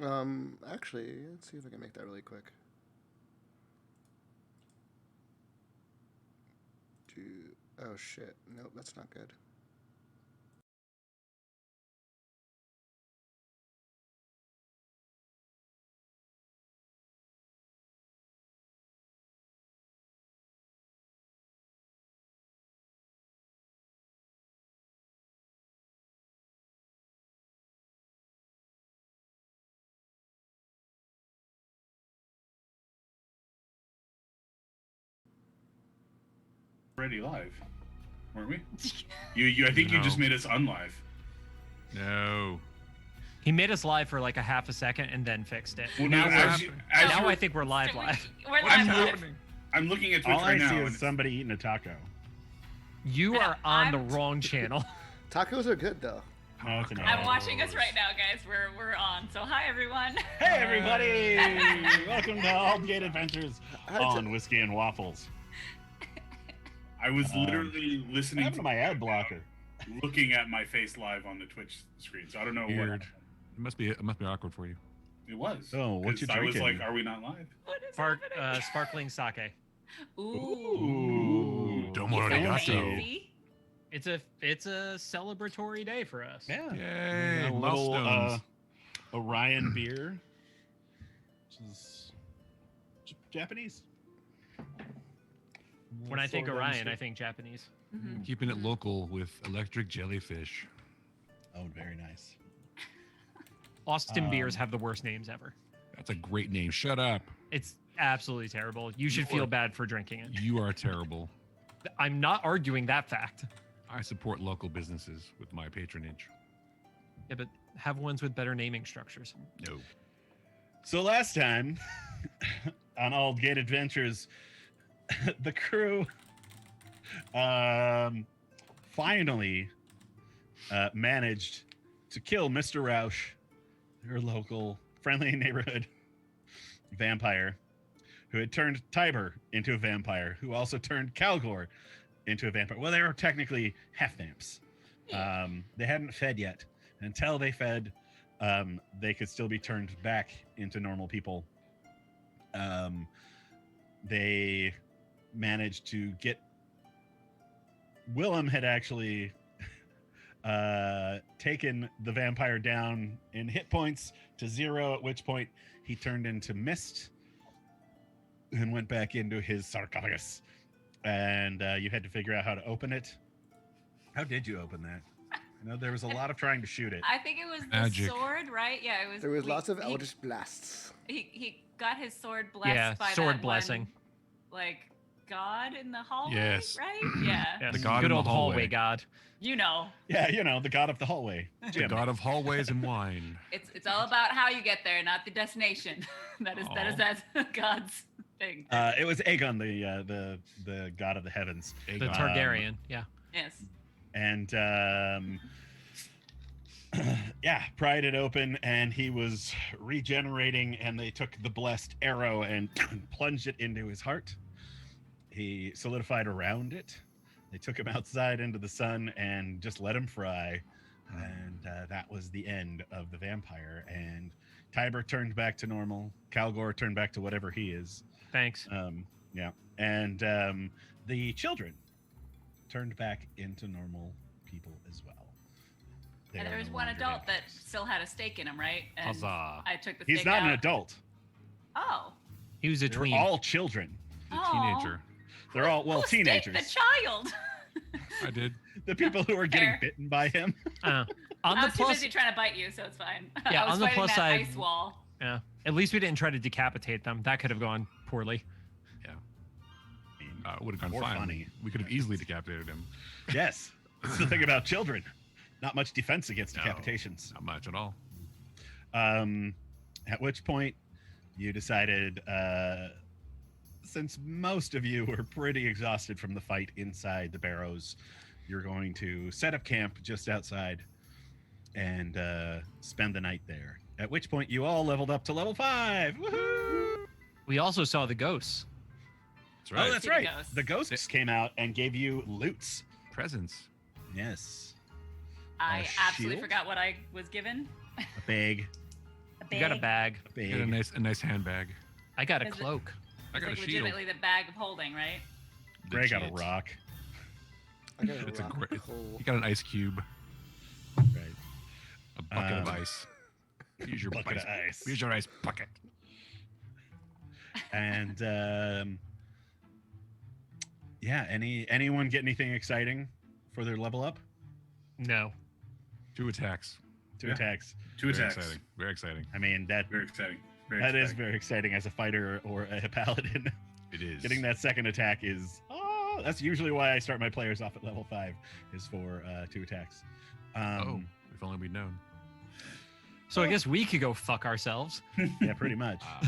Actually, let's see if I can make that really quick. Oh shit! Nope, that's not good. Already live, weren't we? I think you just made us unlive. No. He made us live for like a half a second and then fixed it. Well, now I think we're live. We're live. I'm looking at Twitch All right I now. see is somebody eating a taco. You are on the wrong channel. Tacos are good though. No, it's an I'm watching us right now, guys. We're on. So hi, everyone. Hey, everybody! Welcome to Aldgate Adventures on Whiskey and Waffles. I was literally listening to my ad blocker, looking at my face live on the Twitch screen. So I don't know Weird. It must be awkward for you. It was. Oh, what you drinking? I was like, "Are we not live?" What is happening? Sparkling sake. Ooh. Tomoarigato. It's a celebratory day for us. Yeah. Yay. A little Milestones. Orion beer, which is Japanese. When I think Orion, I think Japanese. Mm-hmm. Keeping it local with electric jellyfish. Oh, very nice. Austin beers have the worst names ever. That's a great name. Shut up. It's absolutely terrible. You should feel bad for drinking it. You are terrible. I'm not arguing that fact. I support local businesses with my patronage. Yeah, but have ones with better naming structures. No. So last time on Aldgate Adventures, the crew finally managed to kill Mr. Roush, their local friendly neighborhood vampire, who had turned Tiber into a vampire, who also turned Calgor into a vampire. Well, they were technically half-vamps. They hadn't fed yet. Until they fed, they could still be turned back into normal people. They managed to get... Willem had actually taken the vampire down in hit points to 0, at which point he turned into mist and went back into his sarcophagus. And you had to figure out how to open it. How did you open that? I know there was a lot of trying to shoot it. I think it was the Magic. sword, right? Yeah, it was. There was lots of eldritch blasts. He got his sword blessed by sword that blessing. One, like god in the hallway, Yes. right? Yeah. Yes. The god Good in the old hallway god. You know. Yeah, you know, the god of the hallway. The Jim. god of hallways and wine. It's all about how you get there, not the destination. that is that God's thing. It was Aegon, the god of the heavens. The Targaryen, yeah. Yes. And yeah, pried it open, and he was regenerating, and they took the blessed arrow and plunged it into his heart. He solidified around it. They took him outside into the sun and just let him fry. And that was the end of the vampire. And Tiber turned back to normal. Calgor turned back to whatever he is. Thanks. Yeah. And the children turned back into normal people as well. And there was one adult that still had a stake in him, right? And Huzzah. I took the stake He's not out. an adult. Oh. He was a They're tween. all children. The teenager. They're all, well, Who staked teenagers. the child. I did. The people who are getting Fair. bitten by him. On I the was too plus, busy trying to bite you, so it's fine. Yeah, I was on the fighting plus that side- ice wall. yeah. At least we didn't try to decapitate them. That could have gone poorly. It would have gone More fine. funny. We could have easily decapitated him. Yes. That's the thing about children. Not much defense against No. decapitations. Not much at all. At which point you decided, since most of you were pretty exhausted from the fight inside the barrows, you're going to set up camp just outside and spend the night there. At which point you all leveled up to level 5. Woohoo! We also saw the ghosts. That's right. Oh, that's See the right. ghosts. The ghosts came out and gave you loots. Presents. Yes. I A absolutely shield? forgot what I was given. A bag. A You got a bag. Get a nice handbag. I got a Is it- cloak. I got It's a like shield. legitimately the bag of holding, right? Gray got a Legit. rock. I got a It's a rock great. hole. You got an ice cube, Right. a bucket of Um, ice. Use your bucket of ice. Use your ice bucket. And yeah, anyone get anything exciting for their level up? No. 2 attacks. Two Yeah. attacks. Two Very attacks. exciting. Very exciting. I mean that Very exciting. Very that is exciting. very exciting as a fighter or a paladin. It is. Getting that second attack is that's usually why I start my players off at level 5 is for 2 attacks. Oh, if only we'd known. So I guess we could go fuck ourselves. Yeah, pretty much. Wow.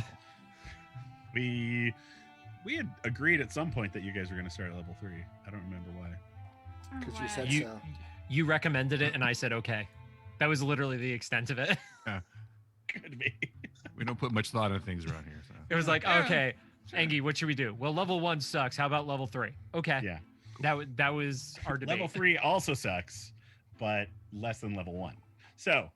We had agreed at some point that you guys were going to start at level 3. I don't remember why. Because you said You- so. You recommended it, and I said okay. That was literally the extent of it. Could be. We don't put much thought into things around here. So. It was like, okay, Angie, what should we do? Well, level 1 sucks. How about level 3? Okay. Yeah. That was our debate. Level 3 also sucks, but less than level 1. So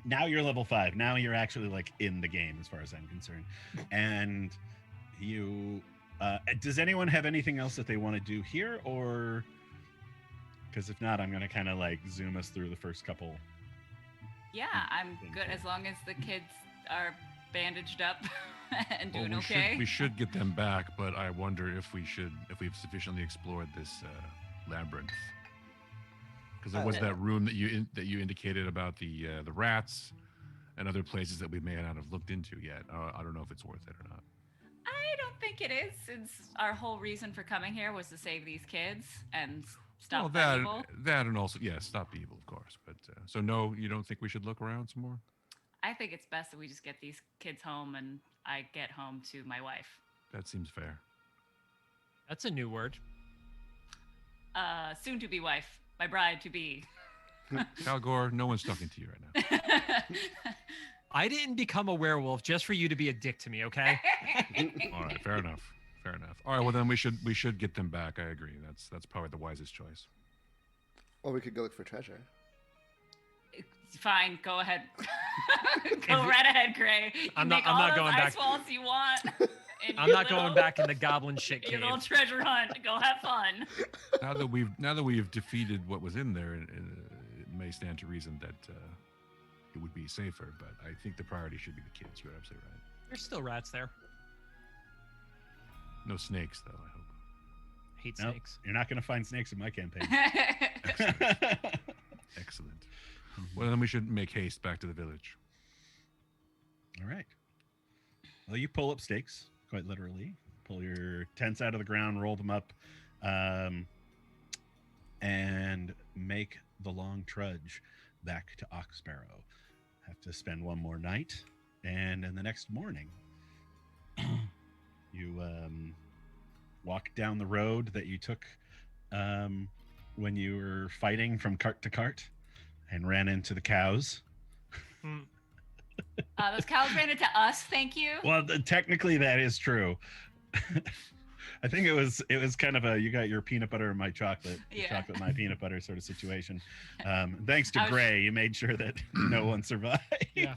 now you're level 5. Now you're actually like in the game as far as I'm concerned. And you does anyone have anything else that they want to do here, or because if not, I'm going to kind of like zoom us through the first couple. Yeah, I'm good as long as the kids are bandaged up and Well, doing we okay. we should get them back, but I wonder if we've sufficiently explored this labyrinth. Because there was yeah. that room that you indicated about the rats and other places that we may not have looked into yet. I don't know if it's worth it or not. I don't think it is, since our whole reason for coming here was to save these kids and stop the well, evil. that and also stop evil, of course. But so no, you don't think we should look around some more? I think it's best that we just get these kids home and I get home to my wife. That seems fair. That's a new word. Soon to be wife, my bride to be. Calgore, no one's talking to you right now. I didn't become a werewolf just for you to be a dick to me, okay? All right, fair enough. Fair enough. All right, well then we should get them back. I agree. That's probably the wisest choice. Or we could go look for treasure. Fine, go ahead. Go right ahead, Gray. You I'm make not all those going ice back. walls you want. in I'm your not going little- back in the goblin shit Your cave. little treasure hunt. Go have fun. Now that we've defeated what was in there, it may stand to reason that it would be safer. But I think the priority should be the kids. You're absolutely right. There's still rats there. No snakes, though. I hope. Hate Nope, snakes. you're not going to find snakes in my campaign. Excellent. Well, then we should make haste back to the village. All right. Well, you pull up stakes, quite literally. Pull your tents out of the ground, roll them up, and make the long trudge back to Ox Barrow. Have to spend one more night, and then the next morning, you walk down the road that you took when you were fighting from cart to cart, and ran into the cows. Those cows ran into us, thank you. Well, technically that is true. I think it was kind of a you got your peanut butter and my chocolate, your Yeah. chocolate my peanut butter sort of situation. Thanks to I was- Gray, you made sure that no one survived. Yeah.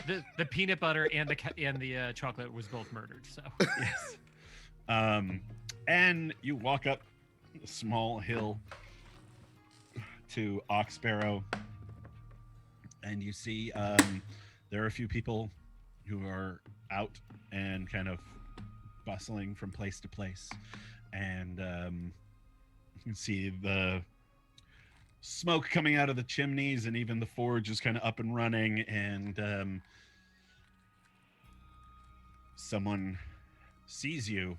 The peanut butter and the chocolate was both murdered. So Yes. And you walk up a small hill to Ox Barrow, and you see there are a few people who are out and kind of bustling from place to place, and you can see the smoke coming out of the chimneys, and even the forge is kind of up and running, and someone sees you,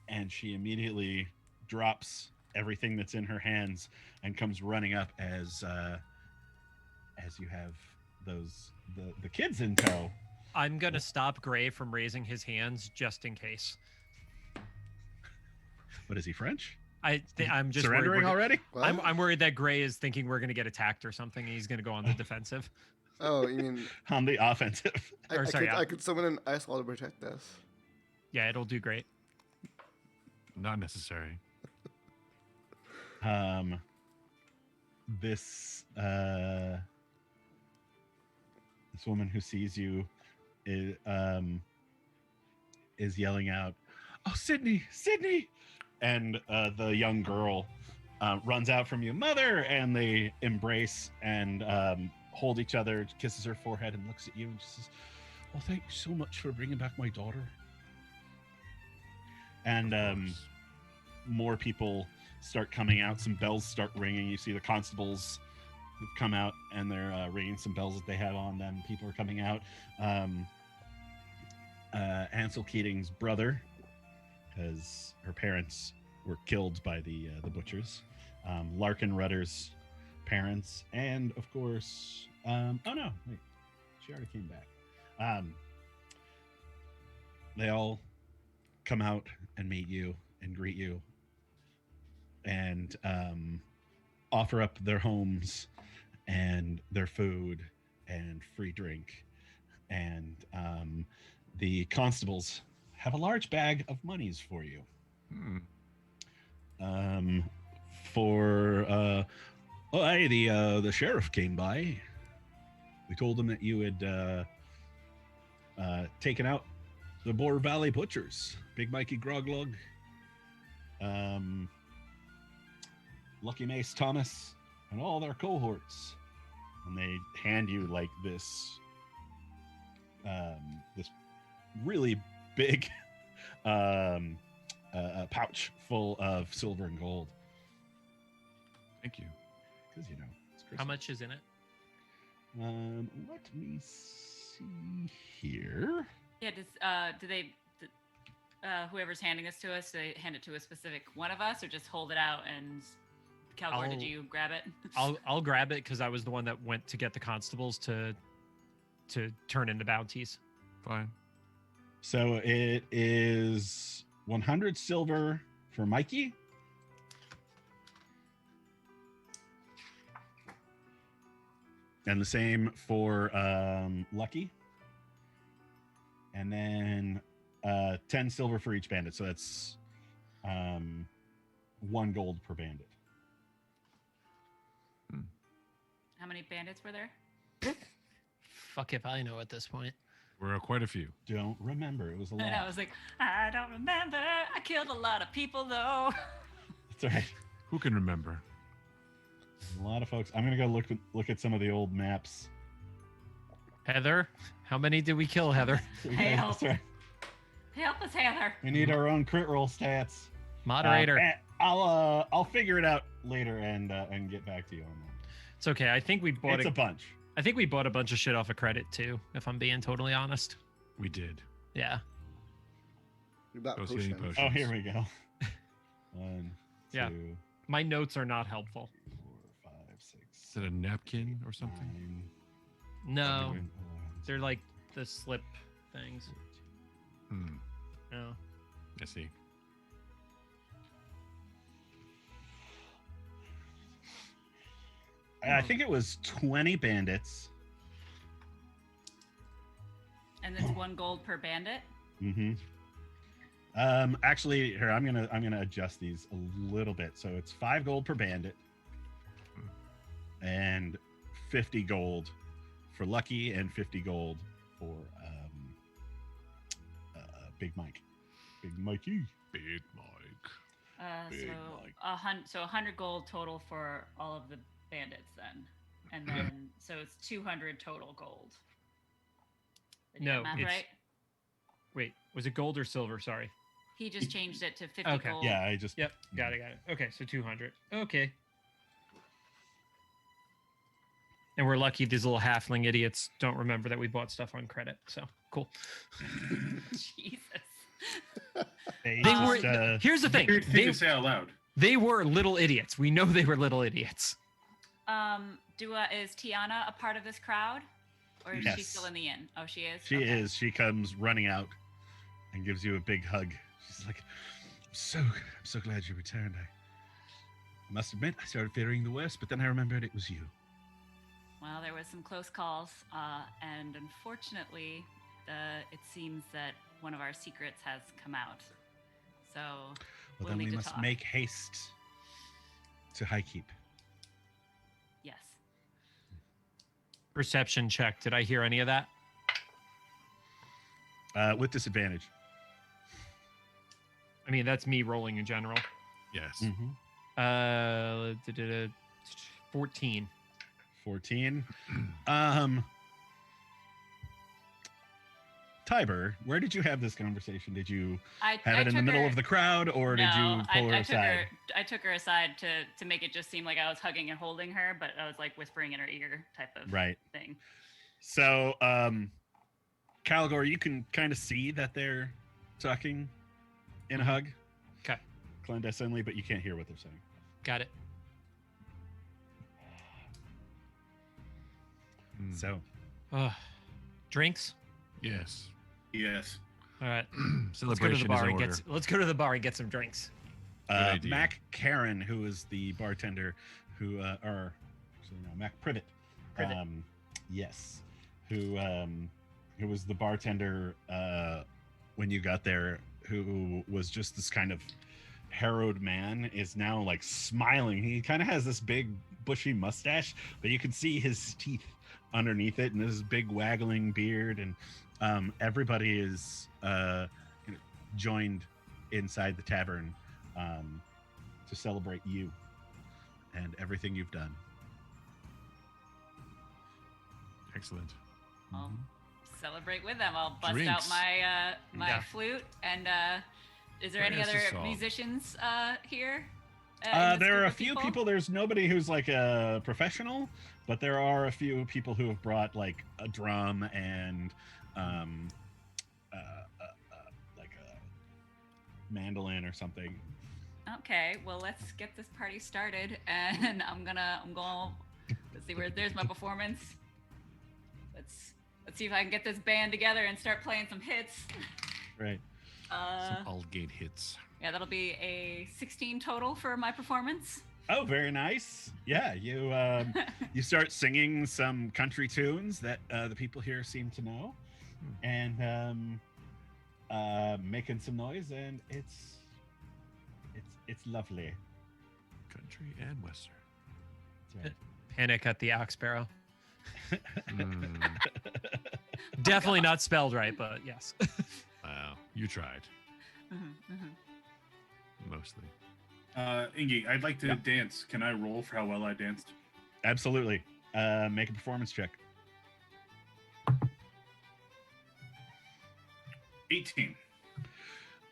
and she immediately drops everything that's in her hands and comes running up as you have the kids in tow. I'm gonna stop Gray from raising his hands just in case. What is he, French? I'm just Surrendering worried already? What? I'm worried that Gray is thinking we're gonna get attacked or something, and he's gonna go on the defensive. Oh, you mean On the offensive. Or, sorry, I could summon an ice wall to protect us. Yeah, it'll do great. Not necessary. This This woman who sees you is yelling out, "Oh, Sydney, Sydney!" And the young girl runs out from you, "Mother!" And they embrace and hold each other, kisses her forehead, and looks at you and just says, "Oh, thank you so much for bringing back my daughter." And more people start coming out. Some bells start ringing. You see the constables who've come out, and they're ringing some bells that they have on them. People are coming out. Ansel Keating's brother, because her parents were killed by the butchers. Larkin Rudder's parents, and of course, oh no, wait, she already came back. They all come out and meet you and greet you, and offer up their homes and their food and free drink. And the constables have a large bag of monies for you. Hey, the sheriff came by. We told him that you had taken out the Boar Valley Butchers, Big Mikey Groglug, Lucky Mace Thomas, and all their cohorts. And they hand you like this this really big pouch full of silver and gold. Thank you. Because, you know, it's Christmas. How much is in it? Let me see here. Yeah, do they, whoever's handing this to us, do they hand it to a specific one of us or just hold it out and Calgor, did you grab it? I'll grab it because I was the one that went to get the constables to turn into bounties. Fine. So it is 100 silver for Mikey. And the same for Lucky. And then 10 silver for each bandit. So that's 1 gold per bandit. How many bandits were there? Fuck if I know at this point. We're quite a few. Don't remember. It was a lot. And I was like, I don't remember. I killed a lot of people though. That's all right. Who can remember? A lot of folks. I'm gonna go look at some of the old maps. Heather, how many did we kill, Heather? Help. That's right. Help us, Heather. We need our own crit roll stats. Moderator. And I'll figure it out later and get back to you on that. It's okay. I think we bought It's a bunch. I think we bought a bunch of shit off of credit too, if I'm being totally honest. We did. Yeah. We bought Those healing potions. potions. Oh, here we go. 1, 2, Yeah. My notes are not helpful. 4, 5, 6. Is it a napkin or something? 9, No. 10, They're like the slip things. No. I see. I think it was 20 bandits. And it's 1 gold per bandit. Mm-hmm. Actually, here I'm gonna adjust these a little bit. So it's 5 gold per bandit, and 50 gold for Lucky, and 50 gold for Big Mike. Big Mikey. Big Mike. Big So Mike. 100 gold total for all of the bandits then, and then so it's 200 total gold. Did you No, get math it's- right? Wait, was it gold or silver? Sorry. He just changed it to 50 Okay. gold. Yeah, I just Yep. Got it. Okay, so 200. Okay. And we're lucky these little halfling idiots don't remember that we bought stuff on credit. So cool. Jesus. They They just, were. Here's the thing. Weird thing to say out loud. They were little idiots. We know they were little idiots. Is Tiana a part of this crowd, or is she Yes. still in the inn? Oh, she is. She Okay. is. She comes running out and gives you a big hug. She's like, I'm so glad you returned. I must admit, I started fearing the worst, but then I remembered it was you. Well, there was some close calls, and unfortunately, it seems that one of our secrets has come out. So Well, we'll then need we to must talk. make haste to Highkeep. Yes. Perception check. Did I hear any of that? With disadvantage. I mean, that's me rolling in general. Yes. 14. 14. Tiber, where did you have this conversation? Did you have it in the middle of the crowd, or did you pull her aside? I took her aside to make it just seem like I was hugging and holding her, but I was like whispering in her ear type of thing. So, Calgor, you can kind of see that they're talking in a hug. Okay. Clandestinely, but you can't hear what they're saying. Got it. So, drinks? Yes. Yes. All right. Celebration is in order. Let's go to the bar and get some drinks. Mac Karen, who is the bartender, Mac Privet. Yes. Who was the bartender when you got there, who was just this kind of harrowed man, is now like smiling. He kind of has this big bushy mustache, but you can see his teeth underneath it and this big waggling beard, and everybody is joined inside the tavern to celebrate you and everything you've done. Excellent. I'll celebrate with them. I'll bust Drinks. out my flute. And is there any Where's the other song? musicians here? There are a few people. There's nobody who's like a professional, but there are a few people who have brought like a drum and like a mandolin or something. Okay, well, let's get this party started, and I'm going. Let's see there's my performance. Let's see if I can get this band together and start playing some hits. Right. Some Aldgate hits. Yeah, that'll be a 16 total for my performance. Oh, very nice. Yeah, you you start singing some country tunes that the people here seem to know, and making some noise, and it's lovely. Country and Western. That's right. Panic at the Ox Barrow. Definitely not spelled right, but yes. Wow, you tried. Mostly. Ingy, I'd like to dance. Can I roll for how well I danced? Absolutely. Make a performance check. 18.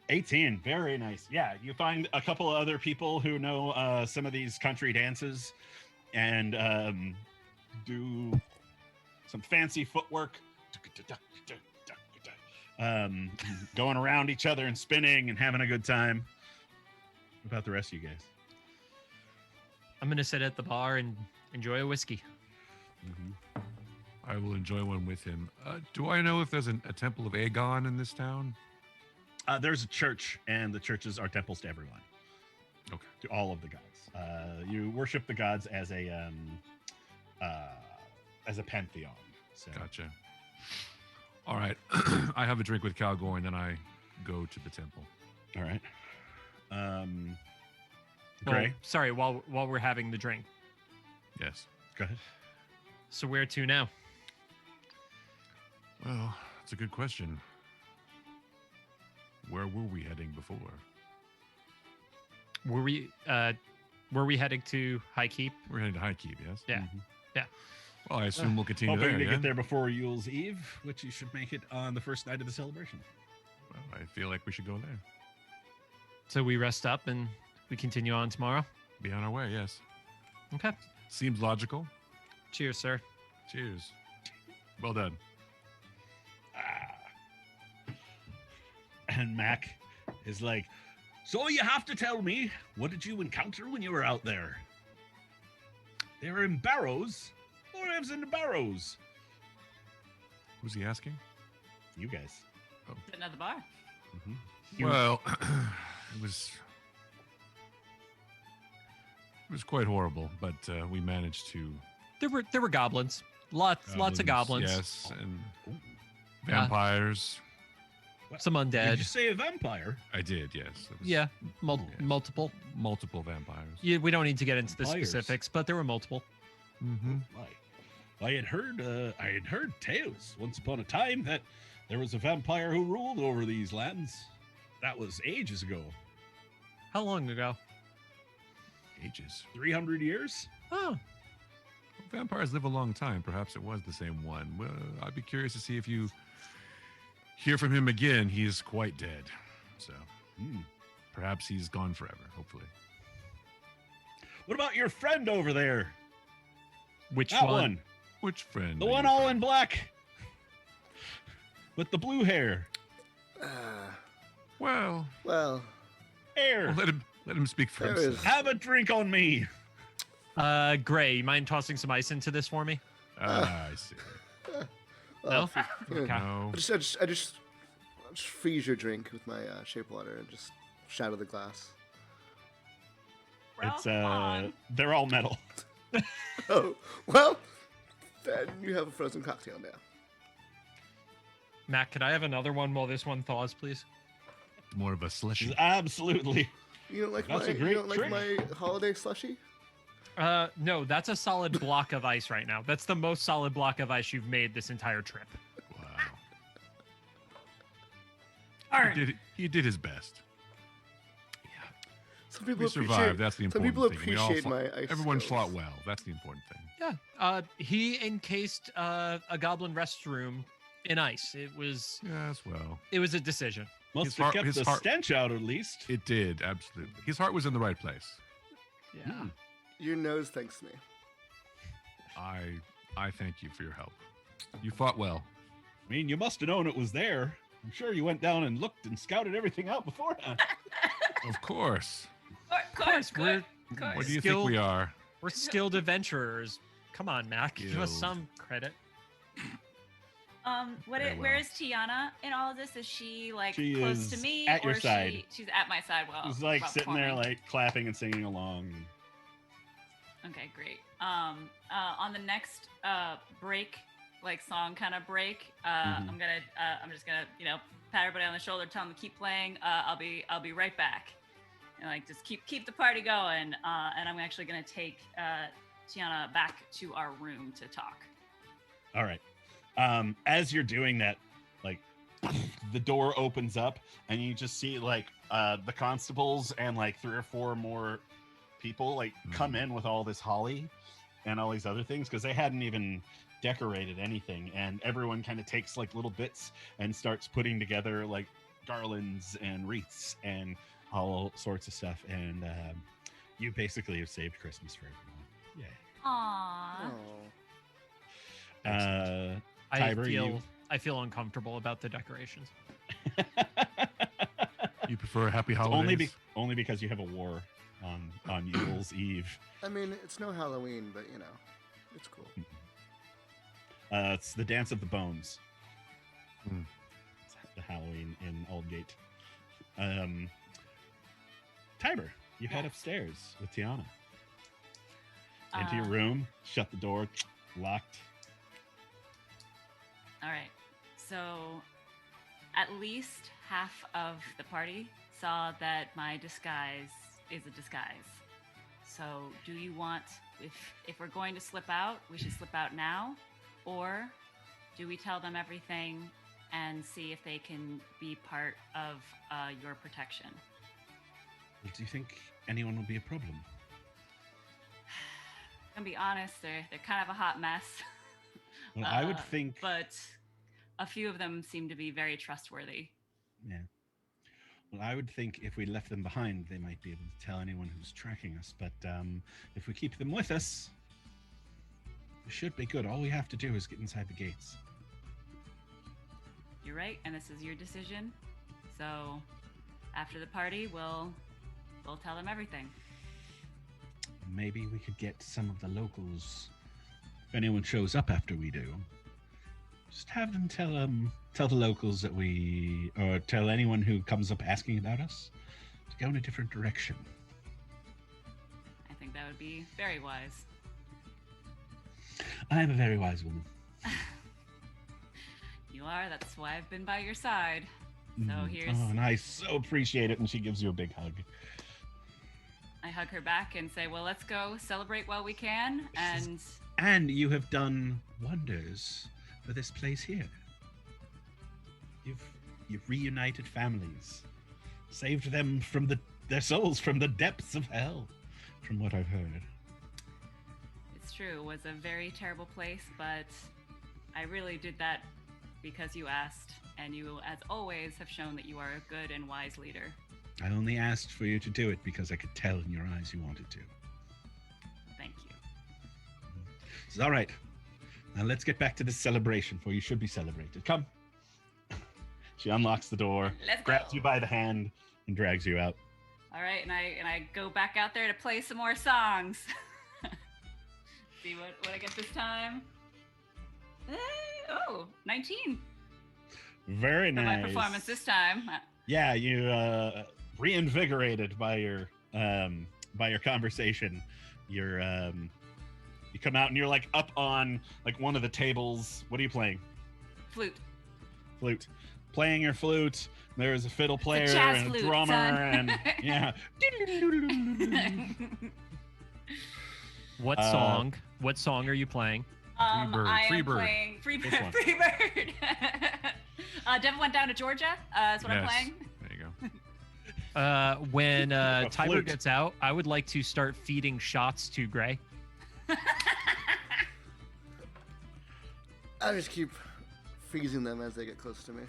18. Very nice. Yeah, you find a couple of other people who know some of these country dances and do some fancy footwork. Going around each other and spinning and having a good time. What about the rest of you guys? I'm going to sit at the bar and enjoy a whiskey. I will enjoy one with him. Do I know if there's a temple of Aegon in this town? There's a church, and the churches are temples to everyone. Okay. To all of the gods. You worship the gods as a pantheon. So. Gotcha. All right. I have a drink with Calgor, and then I go to the temple. All right. Well, Gray? sorry, while we're having the drink. Yes. Go ahead. So where to now? Well, that's a good question. Where were we heading before? Were we heading to High Keep? We're heading to High Keep, yes? Yeah. Yeah. Well, I assume we'll continue Hoping there, to yeah? get there before Yule's Eve, which you should make it on the first night of the celebration. Well, I feel like we should go there. So we rest up and we continue on tomorrow? Be on our way, yes. Okay. Seems logical. Cheers, sir. Cheers. Well done. And Mac is like, so you have to tell me, what did you encounter when you were out there? They were in barrows? What lives in the barrows? Who's he asking? You guys. Sitting at the bar. Well, it was quite horrible, but we managed to. There were goblins. Lots of goblins. Yes, and vampires. Some undead. Did you say a vampire? I did, yes. It was Yeah, Yes. multiple. multiple vampires. Yeah, we don't need to get into the Vampires. specifics, but there were multiple. Mm-hmm. Right. I had heard tales once upon a time that there was a vampire who ruled over these lands. That was ages ago. How long ago? Ages. 300 years? Oh, Vampires live a long time. Perhaps it was the same one. Well, I'd be curious to see if you hear from him again. He is quite dead. So perhaps he's gone forever, hopefully. What about your friend over there? which That one? one. Which friend? The are one you all from? in black. With the blue hair. Well, Hair. let him speak for There himself. is- Have a drink on me. Gray, you mind tossing some ice into this for me? I see. No? Yeah. Okay. No. I just freeze your drink with my shape water and just shatter the glass. Well, It's come on. they're all metal. Oh, well, then you have a frozen cocktail now. Matt, could I have another one while this one thaws, please? More of a slushy. Absolutely. You don't like That's my a great you don't like trick. my holiday slushy? No, that's a solid block of ice right now. That's the most solid block of ice you've made this entire trip. Wow. Arn. He did his best. Some people We appreciate. survived. That's the Some important people thing. We all appreciate fought- my ice Everyone skills. fought well. That's the important thing. Yeah. He encased a goblin restroom in ice. It was Yes, well, a decision. Must His have heart- kept his the heart- stench out at least. it did, absolutely. His heart was in the right place. Yeah. Your nose thanks me. I thank you for your help. You fought well. I mean, you must have known it was there. I'm sure you went down and looked and scouted everything out beforehand. Of course. Of course, we're- of course. What do you Skill- think we are? We're skilled adventurers. Come on, Mac. Give us Skilled. some credit. Very Where well. is Tiana in all of this? Is she like She close is to me, at or your side. she's at my side? Well, He's like while sitting there, performing? like clapping and singing along. Okay, great. On the next break, like song kind of break, Mhm. I'm just gonna pat everybody on the shoulder, tell them to keep playing. I'll be right back, and like just keep the party going. And I'm actually gonna take Tiana back to our room to talk. All right. As you're doing that, like the door opens up and you just see like the constables and like 3 or 4 more people like come in with all this holly and all these other things because they hadn't even decorated anything, and everyone kind of takes like little bits and starts putting together like garlands and wreaths and all sorts of stuff, and you basically have saved Christmas for everyone. Aww. Yay. I Tiber, I feel uncomfortable about the decorations. You prefer happy holidays? only because you have a war on Yule's Eve. I mean, it's no Halloween, but it's cool. It's the Dance of the Bones. Hmm. It's the Halloween in Aldgate. Tiber, you head Yes. upstairs with Tiana. Into your Uh, room, shut the door, locked. All right. So, at least half of the party saw that my disguise is a disguise. So, do you want, if we're going to slip out, we should slip out now, or do we tell them everything and see if they can be part of your protection? Do you think anyone will be a problem? I'm gonna be honest, they're kind of a hot mess. Well, I would think. But a few of them seem to be very trustworthy. Yeah. Well, I would think if we left them behind, they might be able to tell anyone who's tracking us. But if we keep them with us, we should be good. All we have to do is get inside the gates. You're right, and this is your decision. So, after the party, we'll tell them everything. Maybe we could get some of the locals. If anyone shows up after we do, just have them tell the locals that or tell anyone who comes up asking about us to go in a different direction. I think that would be very wise. I am a very wise woman. You are. That's why I've been by your side. So here's. Oh, and I so appreciate it. And she gives you a big hug. I hug her back and say, "Well, let's go celebrate while we can, and And you have done wonders for this place here. You've reunited families, saved them from their souls from the depths of hell, from what I've heard. It's true. It was a very terrible place, but I really did that because you asked, and you, as always, have shown that you are a good and wise leader. I only asked for you to do it because I could tell in your eyes you wanted to. Thank you. It's all right. Now let's get back to this celebration, for you should be celebrated. Come. She unlocks the door, Let's grabs go. you by the hand, and drags you out. All right, and I go back out there to play some more songs. See what I get this time. Oh, 19 Very for nice. my performance this time. Yeah, you reinvigorated by your conversation. You come out and you're like up on like one of the tables. What are you playing? Flute. Flute. Playing your flute. There's a fiddle player jazz and a flute, drummer son. and yeah. What song? What song are you playing? Bird, I Free am Bird. playing Free This Bird. one. Free Bird. Devil Went Down to Georgia. That's what I'm Yes. playing. There you go. When A Tiber flute. gets out, I would like to start feeding shots to Gray. I just keep freezing them as they get close to me.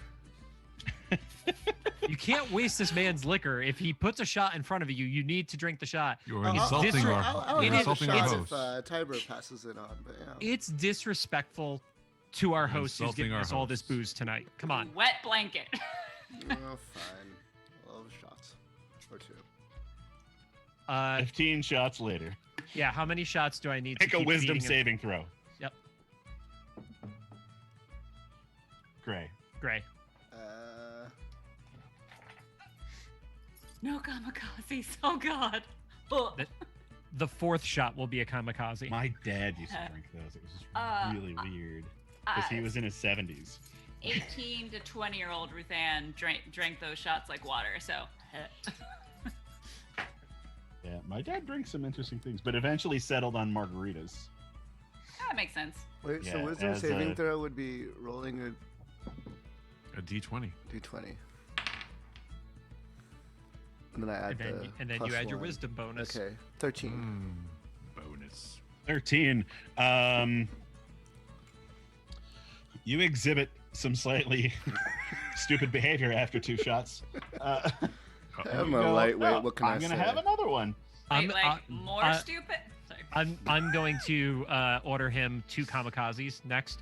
You can't waste this man's liquor. If he puts a shot in front of you, you need to drink the shot. You're I'll- insulting disre- our, I'll you're have a insulting our shot host. if Tiber passes it on, but yeah. It's disrespectful to our You're host who's insulting giving our us all this hosts. booze tonight. Come on. Wet blanket. Oh, fine. I'll have shots. Or two. 15 shots later. Yeah, how many shots do I need Make to a keep wisdom feeding him? saving throw. Yep. Gray. Gray. No kamikazes. Oh God. Oh. That- The fourth shot will be a kamikaze. My dad used to drink those. It was just really weird. Because he was in his 70s. 18 to 20-year-old Ruth Ann drank those shots like water. So. Yeah, my dad drinks some interesting things, but eventually settled on margaritas. That makes sense. Wait, so Yeah, wisdom as saving a- throw would be rolling A D20. a d20. And then I add And then you plus add your one. wisdom bonus. Okay, 13. Bonus. 13. You exhibit some slightly stupid behavior after 2 shots. I'm you a go, lightweight, "No, what can I I'm gonna say?" have another one. Wait, more uh, stupid? Sorry. I'm going to order him 2 kamikazes next.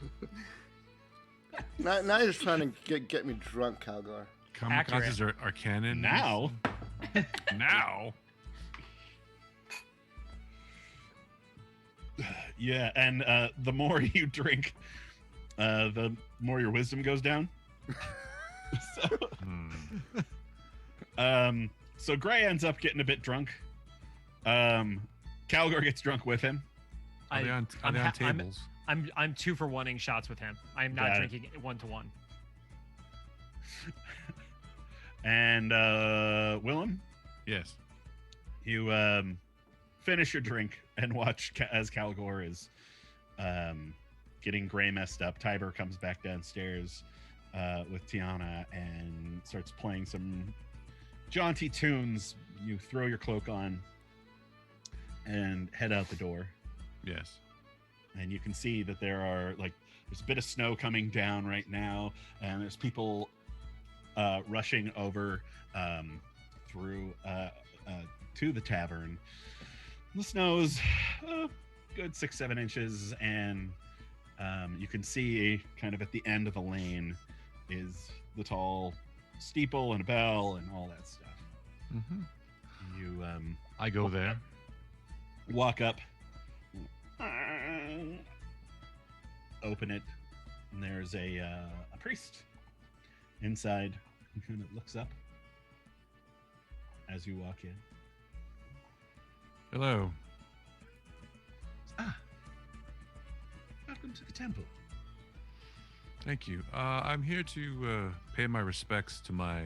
Now you're just trying to get me drunk, Calgar. Kamikazes are canon. Now, Now. yeah, and the more you drink, the more your wisdom goes down. So Gray ends up getting a bit drunk. Calgar gets drunk with him. Are they on, I'm ha- I'm- tables? I'm 2 for 1ing shots with him. I'm not Got it. drinking it 1-to-1. And Willem, Yes. you finish your drink and watch as Calgar is getting Gray messed up. Tiber comes back downstairs with Tiana and starts playing some jaunty tunes. You throw your cloak on and head out the door. Yes. And you can see that there's a bit of snow coming down right now, and there's people rushing over through to the tavern. The snow's good 6-7 inches, and you can see kind of at the end of the lane is the tall steeple and a bell and all that stuff. Mm-hmm. You I go there. walk up, open it, and there's a priest inside. He kind of looks up as you walk in. Hello. Welcome to the temple. Thank you. I'm here to pay my respects to my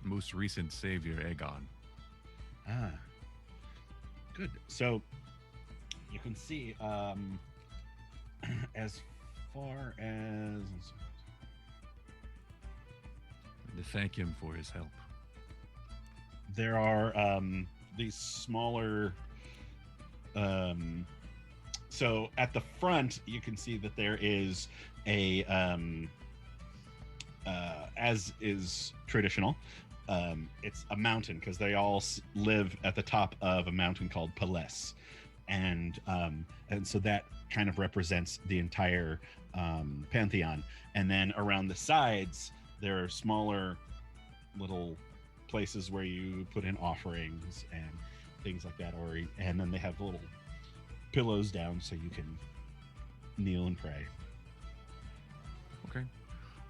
most recent savior, Aegon. Good. So you can see as far as To thank him for his help. there are these smaller. So at the front, you can see that there is a, as is traditional, it's a mountain because they all live at the top of a mountain called Palais, and so that kind of represents the entire pantheon. And then around the sides, there are smaller little places where you put in offerings and things like that, and then they have little pillows down so you can kneel and pray. Okay.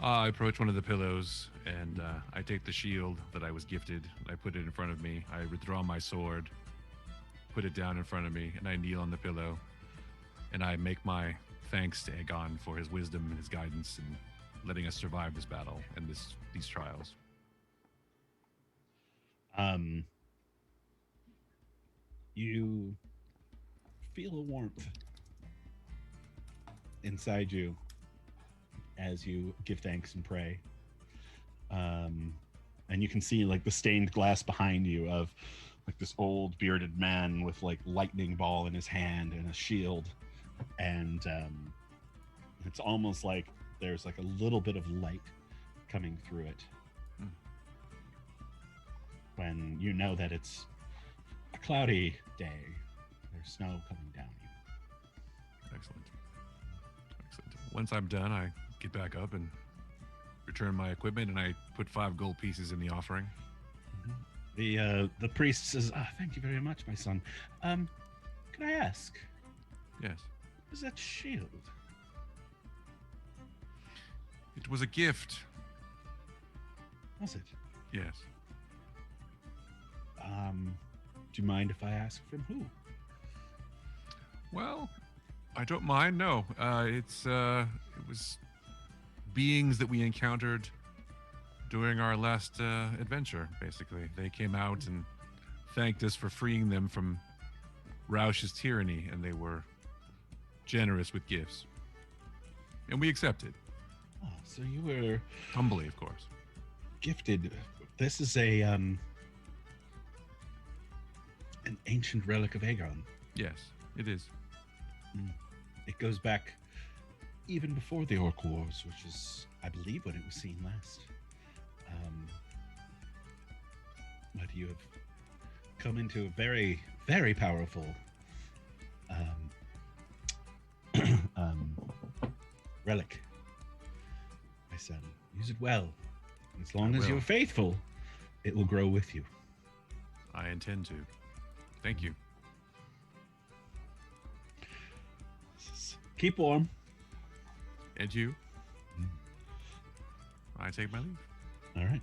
I approach one of the pillows and I take the shield that I was gifted. I put it in front of me. I withdraw my sword, put it down in front of me, and I kneel on the pillow. And I make my thanks to Aegon for his wisdom and his guidance and letting us survive this battle and these trials. You feel a warmth inside you as you give thanks and pray. And you can see like the stained glass behind you of like this old bearded man with like lightning ball in his hand and a shield. And it's almost like there's like a little bit of light coming through it. When you know that it's a cloudy day, there's snow coming down. Excellent. Excellent. Once I'm done, I get back up and return my equipment, and I put 5 gold pieces in the offering. The priest says, "Thank you very much, my son. Can I ask, Yes. what is that shield?" It was a gift. Was it? Yes. Do you mind if I ask from who? Well, I don't mind. No, it was beings that we encountered during our last adventure. Basically, they came out and thanked us for freeing them from Rausch's tyranny, and they were generous with gifts, and we accepted Oh, so you were humbly, of course. gifted. This is an ancient relic of Aegon. Yes, it is. It goes back even before the Orc Wars, which is, I believe, when it was seen last. But you have come into a very, very powerful relic, my son. Use it well. As long I as will. you're faithful, it will grow with you. I intend to. Thank you. Keep warm. And you. I take my leave. All right.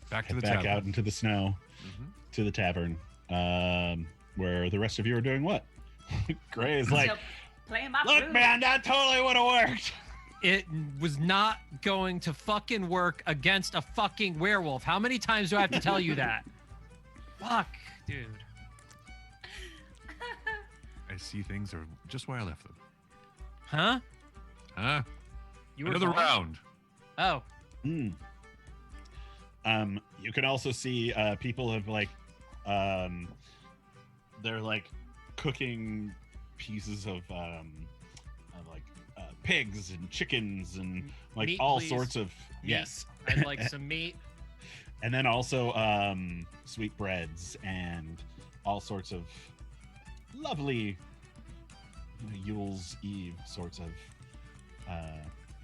Back to Head the back tavern. out into the snow to the tavern, where the rest of you are doing what? Gray is like, So, playing my look, flute. man, that totally would have worked. It was not going to fucking work against a fucking werewolf. How many times do I have to tell you that? Fuck, dude. I see things are just where I left them. Huh? Huh? You were Another gone? round. Oh. You can also see people have like, they're like cooking pieces of like pigs and chickens and like Meat, all please. sorts of Meat. yes, I'd like some meat. and then also sweetbreads and all sorts of lovely Yule's Eve sorts of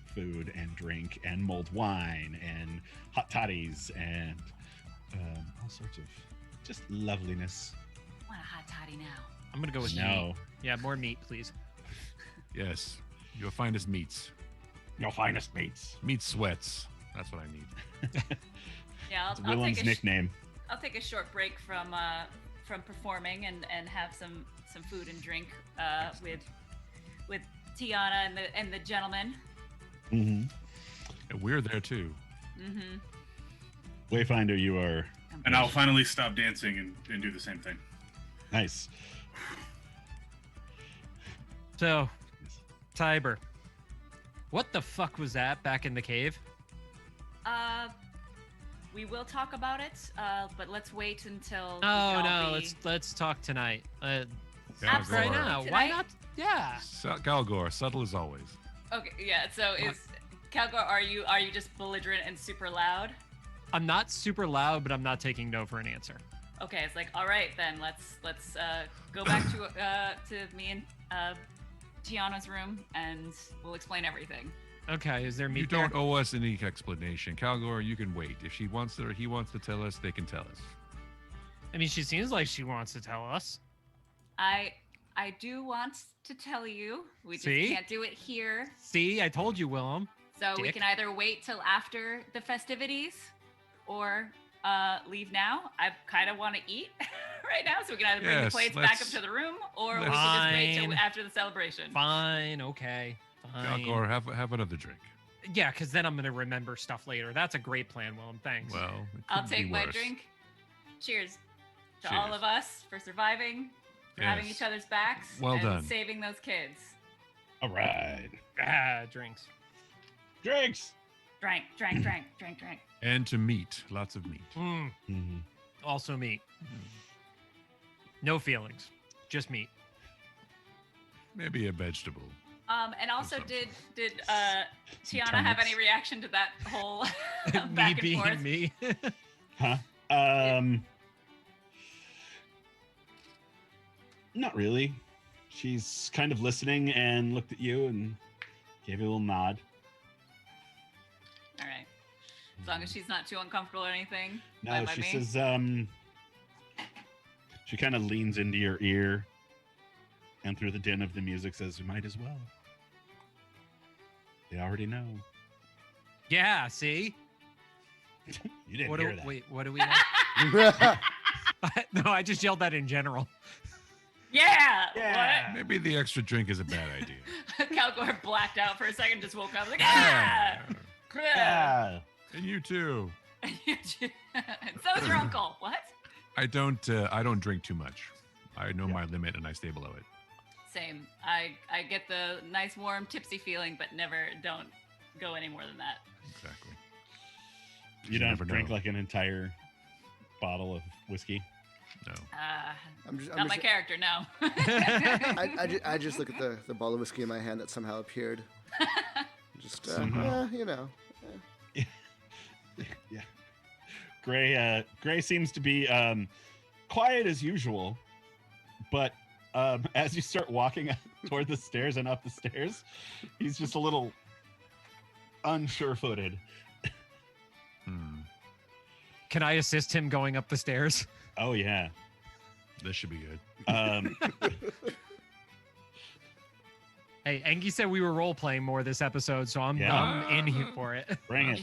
food and drink and mulled wine and hot toddies and all sorts of just loveliness. I want a hot toddy now. I'm gonna go with No, meat. Yeah, more meat, please. Yes. Your finest meats. your finest mates. Meat sweats. That's what I need. Yeah, It's I'll Willem's take nickname. I'll take a short break from performing and have some food and drink with Tiana and the gentleman. Mm-hmm. And we're there too. Mm-hmm. Wayfinder, you are And I'll finally stop dancing and do the same thing. nice. So, Tiber, what the fuck was that back in the cave? We will talk about it, but let's wait until. Oh no, let's talk tonight. Absolutely. Right now. Tonight? Why not? Yeah. Galgor, subtle as always. Okay, yeah. So is Calgor? Are you just belligerent and super loud? I'm not super loud, but I'm not taking no for an answer. Okay, it's like, all right then. Let's go back to me and Tiana's room, and we'll explain everything. Okay, is there meat You there? don't owe us any explanation. Calgor, you can wait. If she wants to or he wants to tell us, they can tell us. I mean, she seems like she wants to tell us. I do want to tell you. We just See? can't do it here. See, I told you, Willem. So we Dick. can either wait till after the festivities or leave now. I kind of want to eat right now, so we can either bring the Yes, plates back up let's- to the room or we let's- can just wait till Fine. after the celebration. Fine, okay, fine. Calgor, have another drink. Yeah, because then I'm gonna remember stuff later. That's a great plan, Willem. Thanks. Well, it I'll couldn't be take my worse. drink. Cheers to Cheers. all of us for surviving, for having Yes. each other's backs, Well and done. saving those kids. All right. Drinks. Drinks. Drank. And to meat, lots of meat. Mm, Mhm. also meat. No feelings, just meat. Maybe a vegetable. And also, Some- did Some Tiana have turnips. any reaction to that whole me back and being forth? me. Huh? Not really. She's kind of listening and looked at you and gave you a little nod. All right. As long as she's not too uncomfortable or anything. No, fine by she me. says, she kind of leans into your ear and through the din of the music says, you might as well. They already know. Yeah, see? You didn't What hear do, that. wait, what do we know? No, I just yelled that in general. Yeah. Yeah. Maybe the extra drink is a bad idea. What? Calgor blacked out for a second, just woke up like, ah! Yeah. And you too. And so's your uncle. What? I don't drink too much. I know my limit and I stay below it. Same. I get the nice warm tipsy feeling, but don't go any more than that. Exactly. You don't never drink know. like an entire bottle of whiskey. No. I'm just, Not my character, no. I just look at the bottle of whiskey in my hand that somehow appeared. Just, Somehow. you know. Yeah. Gray seems to be quiet as usual, but as you start walking toward the stairs and up the stairs, he's just a little unsure-footed. Hmm. Can I assist him going up the stairs? Oh yeah. This should be good. Hey, Engie said we were role playing more this episode, so I'm Yeah. in here for it. Bring it.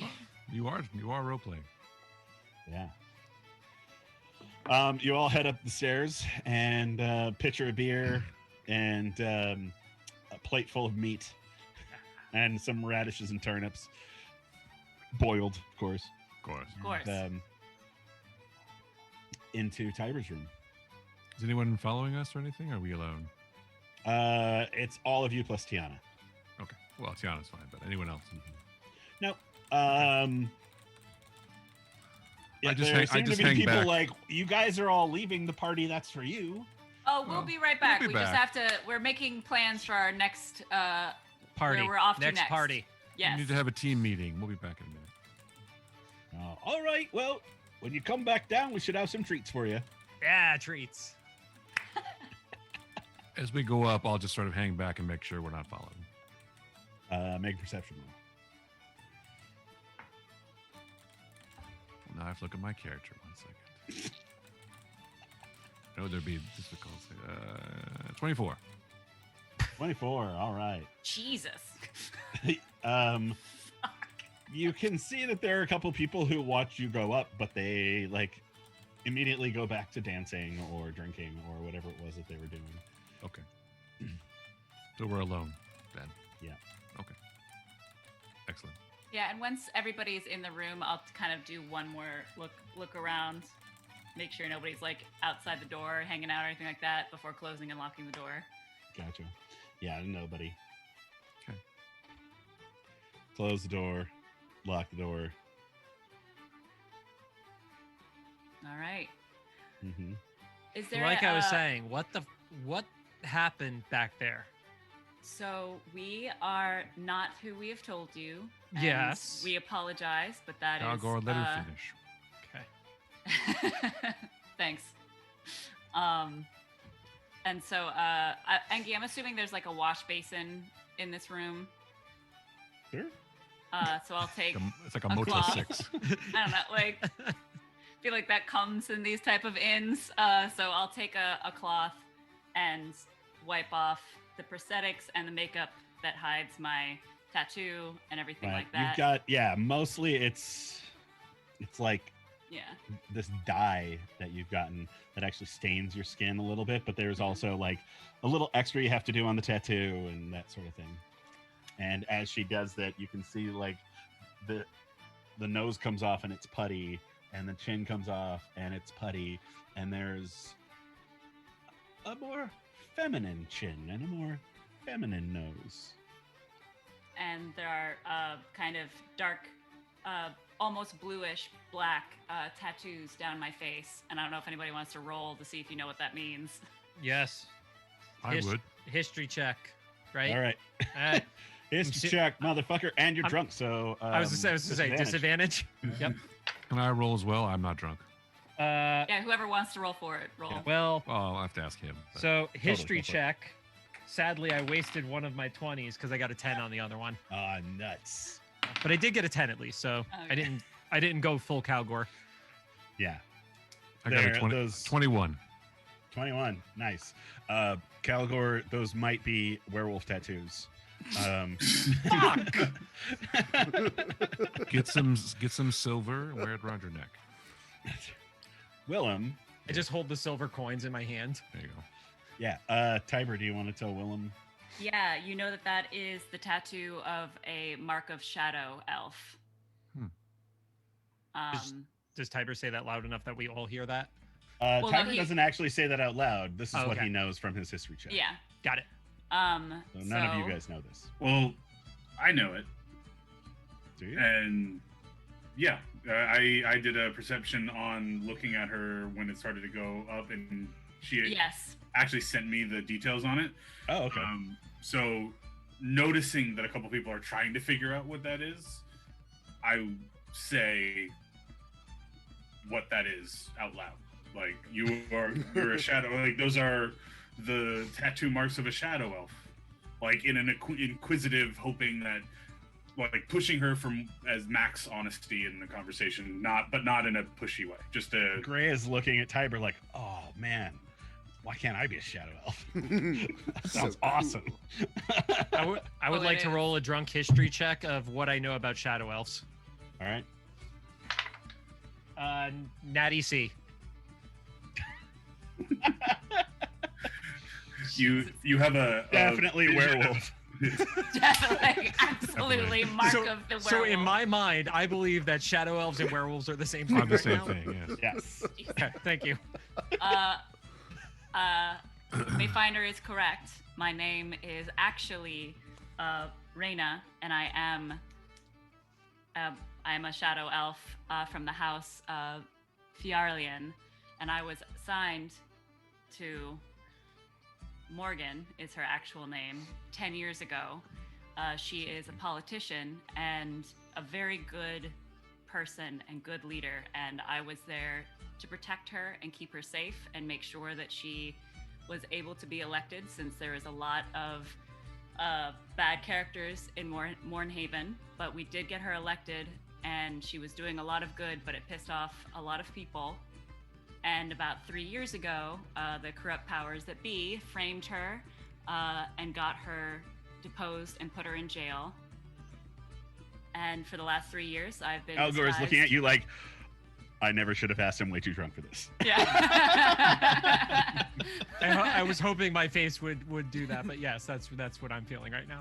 You are role playing. Yeah. You all head up the stairs and pitcher of beer and a plate full of meat and some radishes and turnips, boiled, of course. Of course. Of course. Into Tiber's room. Is anyone following us or anything? Or are we alone? It's all of you plus Tiana. Okay. Well, Tiana's fine, but anyone else? No. I just there hang- I seem just to be hang people back. like, you guys are all leaving the party. That's for you. Oh, we'll be right back. we'll be We just back. have to. We're making plans for our next. Party. Where we're off to next next. party. Yes. We need to have a team meeting. We'll be back in a minute. All right. Well, when you come back down, we should have some treats for you. Yeah, treats. As we go up, I'll just sort of hang back and make sure we're not followed. Make a perception roll. Now I have to look at my character. 1 second. No, there'd be difficult. 24. 24. All right. Jesus. You can see that there are a couple people who watch you go up, but they like immediately go back to dancing or drinking or whatever it was that they were doing. Okay. So we're alone then. Yeah. Okay. Excellent. Yeah, and once everybody's in the room, I'll kind of do one more look around, make sure nobody's like outside the door, hanging out or anything like that before closing and locking the door. Gotcha. Yeah, nobody. Okay. Close the door. Lock the door. All right. Mm-hmm. Is there Like I was saying, what happened back there? So we are not who we have told you. And Yes. we apologize, but that is. Calgor, let her finish. Okay. Thanks. And so, Engie, I'm assuming there's like a wash basin in this room. Sure. So I'll take. It's like a a Motel cloth. 6. I don't know, like. I feel like that comes in these type of inns. So I'll take a cloth and wipe off the prosthetics and the makeup that hides my tattoo and everything Right. like that. You've got, mostly it's like Yeah. this dye that you've gotten that actually stains your skin a little bit, but there's also like a little extra you have to do on the tattoo and that sort of thing. And as she does that, you can see like the nose comes off and it's putty, and the chin comes off and it's putty, and there's a more feminine chin and a more feminine nose. And there are kind of dark, almost bluish black tattoos down my face. And I don't know if anybody wants to roll to see if you know what that means. Yes. I would. History check, right? All right. Uh, History check, motherfucker, and you're I'm- drunk, so I was gonna say disadvantage. Yep. Can I roll as well? I'm not drunk. Yeah, whoever wants to roll for it, roll. Well, Well, I'll have to ask him. but- so history go for it. check. Sadly, I wasted one of my 20s because I got a 10 on the other one. Ah, nuts. But I did get a 10 at least, so Okay. I didn't go full Calgor. Yeah. I got There, a 20, those- 21. 21. Nice. Calgor, those might be werewolf tattoos. Fuck! Get some silver and wear it around your neck. Willem. I just hold the silver coins in my hand. There you go. Yeah. Tiber, do you want to tell Willem? Yeah, you know that is the tattoo of a mark of shadow elf. Hmm. Does Tiber say that loud enough that we all hear that? Well, no, Tiber he- doesn't actually say that out loud. This is Oh, what okay. he knows from his history check. Yeah. Got it. So none of you guys know this. Well, I know it, Do you? and yeah, I did a perception on looking at her when it started to go up, and she Yes. actually sent me the details on it. Oh, okay. So noticing that a couple people are trying to figure out what that is, I say what that is out loud. Like you're a shadow. Like those are the tattoo marks of a shadow elf. Like in an inquisitive, hoping that, like pushing her from as max honesty in the conversation, but not in a pushy way. Just a Gray is looking at Tiber like, oh man, why can't I be a shadow elf? That sounds So cool. awesome. I would Oh, like it to is. roll a drunk history check of what I know about shadow elves. All right. Natty C. you have a Definitely vision- werewolf. Definitely, absolutely mark of the werewolf. So in my mind, I believe that shadow elves and werewolves are the same thing. Are the right same now. thing, yes. Yes. Okay, thank you. Wayfinder is correct. My name is actually Reyna, and I am a shadow elf from the house of Fiarlian, and I was assigned to Morgan is her actual name 10 years ago. She is a politician and a very good person and good leader, and I was there to protect her and keep her safe and make sure that she was able to be elected, since there is a lot of bad characters in Mornhaven. But we did get her elected, and she was doing a lot of good, but it pissed off a lot of people. And about 3 years ago, the corrupt powers that be framed her and got her deposed and put her in jail. And for the last 3 years, I've been Algor is looking at disguised- you like, I never should have asked him way too drunk for this. Yeah. I was hoping my face would do that, but yes, that's what I'm feeling right now.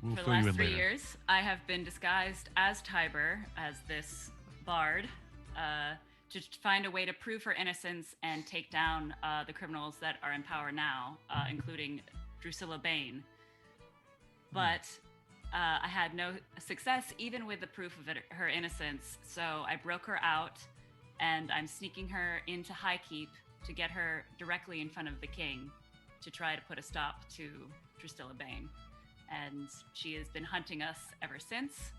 We'll For the fill you last in 3 later. years, I have been disguised as Tiber, as this bard, to find a way to prove her innocence and take down the criminals that are in power now, including Drusilla Bane. But I had no success, even with the proof of her innocence. So I broke her out, and I'm sneaking her into Highkeep to get her directly in front of the king to try to put a stop to Drusilla Bane. And she has been hunting us ever since.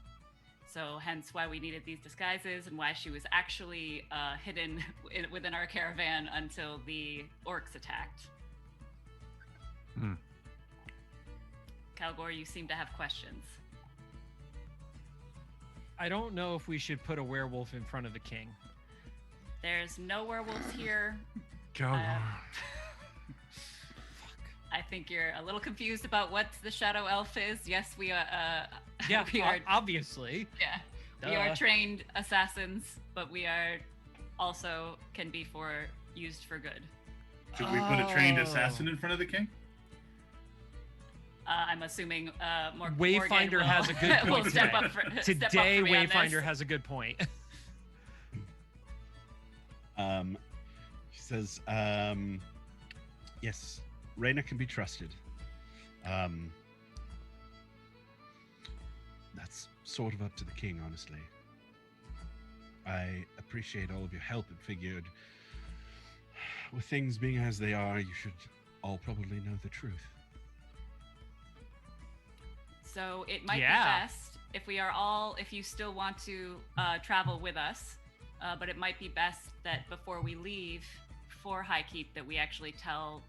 So hence why we needed these disguises and why she was actually hidden within our caravan until the orcs attacked. Kalgor, you seem to have questions. I don't know if we should put a werewolf in front of the king. There's no werewolves here. Calgor. I think you're a little confused about what the shadow elf is. Yes, we are. Yeah, we are. obviously. Yeah, we are trained assassins, but we are also can be used for good. Should we put a trained assassin in front of the king? I'm assuming Wayfinder has a good point will step today. up for, Today, step up for me on Wayfinder this. has a good point. She says, yes, Reyna can be trusted. That's sort of up to the king, honestly. I appreciate all of your help and figured with things being as they are, you should all probably know the truth. So it might be Yeah. best if you still want to travel with us, but it might be best that before we leave for Highkeep that we actually tell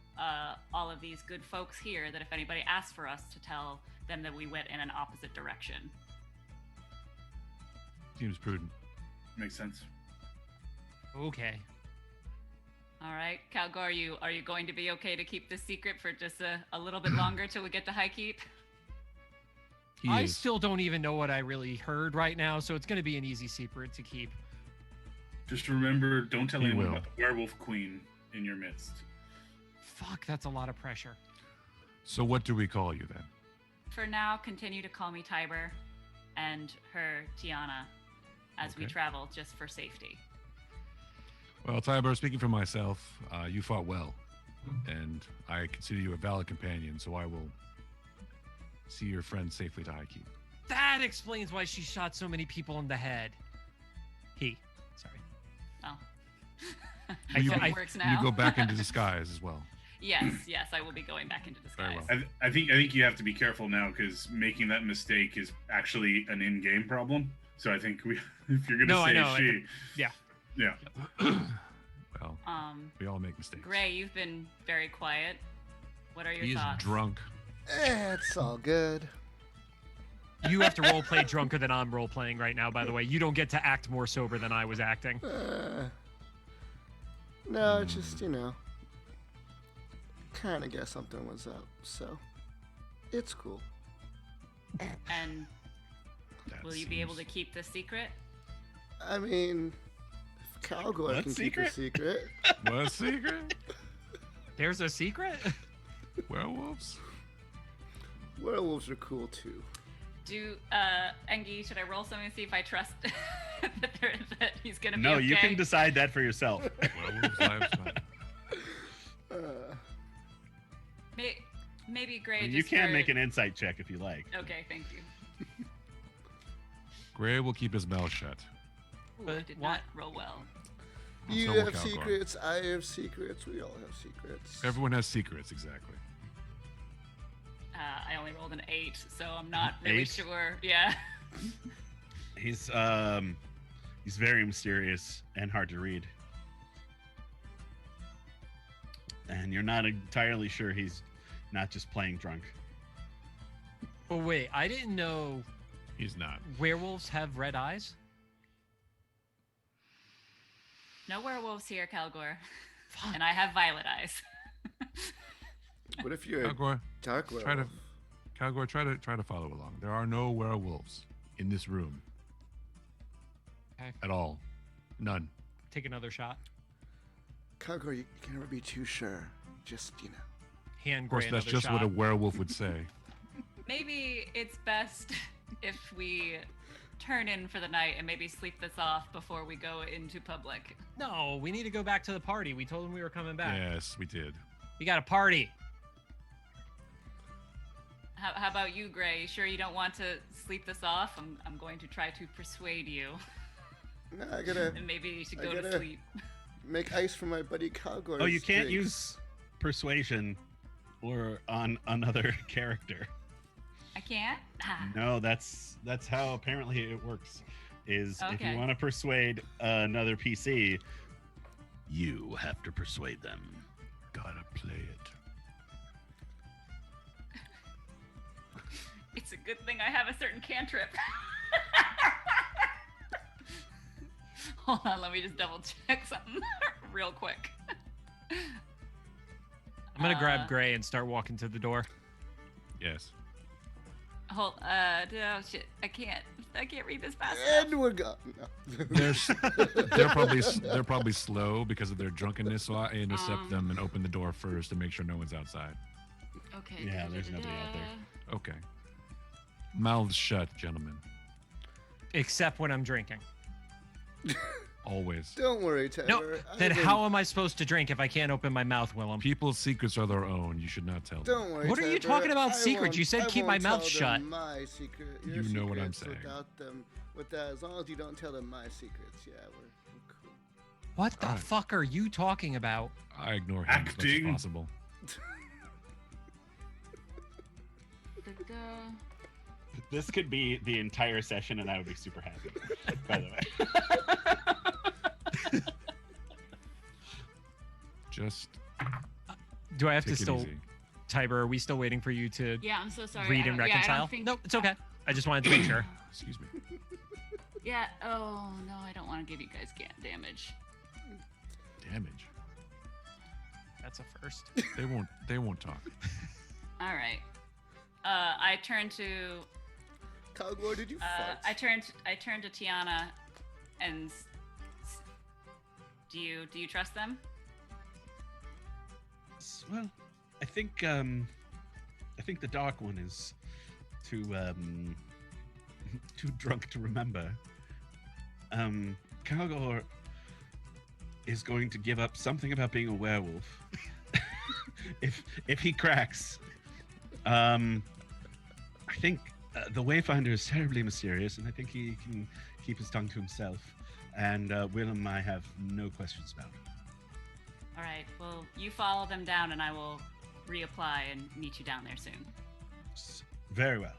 all of these good folks here that if anybody asks for us to tell them that we went in an opposite direction. Seems prudent. Makes sense. Okay. All right, Kalgor, are you going to be okay to keep this secret for just a little bit longer till we get to Highkeep? I still don't even know what I really heard right now, so it's going to be an easy secret to keep. Just remember, don't tell He anyone will. about the werewolf queen in your midst. Fuck, that's a lot of pressure. So what do we call you then? For now, continue to call me Tiber and her Tiana as we Okay. travel just for safety. Well, Tiber, speaking for myself, you fought well, and I consider you a valid companion, so I will see your friend safely to Highkeep. That explains why she shot so many people in the head. Sorry. Oh. You, So go, it works now. you go back into disguise as well. Yes, I will be going back into Very disguise. well. I think you have to be careful now because making that mistake is actually an in-game problem. So I think if you're gonna No, I say know. she, Yeah. Well, we all make mistakes. Gray, you've been very quiet. What are your He is thoughts? drunk. It's all good. You have to role play drunker than I'm role playing right now, by the way. You don't get to act more sober than I was acting. No, it's just, kind of guess something was up, so it's cool. And That will you be able to seems- keep the secret? I mean, if Calgor What can keep a secret. What secret? There's a secret? Werewolves? Werewolves are cool too. Engi, should I roll something to see if I trust that he's gonna be No, okay? you can decide that for yourself. Werewolves' lives matter. Maybe Gray. You just can for- make an insight check if you like. Okay, thank you. Gray will keep his mouth shut. Ooh, I But did what- not roll well. You So will have Calgor. secrets, I have secrets, we all have secrets. Everyone has secrets, exactly. I only rolled an 8, so I'm not really 8? sure. Yeah. He's very mysterious and hard to read. And you're not entirely sure he's not just playing drunk. Oh, wait. I didn't know He's not. werewolves have red eyes. No werewolves here, Kalgor. And I have violet eyes. What if you're a Calgor, dark try werewolf? try to follow along. There are no werewolves in this room. Okay. At all. None. Take another shot. Calgor, you can never be too sure. Just, Hand Of course, Gray that's another just what a shot. werewolf would say. Maybe it's best if we turn in for the night and maybe sleep this off before we go into public. No, we need to go back to the party. We told them we were coming back. Yes, we did. We got a party. How about you, Gray? Sure you don't want to sleep this off? I'm going to try to persuade you. No, I gotta And maybe you should I go to gotta- sleep. make ice for my buddy Calgor. Oh, you can't use persuasion or on another character. I can't? Ah. No, that's how apparently it works. Is if Okay. you want to persuade another PC, you have to persuade them. Gotta play it. It's a good thing I have a certain cantrip. Hold on, let me just double check something real quick. I'm gonna grab Gray and start walking to the door. Yes. Oh shit, I can't read this fast And enough. we're gone. No. They're probably slow because of their drunkenness, so I intercept them and open the door first to make sure no one's outside. Okay. Yeah, there's nobody out there. Okay. Mouths shut, gentlemen. Except when I'm drinking. Always. Don't worry, Tyler. No, then how am I supposed to drink if I can't open my mouth, Willem? People's secrets are their own. You should not tell them. Don't worry. What are you Tyler. talking about I secrets? You won't- said I keep my won't mouth tell shut. them my secret. Your You know what I'm secrets saying. Without them, as long as you don't tell them my secrets, yeah, we're cool. What the Alright. fuck are you talking about? I ignore him as much Acting. as possible. This could be the entire session, and I would be super happy. By the way. Just Do I have take to it still, easy. Tiber? Are we still waiting for you to Yeah, I'm so sorry. read I and don't- yeah, I don't reconcile? think- No, it's okay. I just wanted to make sure. Excuse me. Yeah. Oh no, I don't want to give you guys damage. Damage. That's a first. They won't talk. All right. I turn to. Calgor, did you fart? I turned to Tiana, and do you trust them? Well, I think the dark one is too too drunk to remember. Calgor is going to give up something about being a werewolf if he cracks. I think the Wayfinder is terribly mysterious, and I think he can keep his tongue to himself. And Willem, I have no questions about. All right. Well, you follow them down, and I will reapply and meet you down there soon. Very well.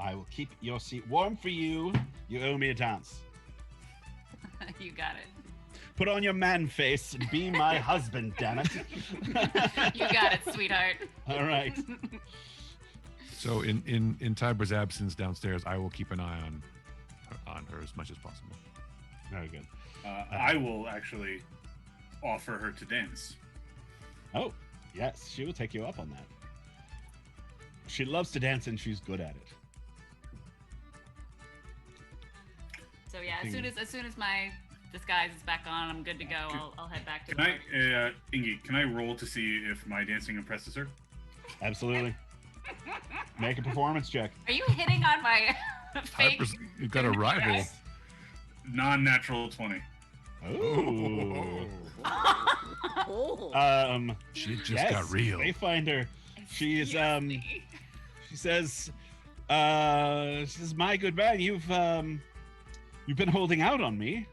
I will keep your seat warm for you. You owe me a dance. You got it. Put on your man face and be my husband, damn it. You got it, sweetheart. All right. So in Tiber's absence downstairs, I will keep an eye on her as much as possible. Very good. I will actually offer her to dance. Oh, yes, she will take you up on that. She loves to dance and she's good at it. So yeah, as soon as my disguise is back on, I'm good to go. I'll head back to Can the I, Ingy, can I roll to see if my dancing impresses her? Absolutely. Make a performance check. Are you hitting on my fake? Tiber's, you've got a rival. dress? Non-natural 20. Ooh. Oh. She just Yes, got real. Wayfinder. She's Excuse me. She says, my good man, you've been holding out on me.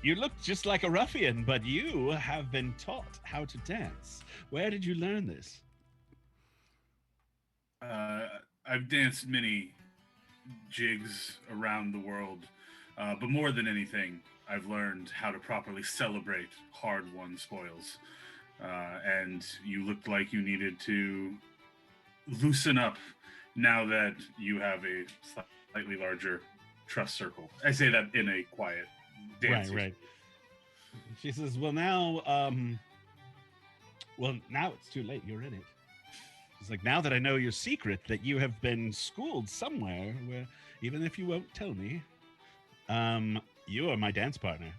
You look just like a ruffian, but you have been taught how to dance. Where did you learn this? I've danced many jigs around the world, but more than anything, I've learned how to properly celebrate hard-won spoils. And you looked like you needed to loosen up now that you have a slightly larger trust circle. I say that in a quiet, dancing. Right. She says, well, now it's too late. You're in it. It's like, now that I know your secret, that you have been schooled somewhere where, even if you won't tell me, you are my dance partner.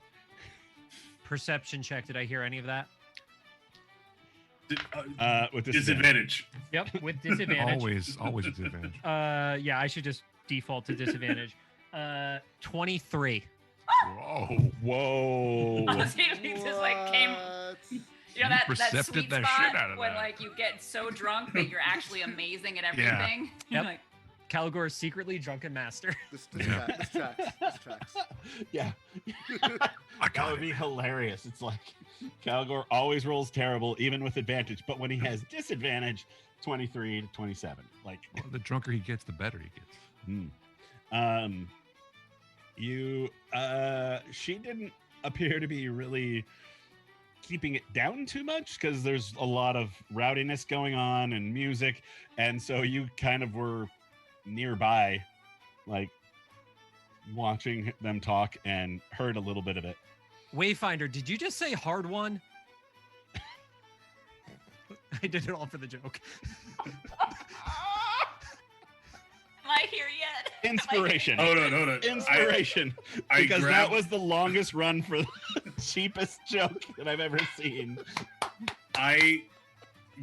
Perception check. Did I hear any of that? With Disadvantage. Yep, with disadvantage. Always a disadvantage. Yeah, I should just default to disadvantage. 23. Whoa. Whoa. He just like came. What? You know that percepted sweet that spot shit out of when that. like you get so drunk that you're actually amazing at everything. You're Yep. like, Calgor is secretly drunken master. This Yeah. tracks. Yeah. I That got would it. be hilarious. It's like Calgor always rolls terrible, even with advantage. But when he has disadvantage, 23 to 27. Like, Well, the drunker he gets, the better he gets. She didn't appear to be really keeping it down too much because there's a lot of rowdiness going on and music. And so you kind of were nearby, like watching them talk and heard a little bit of it. Wayfinder, did you just say hard one? I did it all for the joke. am I here yet? Inspiration. Oh no! Inspiration. I Because that grabbed- was the longest run for the cheapest joke that I've ever seen. I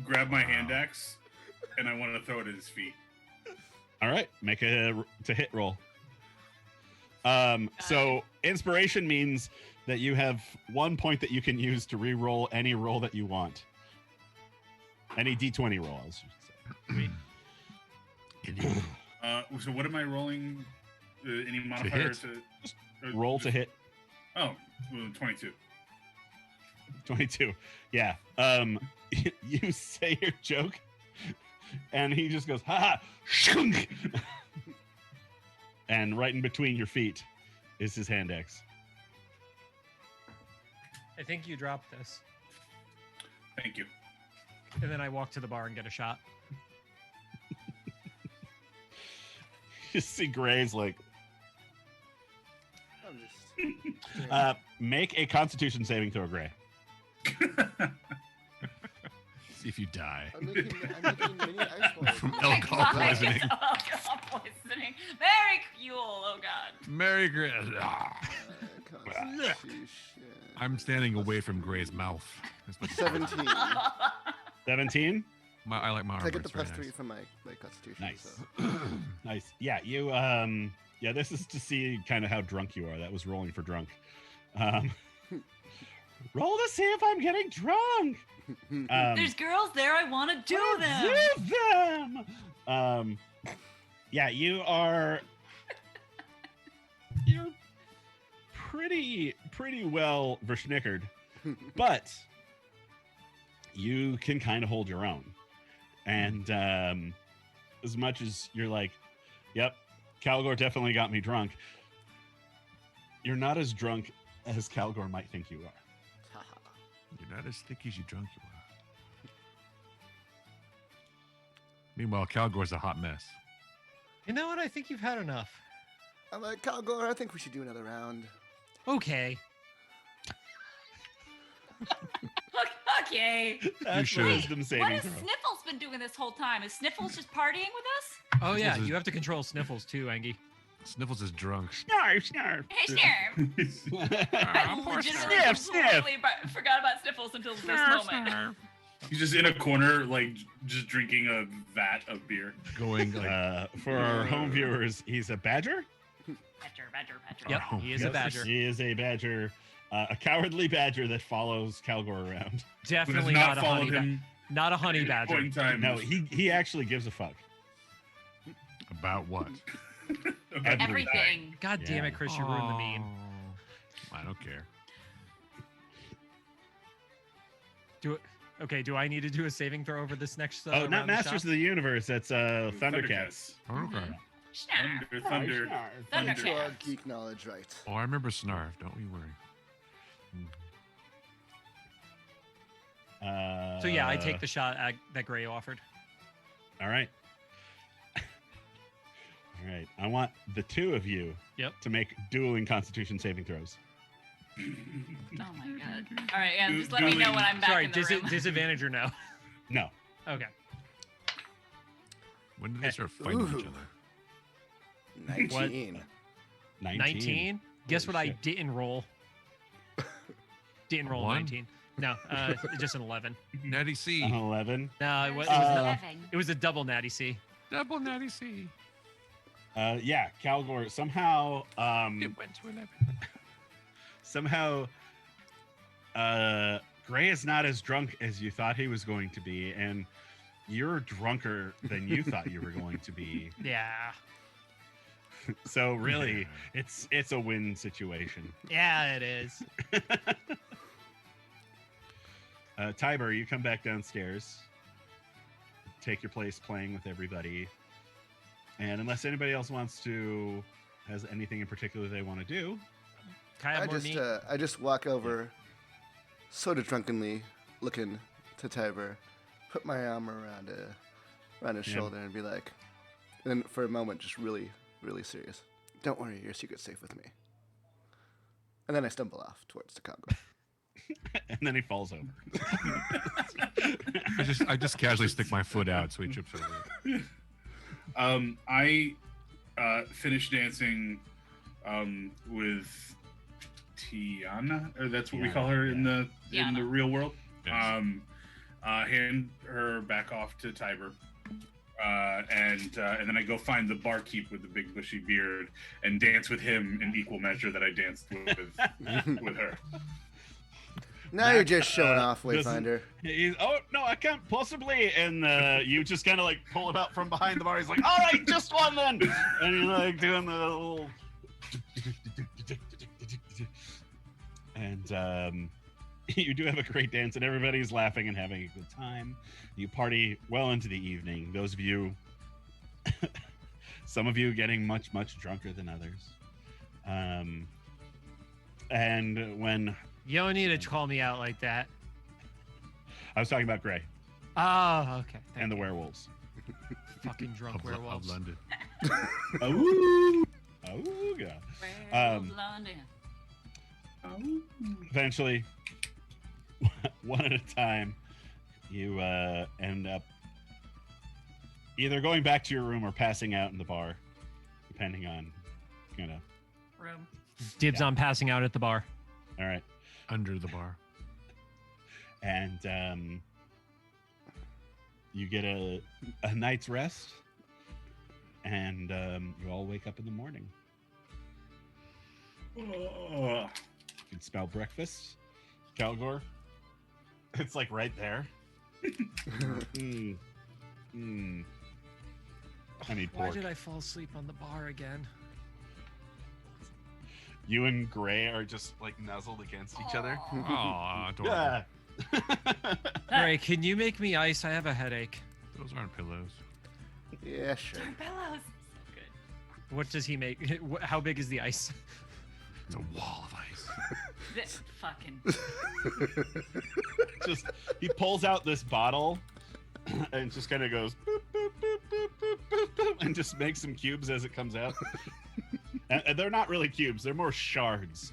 grab my hand axe and I want to throw it at his feet. All right, make a to hit roll. So inspiration means that you have 1 point that you can use to re-roll any roll that you want. Any D20 roll, I should say. So what am I rolling? Any modifier hit. to Roll to hit. Oh, 22. 22. Yeah. You say your joke, and he just goes, ha ha, shunk. And right in between your feet is his hand axe. I think you dropped this. Thank you. And then I walk to the bar and get a shot. You see Gray's like, I'm just. make a Constitution saving throw, Gray. See if you die. I'm making mini ice balls. From Oh my alcohol God, poisoning. it's alcohol poisoning. Merry Yule, oh God. Merry Christmas. Constitution. I'm standing away from Gray's mouth. That's what- 17. 17. I like my armor. I get the it's very plus 3 nice. from my Constitution. Nice. So. Nice. Yeah, you yeah, this is to see kind of how drunk you are. That was rolling for drunk. Roll to see if I'm getting drunk. There's girls there. I want to do them. Do them. Yeah, you're pretty well verschnickered, but you can kind of hold your own. And as much as you're like, yep, Calgor definitely got me drunk, you're not as drunk as Calgor might think you are. You're not as thick as you drunk you are. Meanwhile, Calgor's a hot mess. You know what? I think you've had enough. I'm like, Calgor, I think we should do another round. Okay. Okay. That's should. wisdom What saving has throw. Sniffles been doing this whole time? Is Sniffles just partying with us? Oh yeah, Sniffles is- you have to control Sniffles too, Angie. Sniffles is drunk. Snarf, snarf. Hey, Snarf. I legitimately Sniff, sniff. completely forgot about Sniffles until this moment. He's just in a corner, like just drinking a vat of beer. Going like For our home viewers, he's a badger. Badger. Yep, Oh, he is Yes, a badger. He is a badger, a cowardly badger that follows Calgor around. Who has Definitely not not a followed honey him not a honey at any point badger. in time. No, he actually gives a fuck. about what? Okay. Everything. God damn Yeah. it, Chris, you ruined the meme. I don't care. Do I need to do a saving throw over this next? Oh, round not of Masters shots? of the Universe. That's Thundercats. Okay. Snarf. Thunder. Thunder. To our geek knowledge, right? Oh, I remember Snarf. Don't we worry. So yeah, I take the shot that Gray offered. All right. All right. I want the two of you Yep. to make dueling Constitution saving throws. Oh my God. All right, yeah, just let me know when I'm back Sorry, in the room. disadvantage or no? No. Okay. When did they start fighting each Ooh. other? 19. 19. Guess Holy what I shit. didn't roll? Didn't roll a One? 19. No, just an 11. Natty C. 11. No, it There's was, seven. it was a double natty C. Double Natty C. Yeah, Calgor somehow It went to 11. somehow Gray is not as drunk as you thought he was going to be, and you're drunker than you thought you were going to be. Yeah. So really, it's a win situation. Yeah, it is. Tiber, you come back downstairs, take your place playing with everybody, and unless anybody else has anything in particular they want to do, Can I have more meat? I just walk over, sort of drunkenly looking to Tiber, put my arm around his shoulder and be like, and then for a moment, just really, really serious. Don't worry, your secret's safe with me. And then I stumble off towards the cargo. and then he falls over. I just casually stick my foot out so he trips over. I finished dancing with Tiana, or that's what we call her in the real world. Yes. Hand her back off to Tiber, and then I go find the barkeep with the big bushy beard and dance with him in equal measure that I danced with her. Now you're just showing off, Wayfinder. Oh no, I can't possibly. And you just kind of like pull him out from behind the bar. He's like, "All right, just one then." And you're like doing the little, and you do have a great dance, and everybody's laughing and having a good time. You party well into the evening. Those of you, some of you getting much drunker than others. And when You don't need to call me out like that. I was talking about Gray Oh, okay. and the werewolves. Fucking drunk Of werewolves. London. Oh, yeah. Werewolf London. Eventually, one at a time, you end up either going back to your room or passing out in the bar, depending on, Room. Dibs on passing out at the bar. All right. Under the bar. And you get a night's rest, and you all wake up in the morning. Oh. You can smell breakfast. Calgor, it's like right there. I need Why pork. did I fall asleep on the bar again? You and Gray are just like nuzzled against each other. Oh, adorable. Yeah. Ray, can you make me ice? I have a headache. Those aren't pillows. Yeah, sure. Pillows. So good. What does he make? How big is the ice? It's a wall of ice. This fucking. Just he pulls out this bottle and just kind of goes boop, boop, boop, boop, boop, boop, boop, and just makes some cubes as it comes out. And they're not really cubes; they're more shards.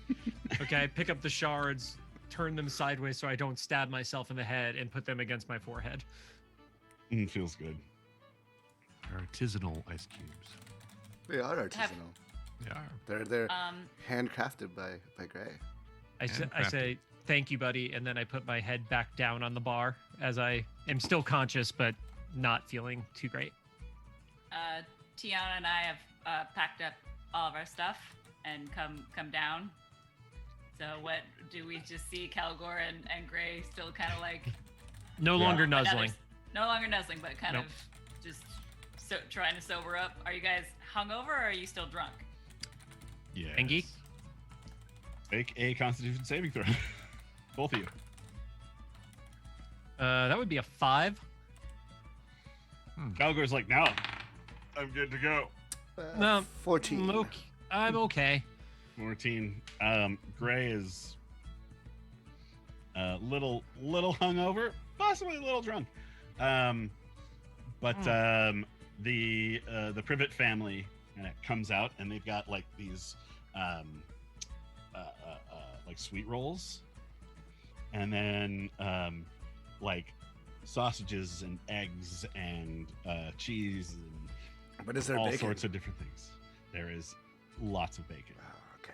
Okay, I pick up the shards, turn them sideways so I don't stab myself in the head, and put them against my forehead. Feels good. They're artisanal ice cubes. They are artisanal. They are. They're handcrafted by Gray. I say, thank you, buddy, and then I put my head back down on the bar as I am still conscious but not feeling too great. Tiana and I have packed up all of our stuff and come down. So what do we just see Calgor and Gray still kind of like No longer nuzzling. No longer nuzzling, but kind Nope. of just trying to sober up. Are you guys hungover or are you still drunk? Yeah. Engie? Make a Constitution saving throw. Both of you. That would be a 5. Calgor's like, no, I'm good to go. No, 14. I'm okay. 14. Gray is a little hungover, possibly a little drunk. But the Privet family comes out, and they've got like these like sweet rolls, and then like sausages and eggs and cheese and But is there all bacon? sorts of different things. There is lots of bacon. Oh, okay.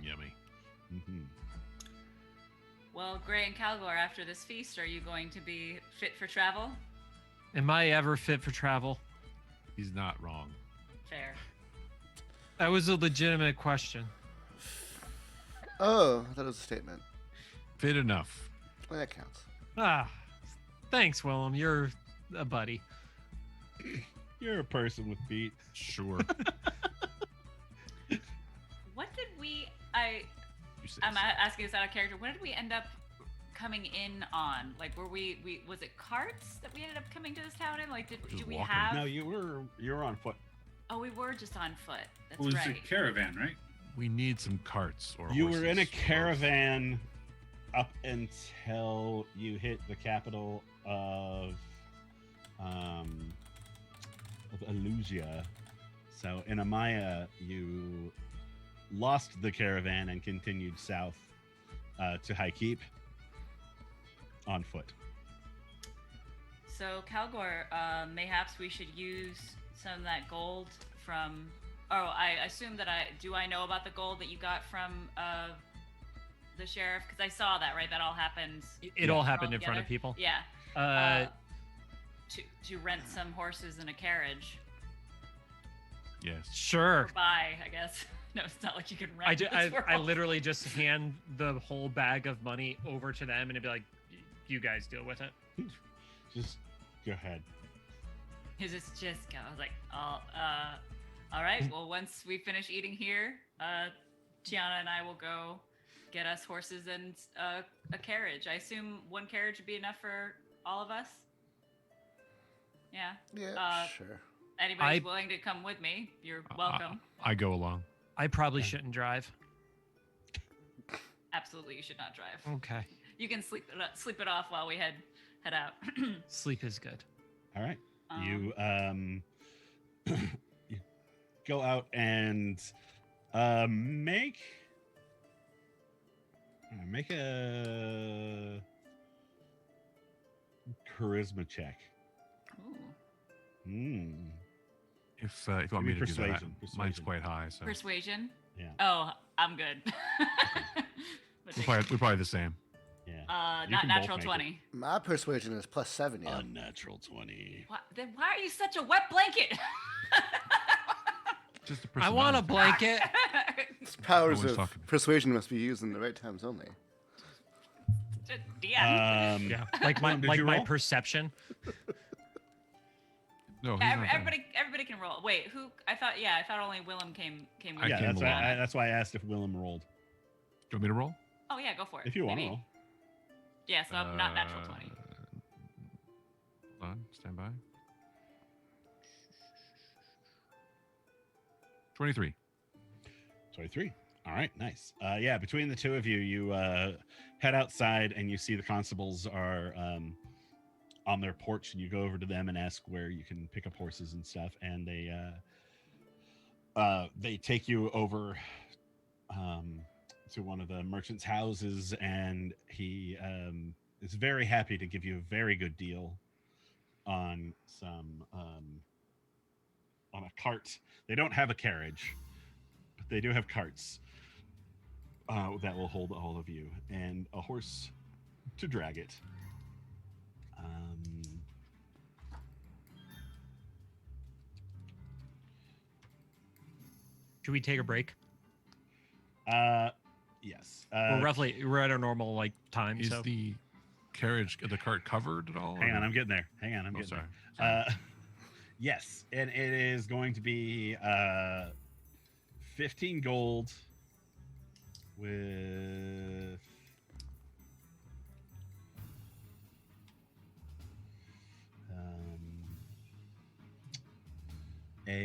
Yummy. Mm-hmm. Well, Gray and Calgor, after this feast, are you going to be fit for travel? Am I ever fit for travel? He's not wrong. Fair. That was a legitimate question. Oh, that was a statement. Fit enough. Well, that counts. Ah, thanks, Willem. You're a buddy. You're a person with feet. Sure. What did we? You say I'm so. asking this out of character. What did we end up coming in on? Like, were we? Was it carts that we ended up coming to this town in? Like, Just do we walking. have? No, you were on foot. Oh, we were just on foot. That's It was right. a caravan, right? We need some carts or You were in a horses or- caravan up until you hit the capital of Alusia. So in Amaya, you lost the caravan and continued south to High Keep on foot. So, Calgor, mayhaps we should use some of that gold from. Oh, I assume that I know about the gold that you got from the sheriff, because I saw that, right? That all happened. It all happened all in front of together? people. Yeah. To rent some horses and a carriage. Yes. Sure. Or buy, I guess. No, it's not like you can rent. this I world. literally just hand the whole bag of money over to them and it'd be like, you guys deal with it. Just go ahead. Is this just go? I was like, oh, all right. Well, once we finish eating here, Tiana and I will go get us horses and a carriage. I assume one carriage would be enough for all of us. Yeah. Yeah, sure. Anybody's willing to come with me, you're welcome. I go along. I probably shouldn't drive. Absolutely, you should not drive. Okay. You can sleep it off while we head out. Sleep is good. All right. You you go out and make a charisma check. Ooh. If you want Give me me to do that, persuasion, mine's persuasion. quite high. So Persuasion. Yeah. Oh, I'm good. we're probably the same. Yeah. You Not can both natural make it. 20. My persuasion is plus 7. Yeah. Unnatural 20. Then why are you such a wet blanket? Just a I want a personality thing. blanket. Powers No one's of talking. persuasion must be used in the right times only. Yeah. Yeah. Like my Did you my roll? perception. No, he's not bad. Everybody can roll. Wait, who? I thought only Willem came with I me. Yeah, came along. that's why I asked if Willem rolled. Do you want me to roll? Oh yeah, go for it. If you want to Maybe. roll. Yeah, so I'm not natural 20. Hold on, stand by. 23. 23. All right, nice. Yeah, between the two of you, you head outside and you see the constables are on their porch, and you go over to them and ask where you can pick up horses and stuff, and they take you over to one of the merchant's houses, and he is very happy to give you a very good deal on some on a cart. They don't have a carriage, but they do have carts that will hold all of you, and a horse to drag it. Should we take a break? Yes. We're at our normal like time. Is So the carriage, the cart covered at all? Hang or- on, I'm getting there. Hang on, I'm Oh, getting sorry. there. Yes, and it is going to be 15 gold with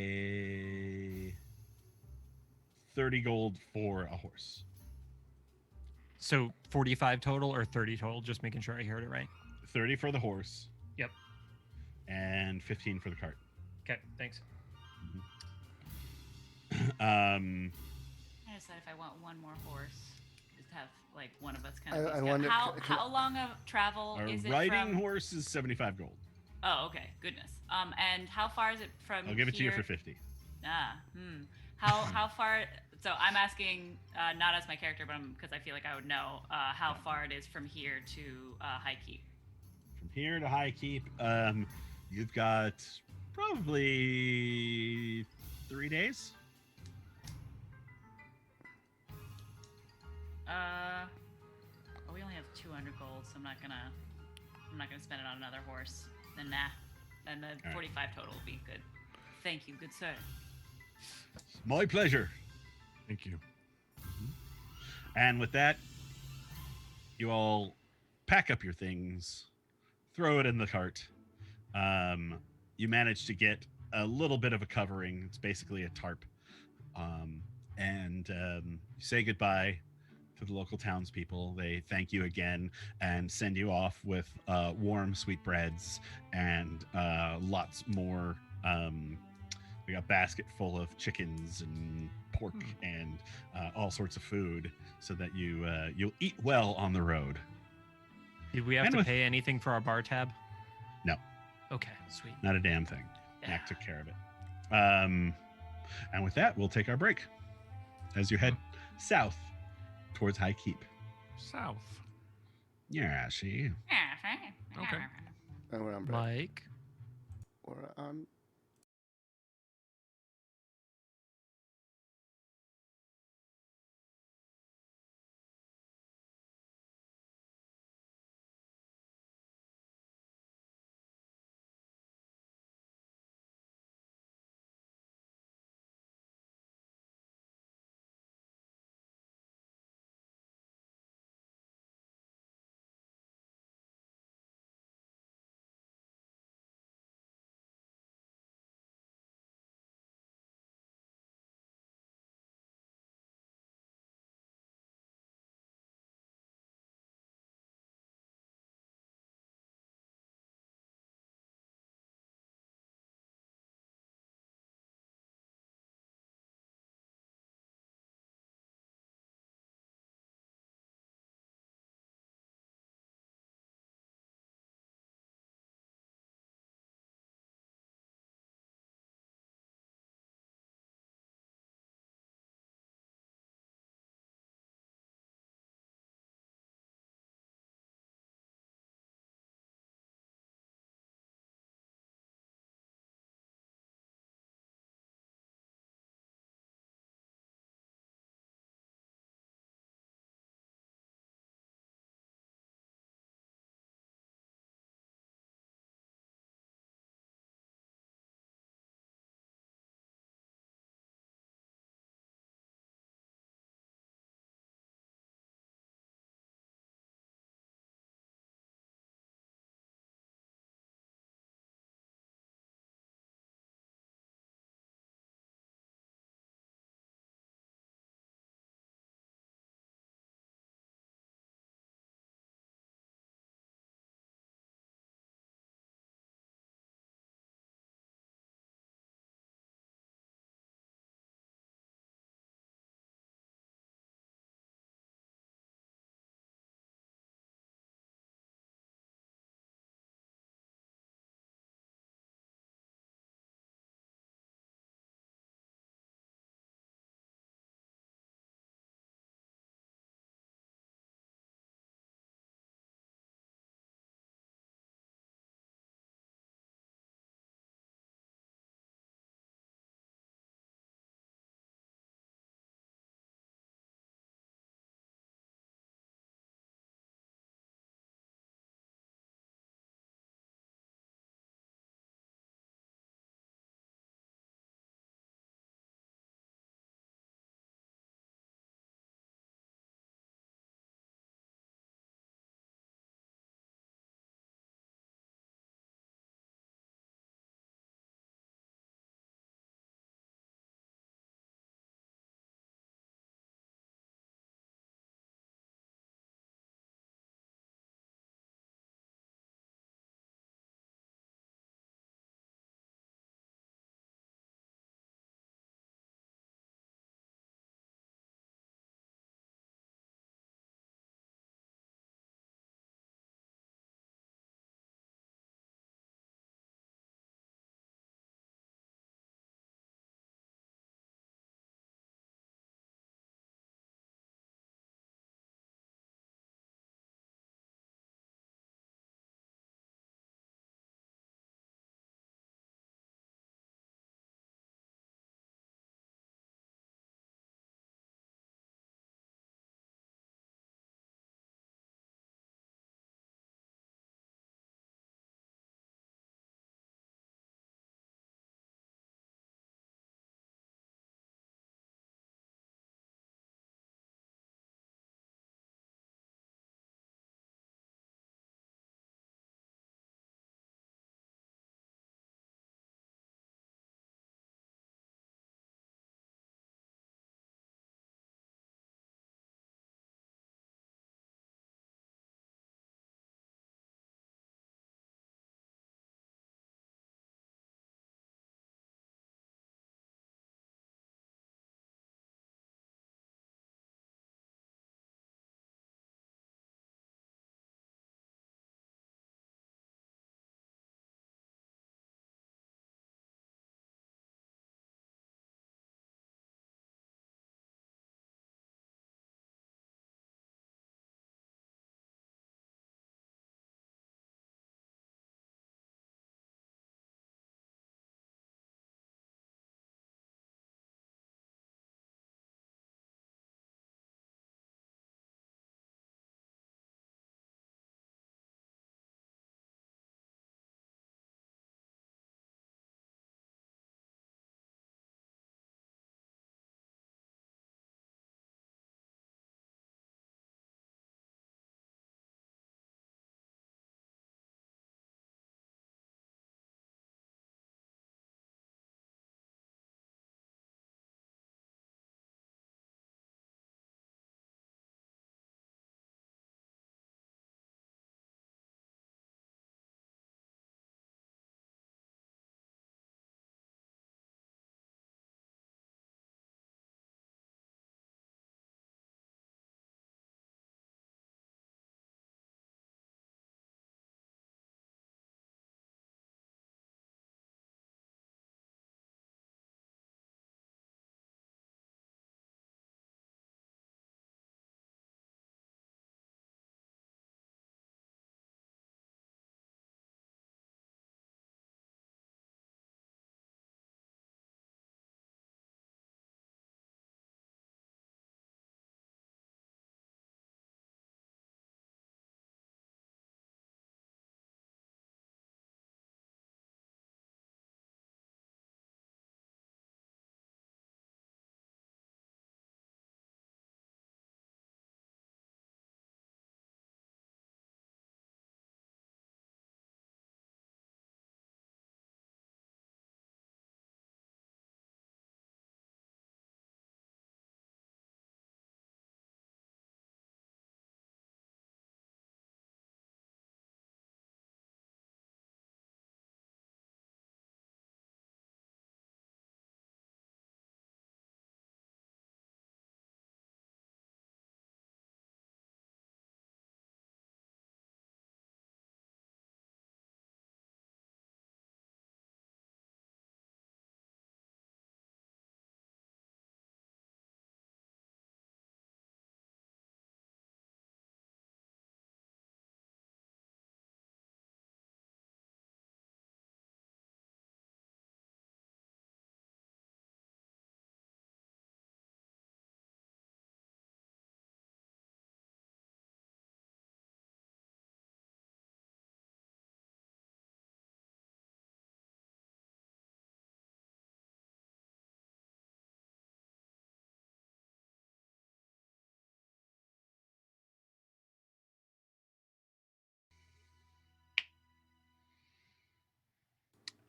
a 30 gold for a horse. so 45 total or 30 total? Just making sure I heard it right. 30 for the horse. Yep. And 15 for the cart. Okay. Thanks. I decide if I want one more horse. Just have like one of us kind of. I be wonder- how can- how long of travel Our is it riding from? horse is 75 gold. Oh, okay. Goodness. And how far is it from? I'll give it to you here? for 50. How far? So I'm asking not as my character, but because I feel like I would know how far it is from here to High Keep. From here to High Keep, you've got probably 3 days. We only have 200 400 gold, so I'm not gonna spend it on another horse. Then nah, and the right. 45 total will be good. Thank you, good sir. My pleasure. Thank you. And with that, you all pack up your things, throw it in the cart. You manage to get a little bit of a covering. It's basically a tarp. And you say goodbye to the local townspeople. They thank you again and send you off with warm sweetbreads and lots more. We got a basket full of chickens and pork and all sorts of food, so that you'll eat well on the road. Did we have And to with- pay anything for our bar tab? No. Okay, sweet. Not a damn thing. Yeah. Mac took care of it. And with that, we'll take our break as you head south towards High Keep. South. Yeah, see. Okay. And we're on break. Like. We're on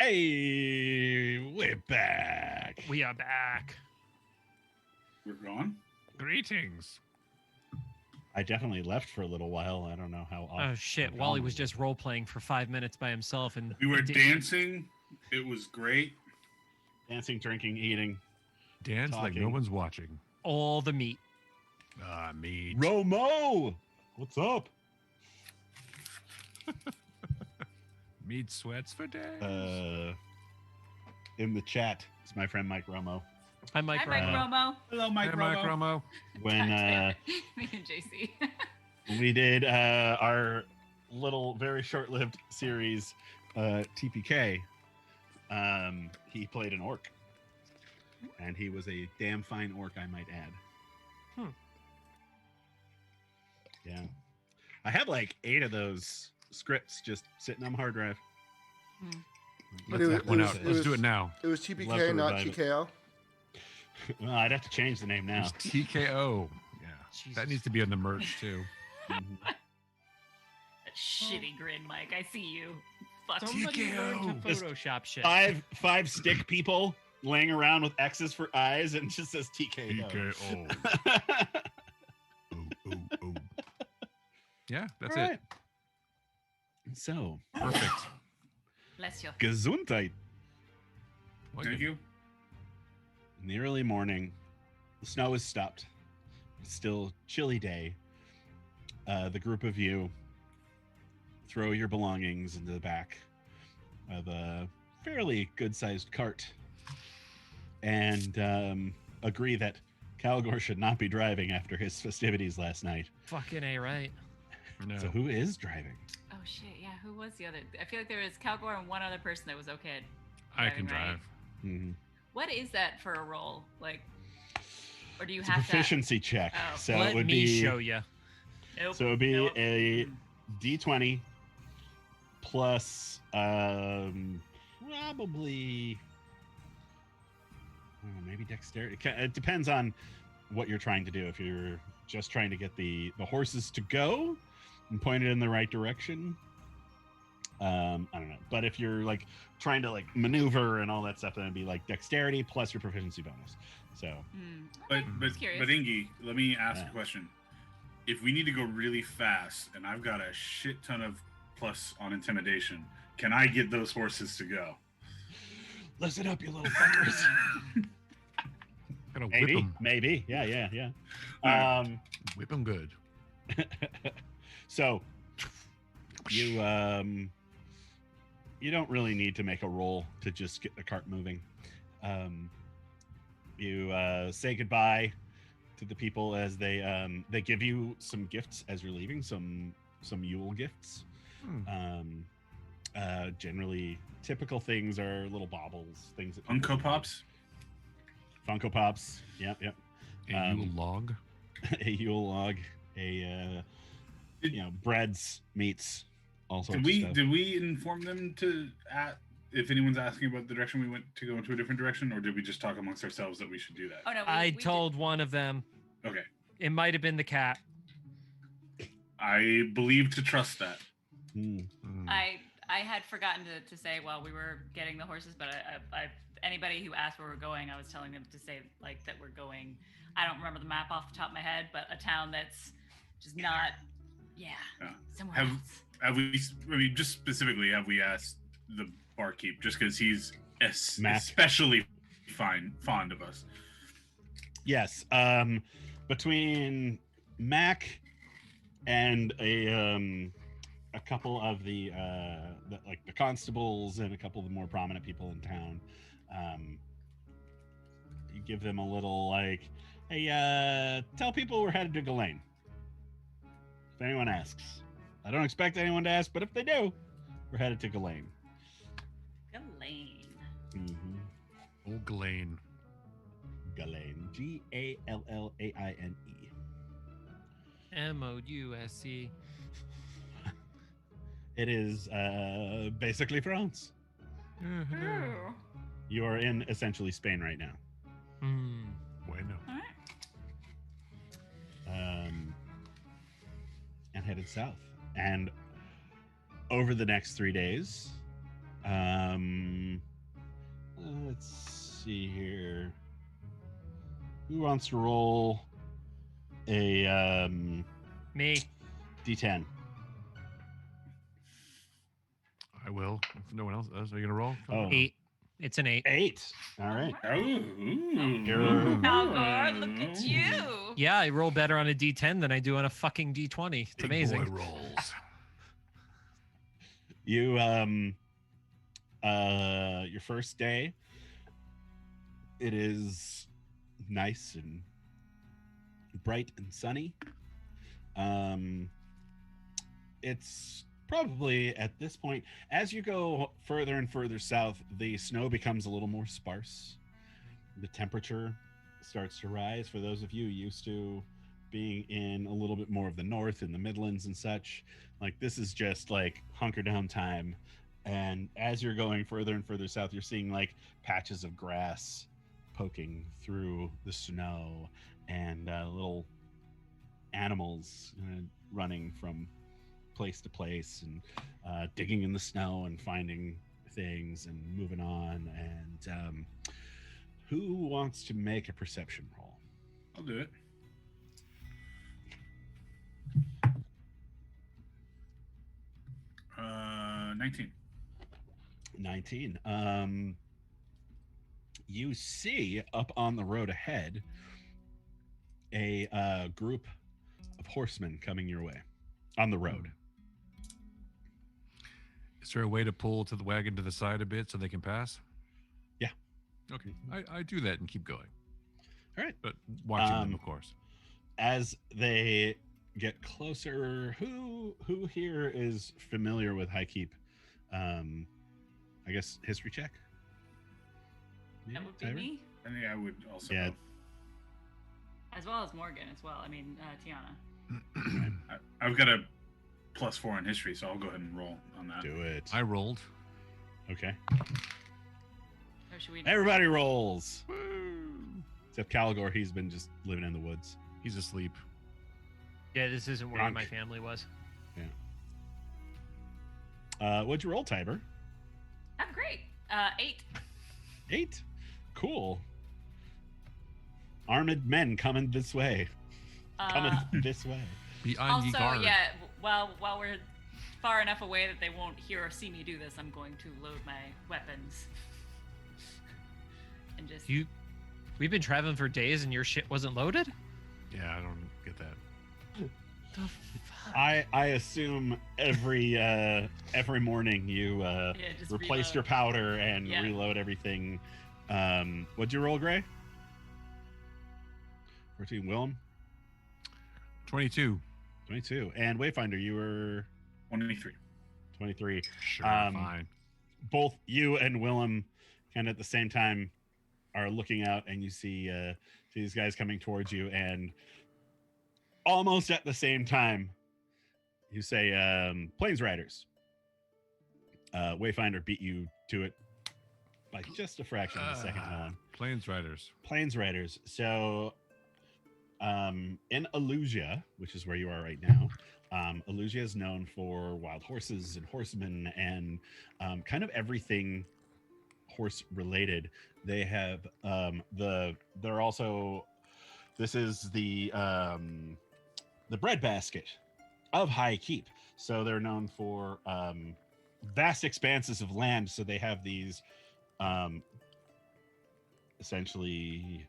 Hey, we're back. We are back. We're gone. Greetings. I definitely left for a little while. I don't know how. Oh shit! Wally was just role playing for 5 minutes by himself, and We were dancing. It was great. dancing, drinking, eating. Dance like no Talking. one's watching. all the meat. Meat. Romo, what's up? Meat sweats for days. In the chat, it's my friend Mike Romo. Hi, Mike. Hi, Mike Romo. Hello, Mike Hey, Romo. Mike Romo. When Me and JC. we did our little, very short-lived series, TPK, he played an orc, and he was a damn fine orc, I might add. Yeah, I have like 8 of those scripts just sitting on my hard drive. Let's It act one was- out. it Let's was- do it now. It was Love TPK, to not revive it. TKO. Well, I'd have to change the name now. It's TKO. Yeah. Jesus. That needs to be on the merch too. Mhm. That shitty grin, Mike. I see you. Fuck. Somebody learn to Just Photoshop shit. Five stick people laying around with X's for eyes and it just says TKO. TKO. Oh. Yeah, that's All it. right. So, Perfect. Bless you. Gesundheit. Thank you. In the early morning, the snow has stopped. It's still a chilly day. The group of you throw your belongings into the back of a fairly good-sized cart and agree that Calgor should not be driving after his festivities last night. Fucking A, right? No. So who is driving? Oh shit. Yeah. Who was the other? I feel like there was Calgor and one other person that was okay. I can driving, right? drive. Mhm. What is that for a role? Like, or do you It's a have to? proficiency check. Oh. So Let it would me be show you. Nope. So it would be Nope. a D20 plus probably maybe dexterity. It depends on what you're trying to do. If you're just trying to get the horses to go and point it in the right direction, I don't know. But if you're like trying to like maneuver and all that stuff, then it'd be like dexterity plus your proficiency bonus. So Hmm. But Just curious. Ingy, let me ask Yeah. a question. If we need to go really fast and I've got a shit ton of plus on intimidation, can I get those horses to go? listen up, you little fuckers. Gotta whip maybe, them. maybe, yeah. Alright. Whip them good. So you don't really need to make a roll to just get the cart moving. You say goodbye to the people as they give you some gifts as you're leaving, some Yule gifts. Generally typical things are little baubles, things that people Funko Pops? Funko Pops. Yep. And you log. A Yule log, breads, meats, all sorts of stuff. Did we inform them if anyone's asking about the direction we went to go into a different direction, or did we just talk amongst ourselves that we should do that? Oh no. I we did- told one of them. Okay. It might have been the cat. I believe to trust that. Hmm. I had forgotten to say while we were getting the horses, but I anybody who asked where we're going, I was telling them to say like that we're going. I don't remember the map off the top of my head, but a town that's just not, somewhere Have- else. Have we? I mean, just specifically, have we asked the barkeep just because he's Mac. especially fond of us? Yes. Between Mac and a couple of the constables and a couple of the more prominent people in town, you give them a little like, hey, tell people we're headed to Ghislaine. If anyone asks. I don't expect anyone to ask, but if they do, we're headed to Ghislaine. Ghislaine. Mm-hmm. Old Ghislaine. Ghislaine. Gallaine. MOUSC. It is basically France. Ooh. You are in essentially Spain right now. Bueno. All right. And headed south. And over the next 3 days, Let's see here. Who wants to roll a Me. D10? I will. If no one else does, are you gonna roll? Oh. 8. It's an 8. 8. All right. Oh, You're- Algor, look at you. Yeah, I roll better on a D10 than I do on a fucking D20. It's Big amazing. boy rolls. You your first day, it is nice and bright and sunny. It's probably at this point, as you go further and further south, the snow becomes a little more sparse. The temperature starts to rise for those of you used to being in a little bit more of the north in the Midlands and such. Like, this is just like hunker down time. And as you're going further and further south, you're seeing like patches of grass poking through the snow and little animals running from place to place and digging in the snow and finding things and moving on. And who wants to make a perception roll? I'll do it. 19. 19. You see up on the road ahead a group of horsemen coming your way on the road. Is there a way to pull to the wagon to the side a bit so they can pass? Yeah. Okay. I do that and keep going, All right. but watching them, of course. As they get closer, who here is familiar with High Keep? I guess history check. Yeah, That would be Tyra? me, I think I would also. Yeah. Go. as well as Morgan as well. I mean, Tiana. I've got a +4 in history, so I'll go ahead and roll on that. Do it. I rolled. Okay. Or should we? Everybody rolls. Except Caligor, he's been just living in the woods. He's asleep. Yeah, this isn't where Drunk. my family was. What'd you roll, Tiber? I'm great. 8. 8. Cool. Armored men coming this way. Coming this way. Be on ye Also, guard. yeah. While we're far enough away that they won't hear or see me do this, I'm going to load my weapons and just. We've been traveling for days and your shit wasn't loaded? Yeah, I don't get that. The fuck? I assume every morning you just replace reload. your powder and Yeah. reload everything. What'd you roll, Gray? 14. Willem? 22. 22. And Wayfinder, you were 23. 23. Sure, fine. Both you and Willem kind of at the same time are looking out, and you see these guys coming towards you, and almost at the same time you say Plains Riders. Wayfinder beat you to it by just a fraction of a second. Willem. Plains Riders. Plains Riders. So in Illusia, which is where you are right now, Illusia is known for wild horses and horsemen and kind of everything horse related. They have they're also, this is the breadbasket of High Keep. So they're known for vast expanses of land. So they have these essentially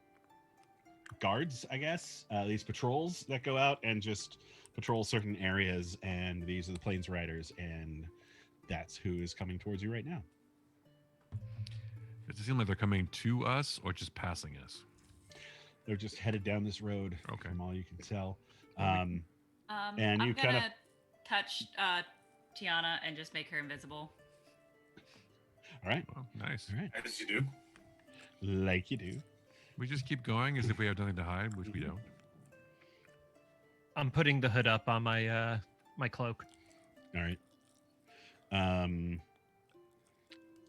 guards, I guess, these patrols that go out and just patrol certain areas, and these are the Plains Riders, and that's who is coming towards you right now. Does it seem like they're coming to us or just passing us? They're just headed down this road, Okay. from all you can tell. And And I'm you gonna kinda- touch Tiana and just make her invisible. All right, Well, nice. all right, As you do. like you do. We just keep going as if we have nothing to hide, which we don't. I'm putting the hood up on my my cloak. All right.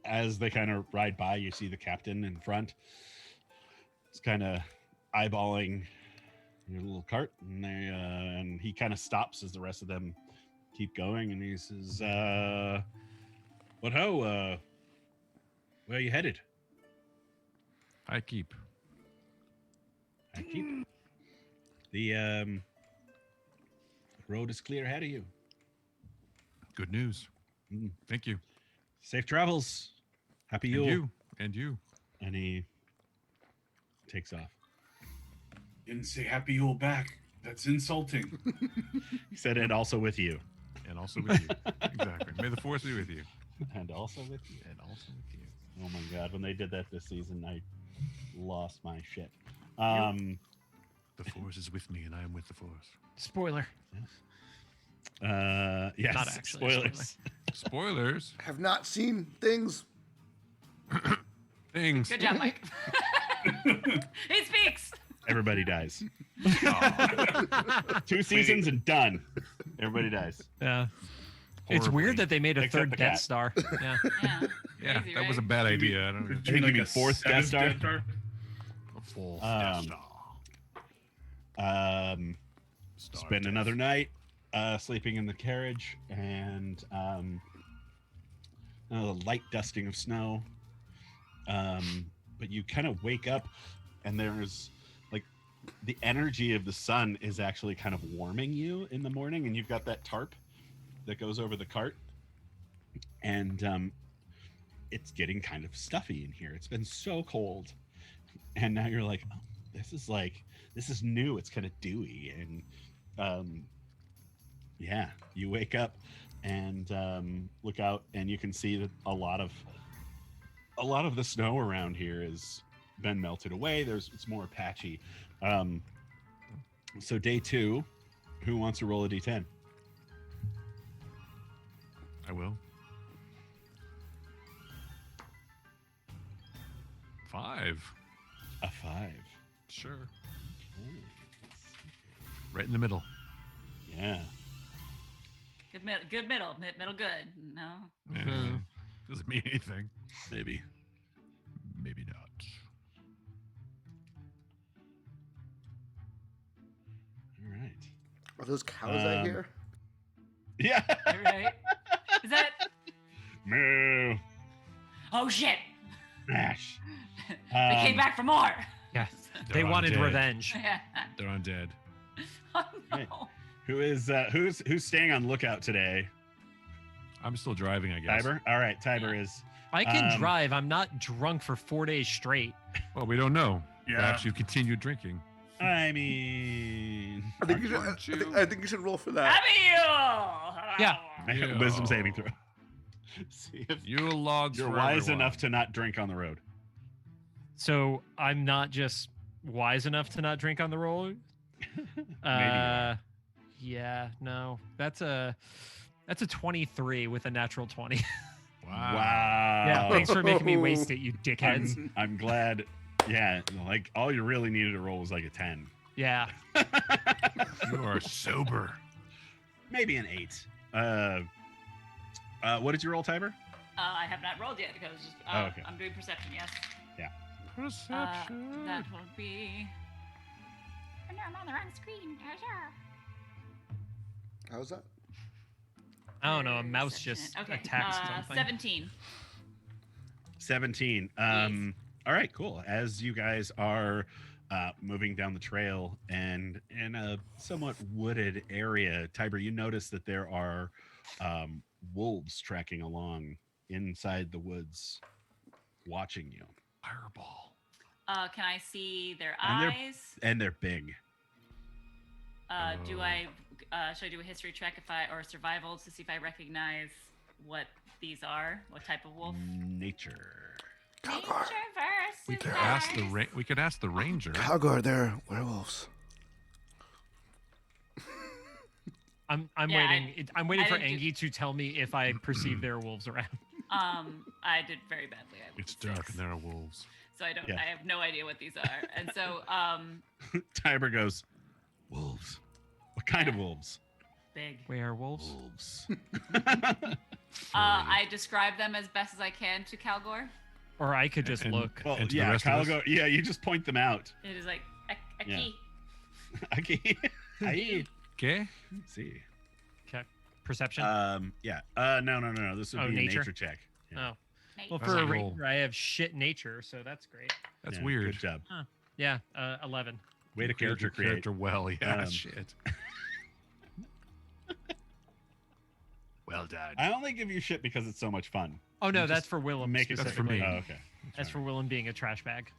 As they kind of ride by, you see the captain in front. He's kind of eyeballing your little cart, and he kind of stops as the rest of them keep going, and he says, "What ho? Where are you headed?" I keep. The road is clear ahead of you. Good news. Mm. Thank you. Safe travels. Happy Yule. And you. And you. And he takes off. Didn't say happy Yule back. That's insulting. He said, and also with you. And also with you. Exactly. May the force be with you. And also with you. And also with you. Oh my god, when they did that this season, I lost my shit. The force is with me, and I am with the force. Spoiler. Yes, Not actually a spoilers. Spoilers. Have not seen things. Things. Good job, Mike. He speaks. Everybody dies. Aw. 2 seasons and done. Everybody dies. Yeah. It's Horribly. weird that they made a Except third the Death cat. Star. Yeah. Yeah. Yeah, Crazy, that was a right? bad idea. I don't know. think you mean a fourth Death seventh Star? A full Um, Spend another night sleeping in the carriage and a light dusting of snow. But you kind of wake up and there's like the energy of the sun is actually kind of warming you in the morning, and you've got that tarp that goes over the cart, and it's getting kind of stuffy in here. It's been so cold, and now you're like, oh, this is new. It's kind of dewy, and yeah, you wake up and look out, and you can see that a lot of the snow around here has been melted away. It's more patchy. So day 2, who wants to roll a d10? I will. 5. A 5. Sure. Right in the middle. Yeah. Good middle. Middle good. No. Yeah. Doesn't mean anything. Maybe. Maybe not. All right. Are those cows I hear? Yeah. All right. Is that? Moo. Oh shit! Smash. They came back for more. Yeah. They're They wanted undead. revenge. Yeah. They're undead. Oh Right. no. Who's staying on lookout today? I'm still driving, I guess. Tiber. All right, Tiber is. I can drive. I'm not drunk for 4 days straight. Well, we don't know. Yeah. Perhaps you continued drinking. I mean, I think, I think you should roll for that. Happy Yule! Yeah. make a Yeah. wisdom saving throw. See if You logs. you're for wise everyone. enough to not drink on the road. So I'm not just wise enough to not drink on the road. Yeah, no. That's a 23 with a natural 20. Wow. Wow. Yeah, thanks for making me waste it, you dickheads. I'm glad. Yeah, like all you really needed to roll was like a 10. Yeah. You are sober. Maybe an 8. What did you roll, Tiber? I have not rolled yet because Okay. I'm doing perception. Yes. Perception. That will be. Oh, no, I'm on the wrong screen. How's that? I don't know. A mouse just Perception. Okay. attacks something. 17. 17. All right, cool. As you guys are moving down the trail and in a somewhat wooded area, Tiber, you notice that there are wolves tracking along inside the woods, watching you. Fireball. Can I see their And they're- eyes? And they're big. Do I? Should I do a history check or survival to see if I recognize what these are? What type of wolf? Nature. Nature versus We could ask the ours. we could ask the ranger. Calgar, they're werewolves. I'm Yeah, waiting. I'm waiting I for didn't do- Angie to tell me if I perceive there are wolves around. I did very badly. I It's rolled dark 6. and there are wolves. So I don't. Yeah. I have no idea what these are, and so Tiber goes, wolves. What kind of wolves? big. Werewolves. Wolves. I describe them as best as I can to Calgor. Or I could just And- look. Well, And to the yeah, rest of Kyle us? go. Yeah, you just point them out. It is like a Yeah. key. Okay. Aye. Okay. See. Okay. Perception. Yeah. No. This would Oh, be nature? a nature check. Yeah. Well, That's for a a roll. ranger, I have shit nature, so that's great. That's Yeah, weird. Good job. Yeah, 11. Way to You created character your create. character well. Yeah, Um, shit. Well done. I only give you shit because it's so much fun. Oh no, You that's just for Willem. Make it That's for specifically. me. Oh, okay. That's for Willem being a trash bag.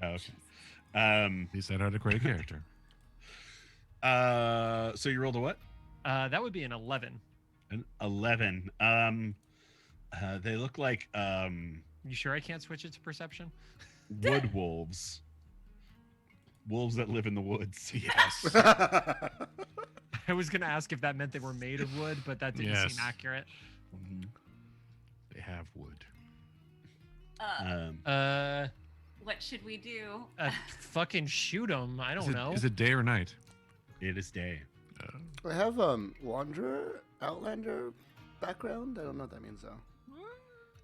Oh, okay. At least I know how to create a character. So you rolled a what? That would be an 11. An 11. They look like You sure I can't switch it to perception? wood wolves. Wolves that live in the woods. Yes. I was gonna ask if that meant they were made of wood, but that didn't Yes. seem accurate. Mhm. They have wood. What should we do? Fucking shoot them. I don't know. Is it day or night? It is day. I have Wanderer, Outlander background. I don't know what that means though.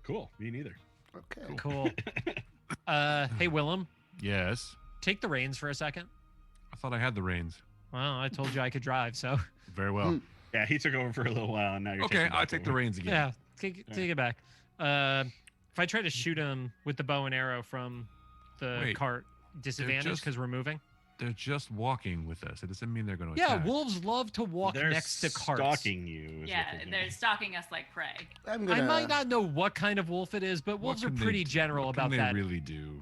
Cool. Me neither. Okay. Cool. Hey Willem, Yes. take the reins for a second. I thought I had the reins. Well, I told you I could drive, so Very well. Yeah, he took over for a little while, and now you're Okay, taking I'll back take the over. reins again. yeah, take it back. If I try to shoot him with the bow and arrow from the Wait, cart, disadvantage just- because we're moving. They're just walking with us. It doesn't mean they're going to Yeah, attack. wolves love to walk They're next to carts. stalking you. is what Yeah, doing. they're stalking us like prey. I'm I gonna. might not know what kind of wolf it is, but What wolves are can they pretty do? general What can about they that. really do?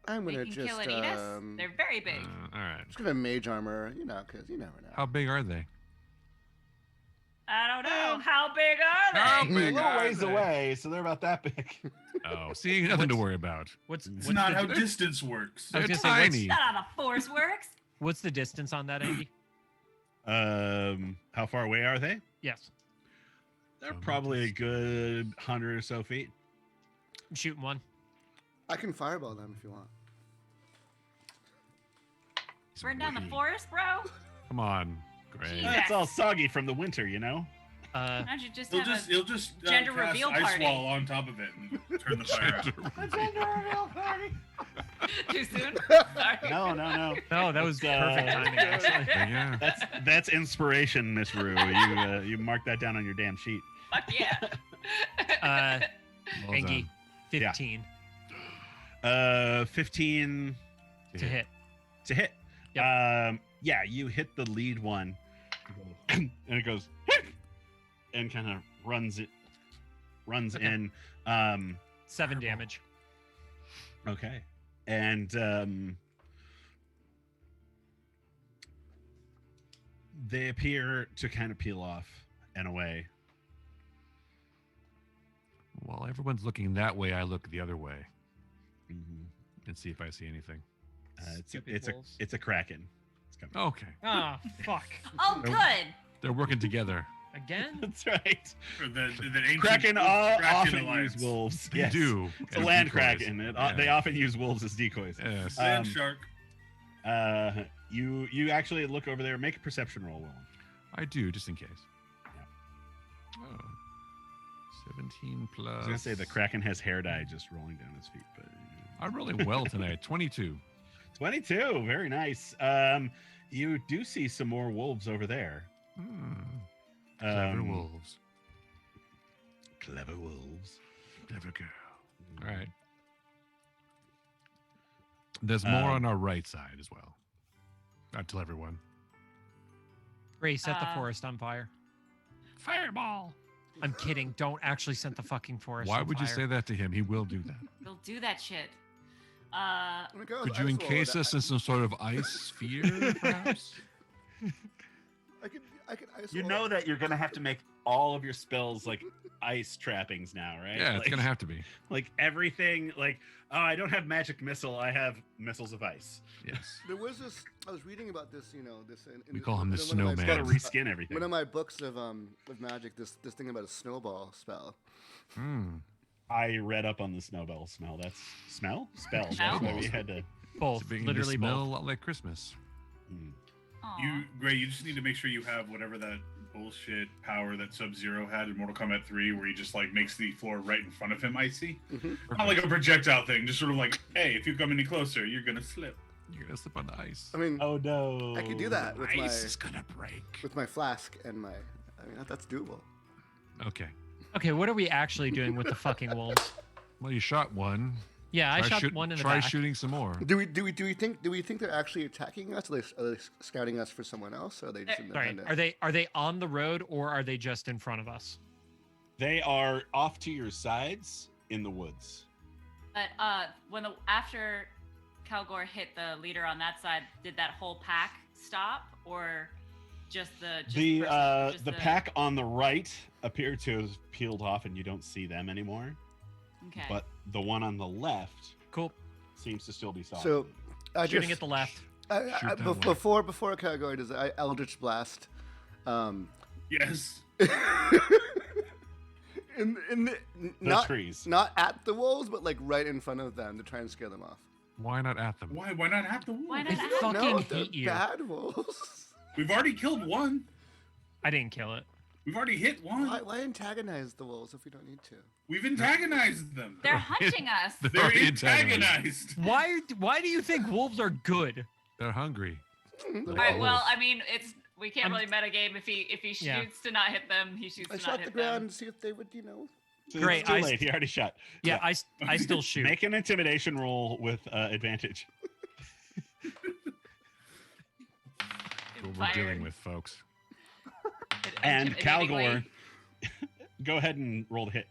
I'm They gonna can just. kill and eat us. They're very big. All right. Just gonna mage armor, because you never know. How big are they? I don't know. How big are they? How a big little are ways they? away, so they're about that big. Oh, see, nothing to worry about. What's It's what's not the, how distance works. I They're was gonna say, tiny. Not how the force works. what's the distance on that, Andy? How far away are they? Yes, They're From probably a distance. good 100 or so feet. I'm shooting one. I can fireball them if you want. Burn down the Sweet. forest, bro. Come on, Gray. Yeah. It's all soggy from the winter, you know. Uh, Why don't you just He'll have just he'll just gender cast reveal ice party. wall on top of it and turn the fire out. a too soon? Sorry. No. no, that was It's, perfect timing. Actually. Yeah. That's inspiration, Miss Rue. You mark that down on your damn sheet. Fuck yeah. Well Angie, done. 15 15 to hit. to hit. Yep. Yeah, you hit the lead one, and it goes and kind of runs Okay. in. 7 Fireball. damage. Okay, and they appear to kind of peel off and away. While everyone's looking that way, I look the other way Mhm. and see if I see anything. Stupid It's wolves. a kraken. It's coming. Okay. Ah, fuck. Oh, good. They're working together. Again? That's right. Or the ancient Kraken Kraken often alliance. use wolves. They Yes. do. It's a as land decoys. kraken. Yeah. They often use wolves as decoys. Yes. Land shark. You actually look over there. Make a perception roll, Willem. I do, just in case. Yeah. Oh. 17 plus. I was gonna say the kraken has hair dye just rolling down his feet, but I'm rolling well tonight. 22. 22. Very nice. You do see some more wolves over there. Hmm. Clever wolves. Clever wolves. Clever girl. All right. There's more on our right side as well. Not tell everyone. Ray, set the Uh, forest on fire. Fireball. I'm kidding. Don't actually set the fucking forest Why on would you fire. say that to him? He will do that. We'll do that shit. Oh my God, Could you ice encase wall. us in some sort of ice sphere, perhaps? I could ice You wall. know that you're gonna have to make all of your spells like ice trappings now, right? Yeah, it's Like- gonna have to be. like everything. Like, oh, I don't have magic missile. I have missiles of ice. Yes. There was this. I was reading about this. This. We call him the in one of my Got to snowman. books- reskin everything. One of my books of magic. This thing about a snowball spell. Hmm. I read up on the snowball smell. That's spell. That's why we had to. Both. It's beginning to Literally smell both. a lot like Christmas. You, Gray, you just need to make sure you have whatever that bullshit power that Sub-Zero had in Mortal Kombat 3, where he just like makes the floor right in front of him icy. Not like a projectile thing, just sort of like, hey, if you come any closer, you're gonna slip. You're gonna slip on the ice. I mean, Oh no! I could do that with my Ice is gonna break. with my flask and my. I mean, that's doable. Okay. Okay, what are we actually doing with the fucking wolves? Well, you shot one. Yeah, I Try shot one in the Try back. shooting some more. Do we think they're actually attacking us? Are they scouting us for someone else? Or are they just Sorry, independent? are they on the road or are they just in front of us? They are off to your sides in the woods. But after Calgor hit the leader on that side, did that whole pack stop, or just The person- just pack on the right appear to have peeled off, and you don't see them anymore. Okay. But the one on the left Cool. seems to still be solid. So, I Shooting just, at the left. Shoot that one. before Calgary does, I Eldritch Blast. Yes. in the the not trees. not at the wolves, but like right in front of them to try and scare them off. Why not at them? Why not have the wolf? Why I not? fucking No, they're hate you. bad wolves. We've already killed one. I didn't kill it. We've already hit one. Why antagonize the wolves if we don't need to? We've antagonized them. They're hunting us. They're already antagonized. Why do you think wolves are good? They're hungry. All right. Well, I mean, we can't I'm- really metagame if he shoots Yeah. to not hit them. He shoots I to not shot the hit ground them. to see if they would, So Great, It's too I- late. He already shot. Yeah, I still shoot. Make an intimidation roll with advantage. What we're dealing with, folks. And Intimidatingly. Calgor, go ahead and roll the hit.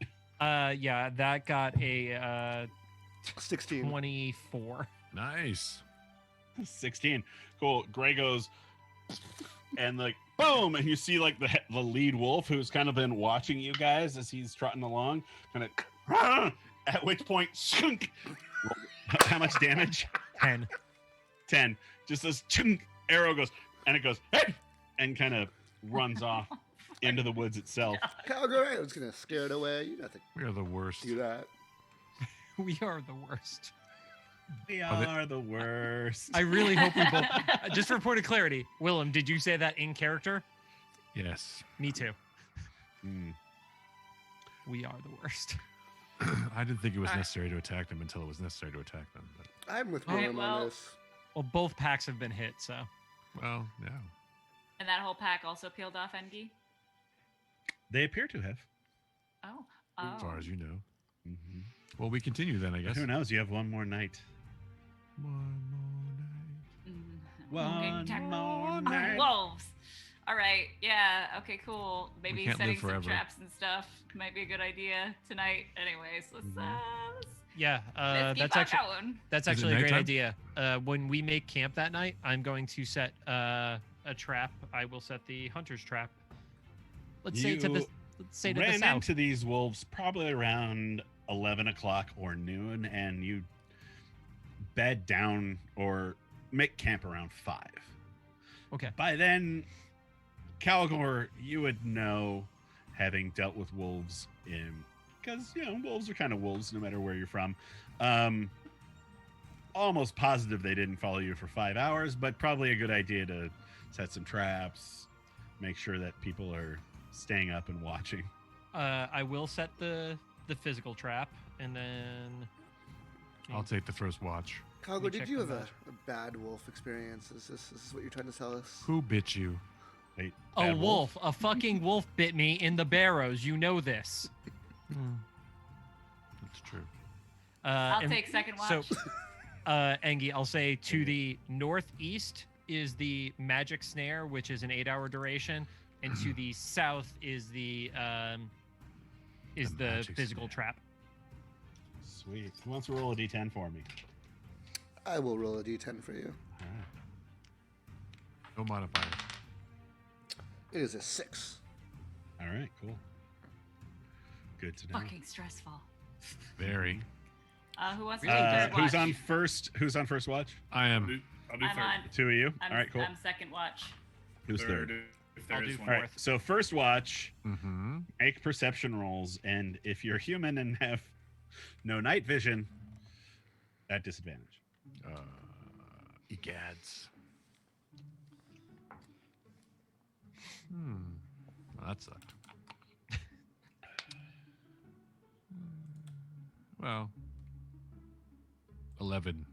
Yeah, that got a 16. 24. Nice. 16. Cool. Gray goes, and like boom, and you see like the lead wolf who's kind of been watching you guys as he's trotting along, kind of. At which point, shunk. How much damage? 10. 10. Just this chunk arrow goes, and it goes, hey! And kind of runs off into the woods itself. Calgary, I was gonna scare it away. You have to We are the worst. do that. We are the worst. We Are they- are the worst. I really hope we both. Just for point of clarity, Willem, did you say that in character? Yes. Me too. Mm. We are the worst. I didn't think it was necessary to attack them until it was necessary to attack them. But, I'm with Okay, Willem well- on this. Well, both packs have been hit, so. well, yeah. And that whole pack also peeled off Engi? They appear to have. Oh. As far as you know. Mm-hmm. Well, we continue then, I guess. Who knows? You have one more night. One more night. One more night. Wolves. All right. Yeah. Okay. Cool. Maybe can't setting live some forever. traps and stuff might be a good idea tonight. Anyways, let's Yeah, let's keep that's on actually going. that's Is it actually a great nighttime? idea. When we make camp that night, I'm going to set a trap. I will set the hunter's trap. Let's say to the You let's say to the Ran south. into these wolves probably around 11 o'clock or noon, and you bed down or make camp around 5. Okay. By then, Calgor, you would know, having dealt with wolves because wolves are kind of wolves no matter where you're from. Almost positive they didn't follow you for 5 hours, but probably a good idea to set some traps, make sure that people are staying up and watching. I will set the physical trap, and then I'll take the first watch. Calgary, me did check you the have a match. bad wolf experience? Is this what you're trying to tell us? Who bit you? Wait, a bad wolf, a fucking wolf bit me in the barrows. You know this. That's true. I'll and take second watch. So, Engi, I'll say to the northeast is the magic snare, which is an 8-hour duration, and to the south is the magic physical snare. trap. Sweet. Who wants to roll a d10 for me? I will roll a d10 for you. All right. No modifier. It is a 6. All right, cool. Good to know. Fucking stressful. Very. Who wants to take third watch? Who's on first watch? I I'll am. do I'm third. on. 2 of you. I'm, All right, cool. I'm second watch. Who's third? If there I'll is do one. All right. So first watch, Mm-hmm. make perception rolls, and if you're human and have no night vision, at disadvantage. Egads. Well, that sucked. Well, 11.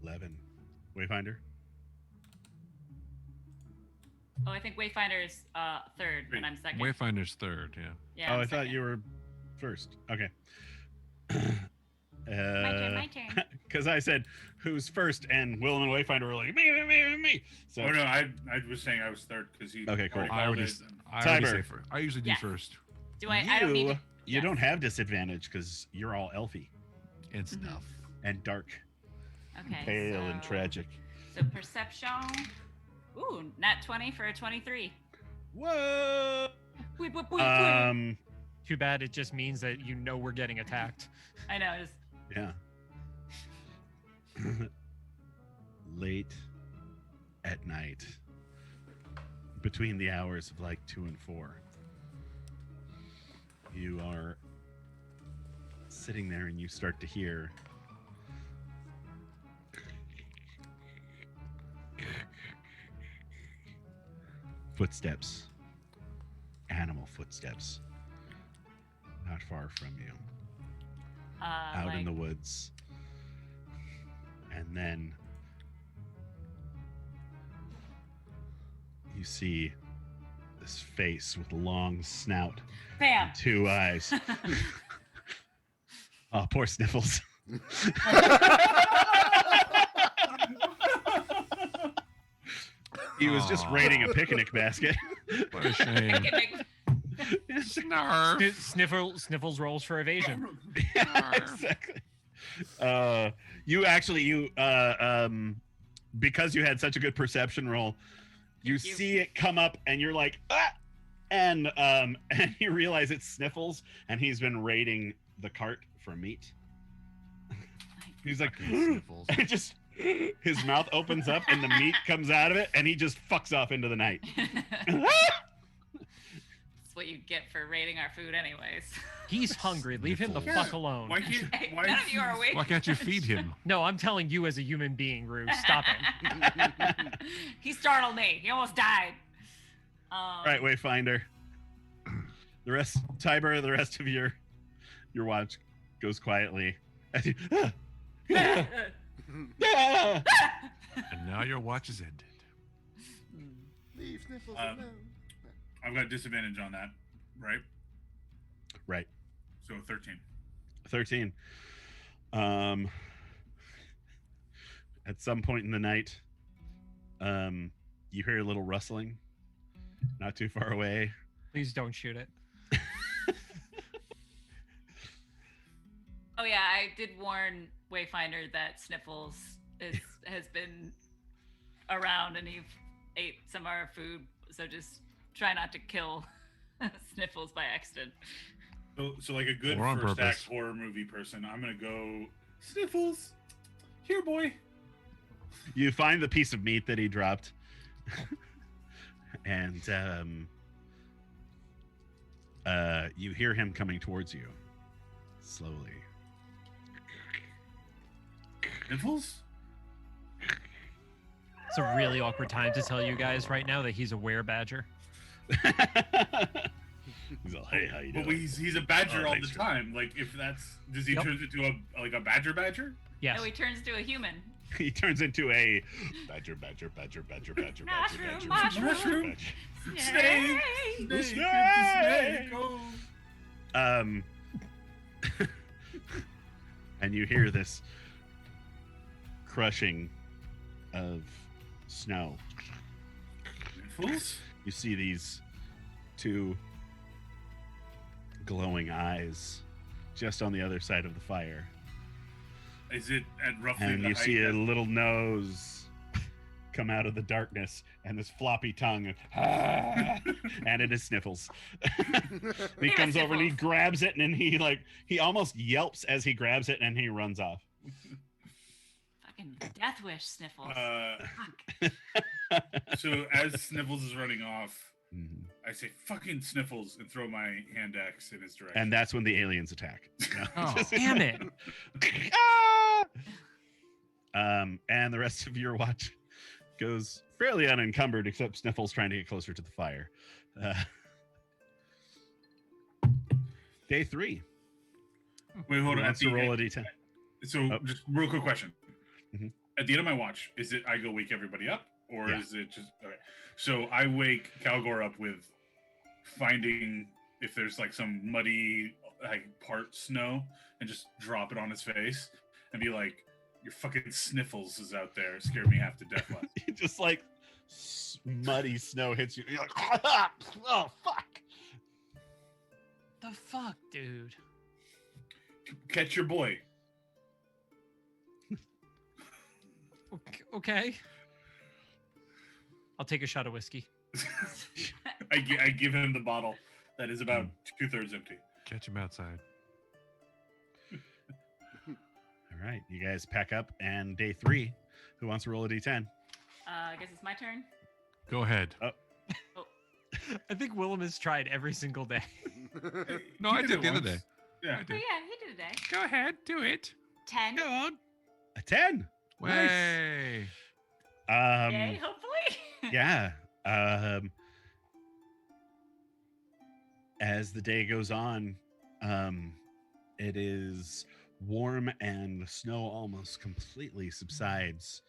11. Wayfinder. Oh, I think Wayfinder's third, and I'm second. Wayfinder's third, yeah. Yeah. Oh, I'm I thought second. you were first. Okay. My turn. My turn. Because I said who's first, and Willem and Wayfinder were like me. So Oh no, I was saying I was third because he. Okay, cool. I already called it. say Tiber. first. I usually do Yes. first. Do I? I don't need to. You yes. don't have disadvantage because you're all elfy And stuff. and dark, Okay. pale and tragic. So perception. Ooh, nat 20 for a 23. Whoa. Wait, wait, wait, wait. Too bad it just means that you know we're getting attacked. I know. Just Yeah. Late at night, between the hours of like 2 and 4, you are sitting there and you start to hear footsteps, animal footsteps, not far from you, out in the woods. And then you see this face with a long snout, bam. 2 eyes. Oh, poor Sniffles. He was just Aw. raiding a picnic basket. What a shame. Snarf. Sniffles rolls for evasion. Yeah, exactly. Because you had such a good perception roll, you Thank you. see it come up and you're like, ah! And you realize it's Sniffles and he's been raiding the cart for meat. He's like, Sniffles. and just his mouth opens up and the meat comes out of it and he just fucks off into the night. That's what you get for raiding our food, anyways. He's hungry. Leave him the Sniffles. fuck alone. Why can't? Hey, Why? none of you are awake. Why can't you feed him? No, I'm telling you as a human being, Rue. Stop it. He startled me. He almost died. All right, Wayfinder. The rest, Tiber, the rest of your watch goes quietly. As you, ah! Ah! And now your watch is ended. Leave Sniffles Um, alone. I've got disadvantage on that, right? Right. So 13. 13. At some point in the night, you hear a little rustling not too far away. Please don't shoot it. Oh yeah, I did warn Wayfinder that Sniffles has been around and he ate some of our food, so just try not to kill Sniffles by accident. So like a good Or on first act purpose. horror movie person, I'm gonna go Sniffles. Here, boy. You find the piece of meat that he dropped, and you hear him coming towards you slowly. Sniffles? It's a really awkward time to tell you guys right now that he's a werebadger. He's all, hey, how you But doing? he's a badger Oh, all thanks the for- time. Like if that's does he Yep. turn into a badger? Yes. No, he turns into a human. He turns into a badger. Mushroom, mushroom. Snake. Snake. Oh. And you hear this crushing of snow. Sniffles? You see these 2 glowing eyes just on the other side of the fire. Is it at roughly And the you height see a that- little nose come out of the darkness and this floppy tongue. And it is Sniffles. He comes over and he Sniffles. grabs it and then he almost yelps as he grabs it and he runs off. Fucking death wish, Sniffles. Fuck. So as Sniffles is running off, Mhm. I say "fucking Sniffles" and throw my hand axe in his direction. And that's when the aliens attack. Oh, Damn it. Ah! And the rest of your watch goes fairly unencumbered, except Sniffles trying to get closer to the fire. Day 3. Wait, hold on. At Wants to the roll a end, d10. so Oh. just real quick question. Mhm. At the end of my watch, is it I go wake everybody up, or Yeah. is it just okay? So I wake Calgor up with finding if there's like some muddy like part snow, and just drop it on his face and be like, "Your fucking sniffles is out there. It scared me half to death last." Just like muddy snow hits you. You're like, oh fuck. The fuck, dude. Catch your boy. Okay. I'll take a shot of whiskey. I give him the bottle that is about 2/3 empty. Catch him outside. All right, you guys pack up, and day 3. Who wants to roll a d10? I guess it's my turn. Go ahead. I think Willem has tried every single day. No, I did the other day. Yeah. I Oh did. yeah, he did today. Go ahead, do it. 10. Go on. A 10. Nice. Way. Yay, hopefully. Yeah. As the day goes on, it is warm and the snow almost completely subsides.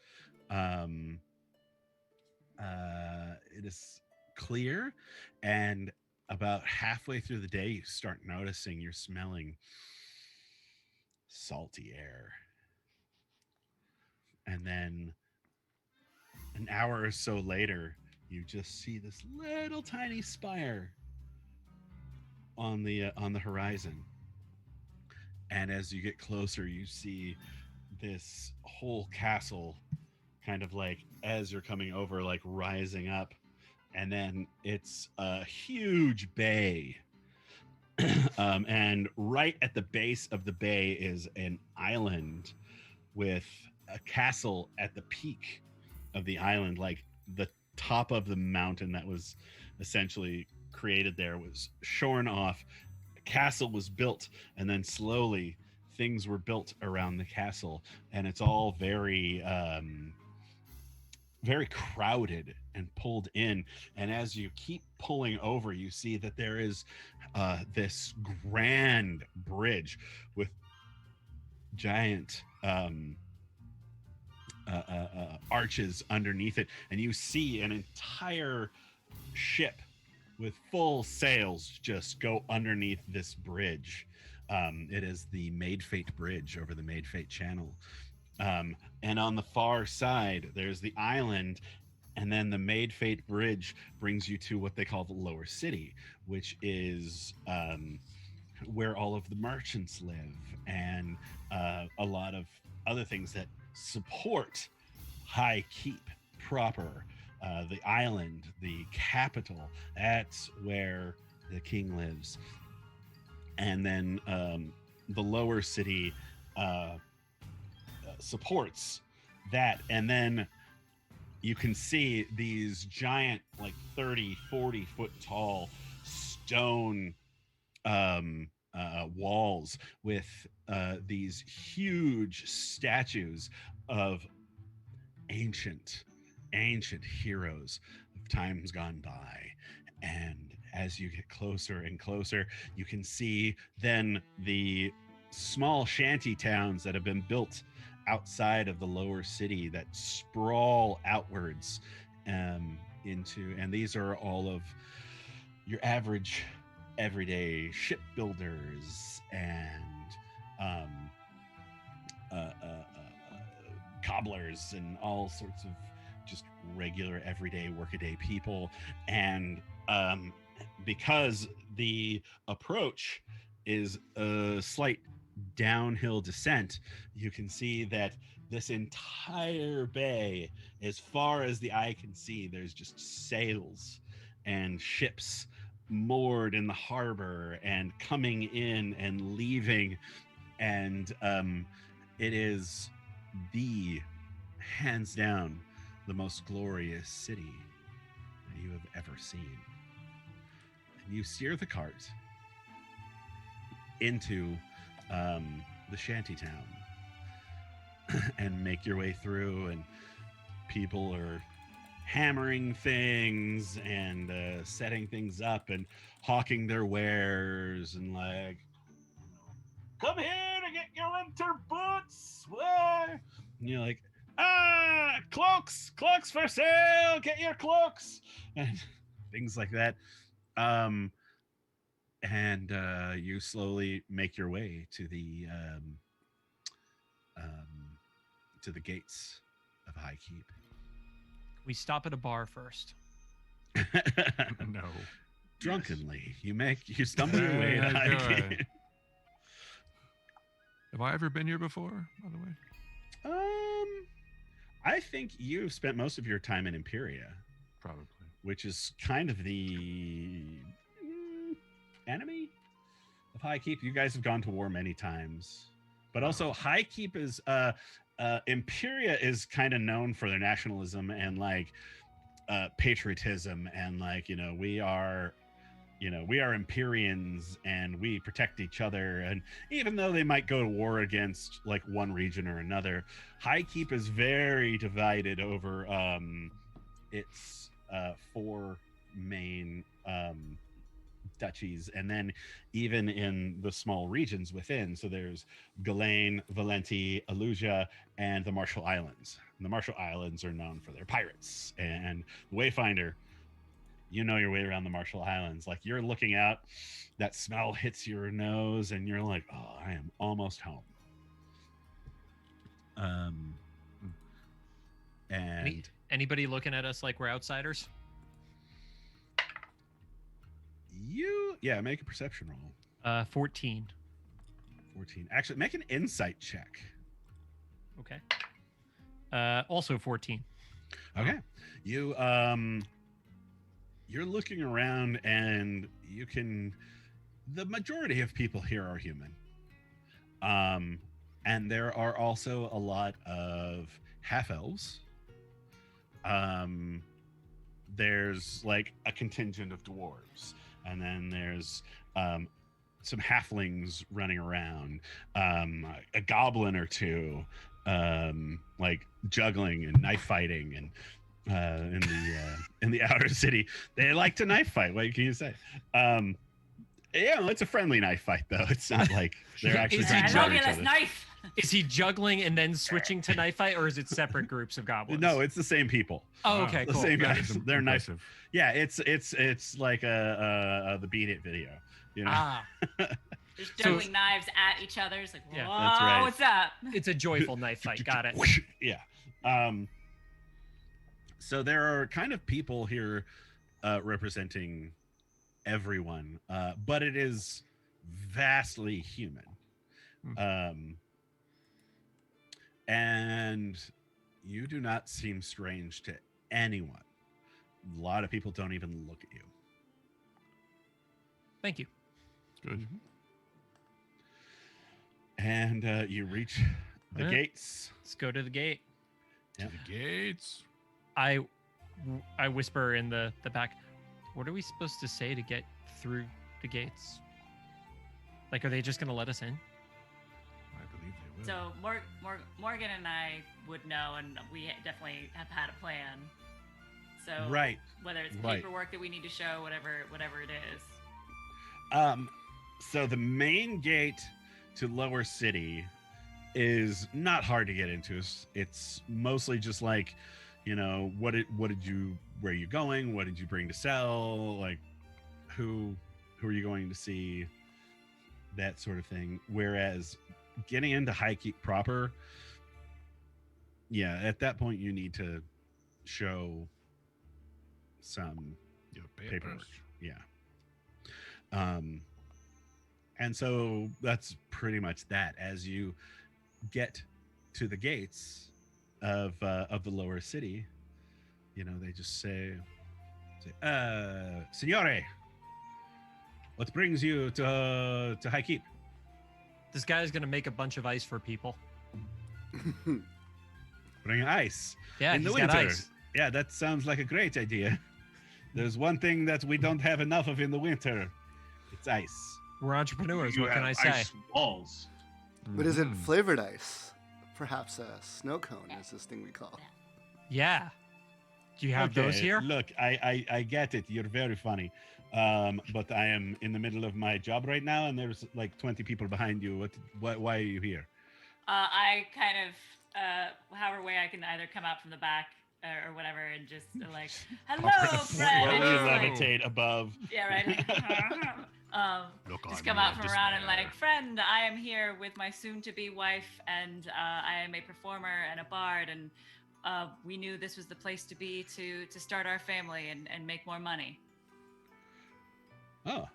It is clear, and about halfway through the day, you start noticing you're smelling salty air. And then an hour or so later, you just see this little tiny spire on the horizon. And as you get closer, you see this whole castle kind of like, as you're coming over, like rising up. And then it's a huge bay. And right at the base of the bay is an island with a castle at the peak of the island. Like the top of the mountain that was essentially created there was shorn off. A castle was built, and then slowly things were built around the castle. And it's all very very crowded and pulled in. And as you keep pulling over, you see that there is this grand bridge with giant arches underneath it, and you see an entire ship with full sails just go underneath this bridge. It is the Made Fate Bridge over the Made Fate Channel. And on the far side, there's the island, and then the Made Fate Bridge brings you to what they call the Lower City, which is where all of the merchants live, and a lot of other things that support High Keep proper. The island, the capital, that's where the king lives. And then the Lower City supports that. And then you can see these giant, like 30, 40 foot tall stone walls with these huge statues of ancient heroes of times gone by. And as you get closer and closer, you can see then the small shanty towns that have been built outside of the Lower City that sprawl outwards into, and these are all of your average everyday shipbuilders and cobblers and all sorts of just regular everyday workaday people. And because the approach is a slight downhill descent, you can see that this entire bay, as far as the eye can see, there's just sails and ships moored in the harbor and coming in and leaving. And it is the hands down the most glorious city that you have ever seen. And you steer the cart into the shanty town and make your way through, and people are hammering things and setting things up and hawking their wares and like, come here to get your winter boots. Where? And you're like, cloaks for sale, get your cloaks, and things like that. and you slowly make your way to the gates of High Keep. We stop at a bar first. No. Drunkenly, you stumble your way to Yeah, High go Keep. ahead. Have I ever been here before, by the way? I think you've spent most of your time in Imperia, Probably. which is kind of the enemy of High Keep. You guys have gone to war many times, but also High Keep is Imperia is kind of known for their nationalism and like patriotism, and like we are Empyreans and we protect each other. And even though they might go to war against like one region or another, High Keep is very divided over its 4 main duchies, and then even in the small regions within. So there's Ghislaine, Valenti, Aluja, and the Marshall Islands. And the Marshall Islands are known for their pirates. And Wayfinder, you know your way around the Marshall Islands. Like you're looking out, that smell hits your nose, and you're like, "Oh, I am almost home." And Anybody looking at us like we're outsiders? make a perception roll. 14. 14. Actually, make an insight check. Okay. Also 14. Okay. You're looking around, and the majority of people here are human. And there are also a lot of half-elves. There's like a contingent of dwarves, and then there's some halflings running around, a goblin or two, like juggling and knife fighting, and in the outer city they like to knife fight. What can you say? It's a friendly knife fight, though. It's not like they're actually trying to love kill you, each this other. knife. Is he juggling and then switching to knife fight, or is it separate groups of goblins? No, it's the same people. Oh, okay, The cool. same That guys. is They're knife. impressive. Yeah, it's like the Beat It video. Ah, Just juggling knives at each other. It's like, whoa, Yeah. That's right. what's up? it's a joyful knife fight. Got it. Yeah. So there are kind of people here representing everyone, but it is vastly human. And you do not seem strange to anyone. A lot of people don't even look at you. Thank you. Good. And you reach the Yeah. gates. Let's go to the gate. To the gates. I whisper in the back. What are we supposed to say to get through the gates? Like, are they just gonna let us in? I believe they will. So Morgan and I would know, and we definitely have had a plan. So Right. whether it's Right. paperwork that we need to show, whatever it is. So the main gate to Lower City is not hard to get into. It's mostly just like, where are you going? What did you bring to sell? Like, who are you going to see? That sort of thing. Whereas getting into High Keep proper, at that point you need to show some Your paperwork. Yeah. And so that's pretty much that. As you get to the gates of the Lower City, they just say, Signore, what brings you to High Keep? This guy's gonna make a bunch of ice for people. Bring ice. Yeah, in the he's winter. got ice. Yeah, that sounds like a great idea. There's one thing that we don't have enough of in the winter. It's ice. We're entrepreneurs. You What can I have say? ice walls. But is it Mhm. flavored ice? Perhaps a snow cone is this thing we call. Yeah. Do you have those Okay, here? Look, I get it. You're very funny. But I am in the middle of my job right now, and there's like 20 people behind you. Why are you here? I kind of, however way I can either come out from the back or whatever, and just like, hello, friend. Why and do you just, like, levitate above? yeah, right. Look just on come me out of from around and despair. like, friend, I am here with my soon-to-be wife, and I am a performer and a bard, and we knew this was the place to be to start our family and make more money. Oh,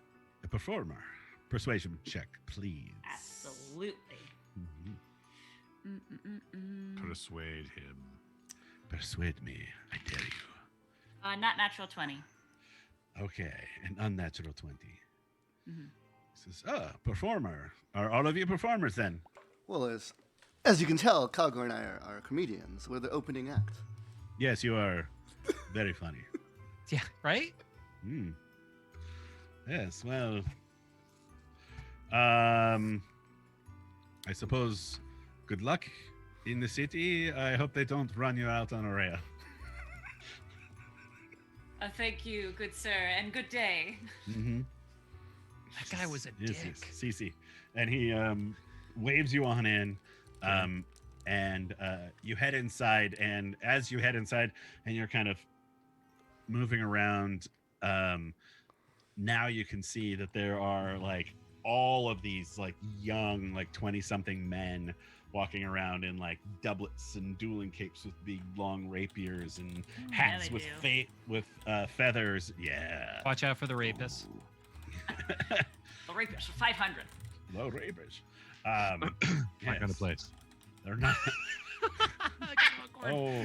a performer. Persuasion check, please. Absolutely. Mhm. Persuade him. Persuade me, I dare you. Not natural 20. Okay, an unnatural 20. Mhm. Says, performer. Are all of you performers then? Well, as you can tell, Cogor and I are comedians. We're the opening act. Yes, you are very funny. Yeah, right? Hmm. Yes, well, I suppose good luck in the city. I hope they don't run you out on a rail. Thank you, good sir, and good day. Mm-hmm. That guy was a Yes, dick. yes, Cece. And he waves you on in, and you head inside. And as you head inside, and you're kind of moving around, now you can see that there are like all of these like young, like 20-something men walking around in like doublets and dueling capes with big long rapiers and hats they with do. feathers. Yeah. Watch out for the rapists. The rapist for 500. Low rapists. My kind of place. They're not. Oh.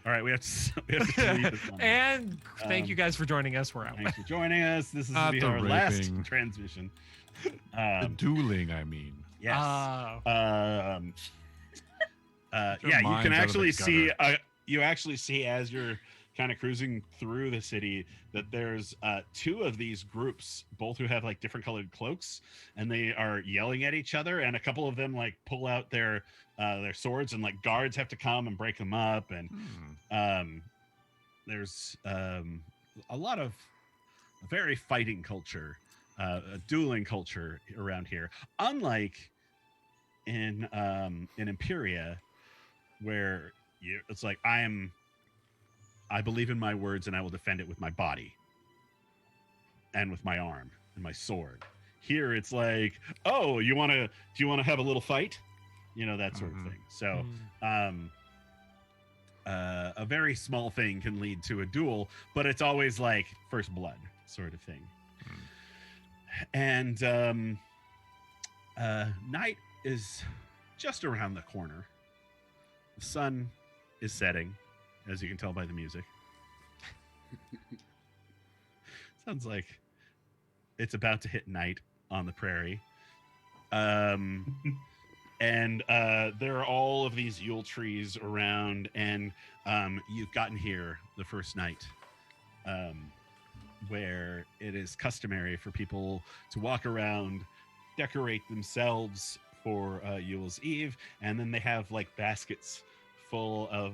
All right, we have to delete this one. And thank you guys for joining us. We're out. Thanks for joining us. This is Not the our last raping. transmission. The dueling, I mean. Yes. Oh. Yeah, you minds can out of actually the see. You actually see as you're kind of cruising through the city that there's two of these groups, both who have like different colored cloaks, and they are yelling at each other. And a couple of them like pull out their swords, and like guards have to come and break them up. And there's a lot of very fighting culture, a dueling culture around here. Unlike in Imperia, where it's like I believe in my words and I will defend it with my body and with my arm and my sword. Here it's like, oh, do you want to have a little fight? You know, that sort of thing. So a very small thing can lead to a duel, but it's always like first blood sort of thing. And night is just around the corner. The sun is setting, as you can tell by the music. Sounds like it's about to hit night on the prairie. And there are all of these Yule trees around, and you've gotten here the first night, where it is customary for people to walk around, decorate themselves for Yule's Eve, and then they have like baskets full of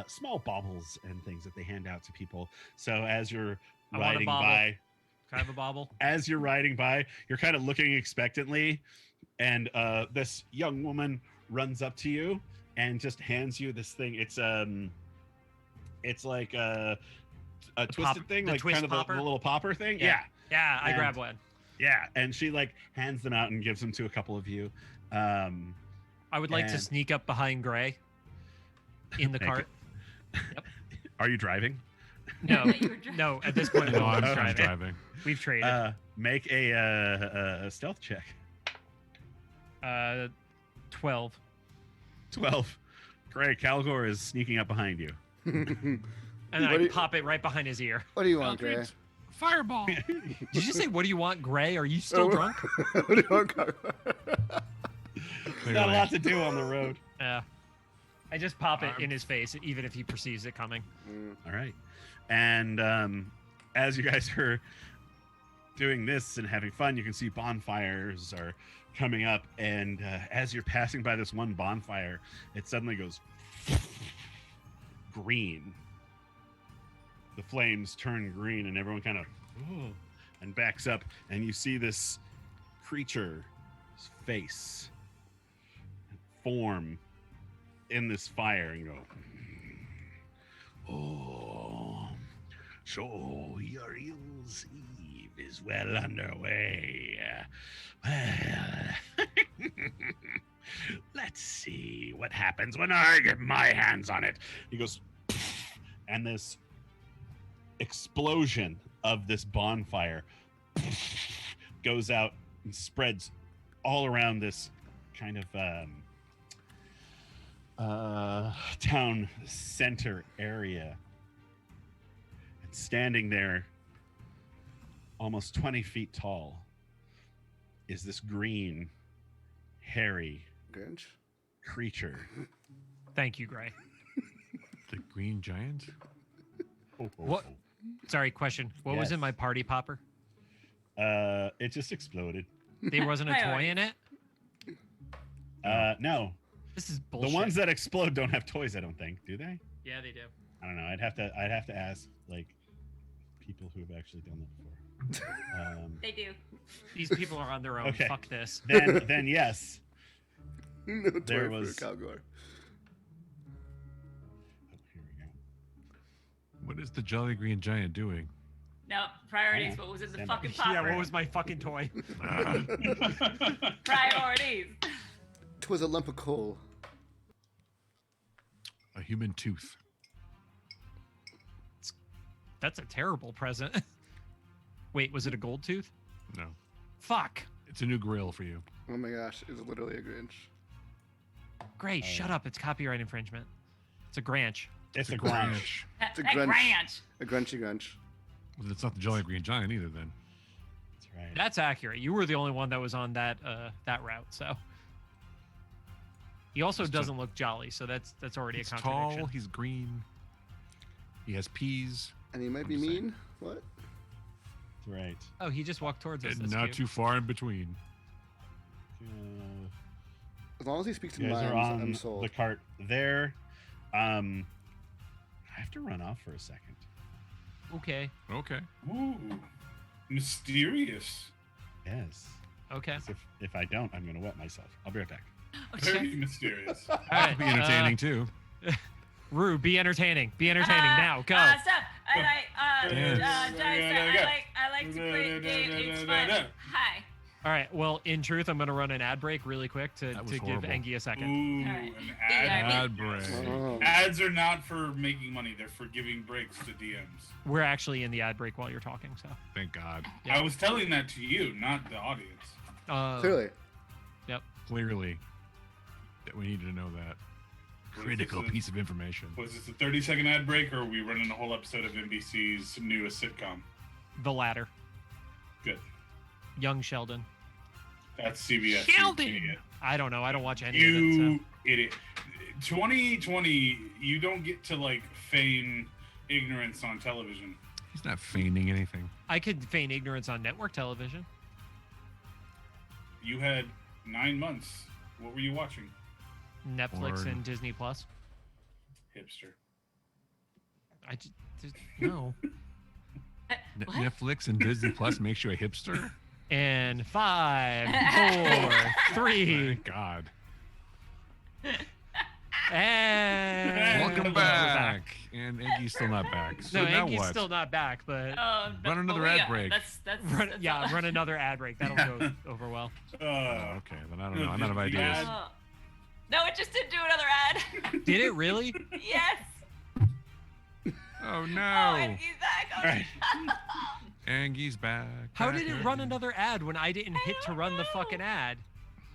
small baubles and things that they hand out to people. So as you're I want a riding bauble. by, Can I have a bauble? as you're riding by, you're kind of looking expectantly, and this young woman runs up to you and just hands you this thing. It's like a twisted thing, the like twist kind of popper? the little popper thing. Yeah. Yeah, I And- grab one. Yeah, and she like hands them out and gives them to a couple of you. I would like to and- sneak up behind Gray in the Make cart. Are you driving? No, You were dri- no. At this point, No, no I'm one's just driving. driving. We've traded. Make a stealth check. 12. 12. Great. Calgor is sneaking up behind you. And What I do you- pop it right behind his ear. What do you want, Gray? Fireball. Did you say, what do you want, Gray? Are you still drunk? What do you want, Cogor? Not a lot to do on the road. Yeah. I just pop it in his face, even if he perceives it coming. All right. And as you guys are doing this and having fun, you can see bonfires are coming up. And as you're passing by this one bonfire, it suddenly goes green. The flames turn green, and everyone kind of and backs up. And you see this creature's face form in this fire and go, oh, so your Yule's Eve. is well underway. Well, let's see what happens when I get my hands on it. He goes, and this explosion of this bonfire goes out and spreads all around this kind of town center area. And standing there, almost 20 feet tall, is this green, hairy Grinch. creature. Thank you, Gray. The Green Giant? What? Sorry, question. What was Yes. in my party popper? It just exploded. There wasn't a toy in it? No. This is bullshit. The ones that explode don't have toys, I don't think. Do they? Yeah, they do. I don't know. I'd have to ask like people who have actually done that before. They do. These people are on their own. Okay. Fuck this. Then yes. No toy There for was- Calgor. Oh, here we go. What is the Jolly Green Giant doing? No, priorities. Yeah. What was in the Stand fucking up. popper? Yeah, what was my fucking toy? Priorities. Twas a lump of coal. A human tooth. That's a terrible present. Wait, was it a gold tooth? No. Fuck. It's a new grill for you. Oh my gosh, it's literally a Grinch. Gray, shut up. It's copyright infringement. It's a Granch. It's a a Granch. It's a That Grinch. Granch. A Grunchy Grunch. Well, it's not the Jolly Green Giant either, then. That's right. That's accurate. You were the only one that was on that that route, so. He also He's doesn't look jolly, so that's already He's a contradiction. tall. He's green. He has peas. And he might I'm be just saying. mean? What? That's right. Oh, he just walked towards us. And That's not cute. too far in between. As long as he speaks in You guys are rhymes, I'm on sold. the cart there. I have to run off for a second. Okay. Okay. Ooh, mysterious. Yes. Okay. 'Cause if I don't, I'm going to wet myself. I'll be right back. Very mysterious. All That'd be entertaining too. Rue, be entertaining. Be entertaining now. Go. Stop. And Dance. I like to play games. It's fun. Hi. All right. Well, in truth, I'm going to run an ad break really quick to That was give horrible. Engie a second. Ooh, All right. an ad. Ad break. Oh. Ads are not for making money; they're for giving breaks to DMs. We're actually in the ad break while you're talking, so. Thank God. Yeah. I was telling that to you, not the audience. Clearly. Clearly, that we needed to know that. Critical Was this a- piece of information. Was this a 30-second ad break, or are we running a whole episode of NBC's newest sitcom? The latter. Good. Young Sheldon. That's CBS. Sheldon! You idiot. I don't know. I don't watch any of it, You so. idiot. 2020, you don't get to like feign ignorance on television. He's not feigning anything. I could feign ignorance on network television. You had 9 months. What were you watching? Netflix Porn. and Disney Plus. Hipster. I just no. What? Netflix and Disney Plus makes you a hipster? And 5, 4, 3, Thank God. and Welcome we're back. And Eggie's still not back. So No, now Eggie's what? still not back, but But another we ad got- break. That's run, that's yeah, all. run another ad break. That'll go over well. Oh, okay, then I don't know. I'm out of The ideas. ad- Oh. No, it just didn't do another ad. Did it really? Yes. Oh Oh, no! and he's back. Oh, All right. Angie's back. How back did it run again. another ad when I didn't hit to don't run the know. fucking ad?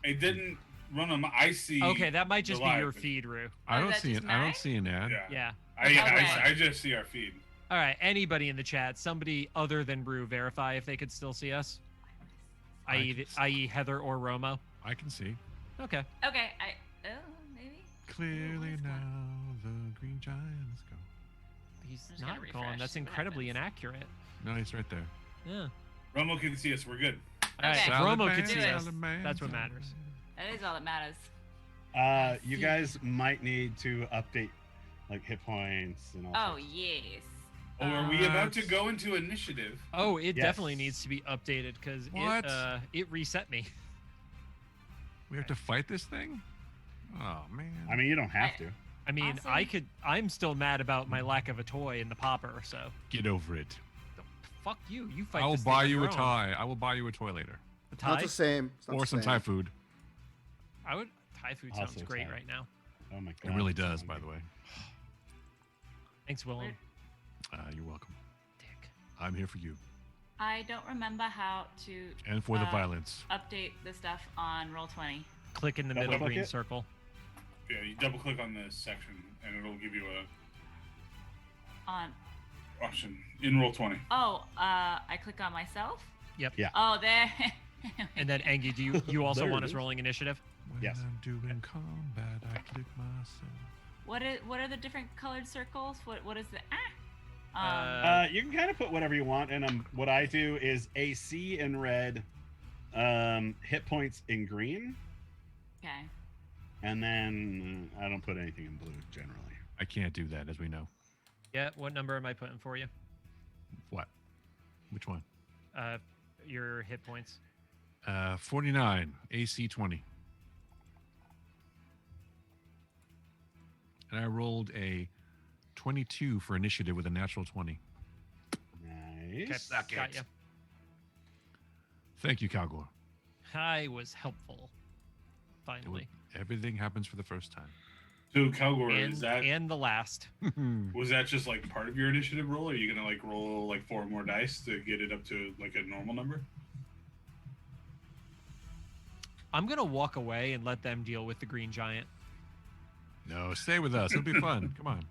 It didn't run them. I see. Okay, that might just the be live. your feed, Rue. I Oh, don't is that see just it. I don't mine? see an ad. Yeah. Yeah. I just see our feed. All right. Anybody in the chat, somebody other than Rue, verify if they could still see us, I i.e. Heather or Romo. I can see. Okay. Okay. Maybe. Clearly Where's now one? the green giant is gone. He's just gonna not refresh, gone. That's see what incredibly happens. inaccurate. No, he's right there. Yeah. Romo can see us. We're good. All right. Okay. If Salad Romo man, could see Do it. us, salad man, that's what salad matters. man. That is all that matters. You guys might need to update like hit points and all. Oh sorts. yes. Oh, are we about to go into initiative? Oh, it Yes. definitely needs to be updated because What? it reset me. We have to fight this thing? Oh man. I mean, you don't have to. I mean, Awesome. I'm still mad about my lack of a toy in the popper, so get over it. Fuck you. You fight. I will this thing buy on you your a own. tie. I will buy you a toy later, A It's not tie? the same. It's not or the some same. Thai food. I would. Thai food sounds Also great Thai. right now. Oh my god. It really I'm so does, by hungry. the way. Thanks, Willem. You're welcome. Dick. I'm here for you I don't remember how to and for the Uh, violence. update the stuff on Roll20. Click in the Double middle click green it? circle. Yeah, you double click on this section and it'll give you a On option in roll 20. I click on myself. Yep. Yeah. Oh, there. And then Angie, do you also There want it us is. rolling initiative? When Yes. I'm doing combat, I click myself. What are the different colored circles? What is the You can kind of put whatever you want, and what I do is AC in red, hit points in green, okay. and then I don't put anything in blue generally. I can't do that, as we know. Yeah. What number am I putting for you? What? Which one? Your hit points. 49, AC 20. And I rolled a 22 for initiative with a natural 20. Nice. Suck Got it. you. Thank you, Calgor. I was helpful. Finally. Everything happens for the first time. So Calgor, And the last. was that just like part of your initiative roll? Or are you gonna like roll like 4 more dice to get it up to like a normal number? I'm gonna walk away and let them deal with the green giant. No, stay with us. It'll be fun. Come on.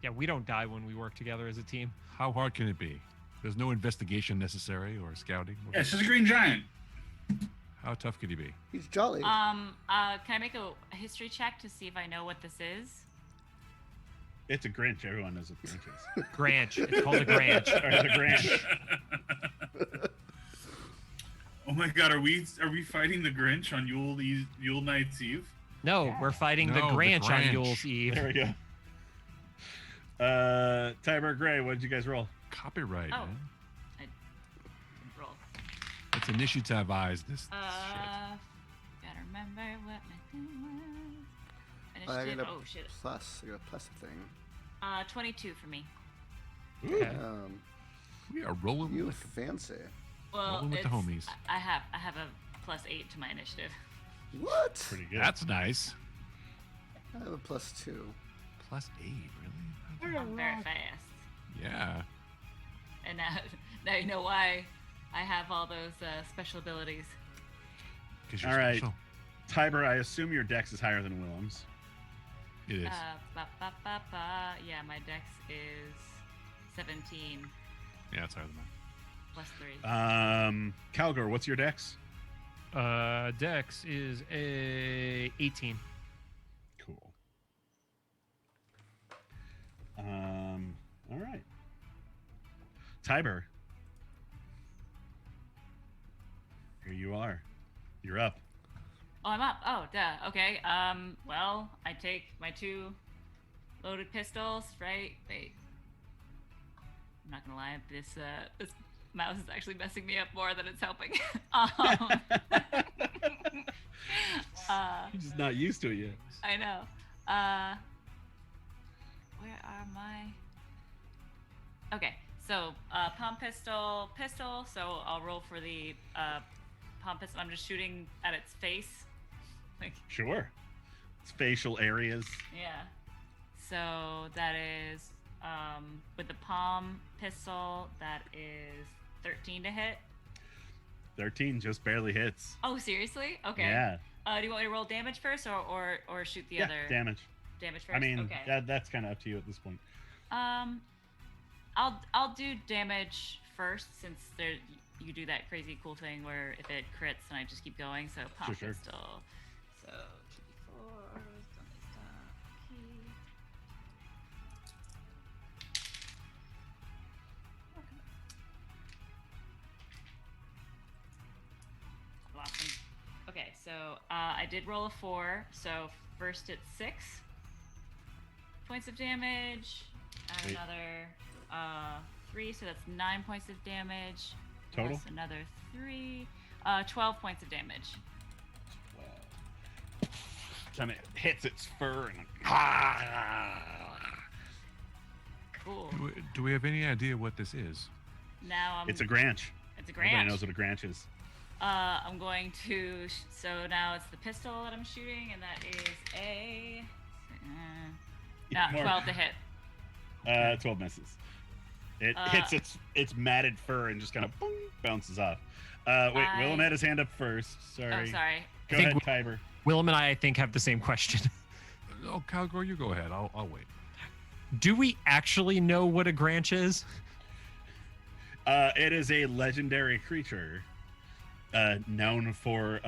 Yeah, we don't die when we work together as a team. How hard can it be? There's no investigation necessary or scouting. Yeah, it's just a green giant. How tough could he be? He's jolly. Can I make a history check to see if I know what this is? It's a Grinch. Everyone knows what the Grinch is. Granch. It's called a Granch. Or the Granch. Oh my god, are we fighting the Grinch on Yule Night's Eve? No, we're fighting the No, the Granch on Granch. Yule's Eve. There we go. Tiber Gray, what did you guys roll? Copyright, Oh. man. Roll. It's initiative-ized, this shit. Gotta remember what my thing was. I Initiative. got a Oh shit. plus. I got a plus thing. 22 for me. Okay. We are rolling You like fancy. Well, Rolling with the it's- homies. I have a +8 to my initiative. What? Pretty good. That's nice. I have a +2. +8, really? I'm very fast. Yeah. And now you know why I have all those special abilities. 'Cause you're All right. special. Tiber, I assume your dex is higher than Willem's. It is. Yeah, my dex is 17 Yeah, it's higher than mine. +3. Calgor, what's your dex? Dex is a 18. Cool. All right. Tiber. Here you are. You're up. Oh, I'm up. Oh, duh. Okay. Well, I take my 2 loaded pistols, right? Wait. I'm not gonna lie. This mouse is actually messing me up more than it's helping. You're just not used to it yet. I know. Where are my? Okay, so palm pistol. So I'll roll for the palm pistol. I'm just shooting at its face. Like, Sure. It's facial areas. yeah. So that is with the palm pistol. That is 13 to hit. 13 just barely hits. Oh, seriously? Okay. Yeah. Do you want me to roll damage first, or shoot the Yeah, other damage. damage first? I mean, okay. that's kind of up to you at this point. I'll do damage first, since you do that crazy cool thing where if it crits, then I just keep going. So palm Sure. pistol. So 2d4. Awesome. Okay, so I did roll a 4. So first it's 6 points of damage. Add Wait. another 3, so that's 9 points of damage. Total? Plus another 3. 12 points of damage. Kind of hits its fur and Cool. Do we have any idea what this is? Now It's a Granch. It's a Everybody Granch. knows what a Granch is. I'm going to. So now it's the pistol that I'm shooting, and that is a. More- 12 to hit. 12 misses. It hits its matted fur and just kind of boom, bounces off. Wait, Willem had his hand up first. Sorry. Oh, sorry. Go I think ahead, Tiber. Willem and I think, have the same question. Oh, Calgor, you go ahead. I'll wait. Do we actually know what a Granch is? It is a legendary creature known for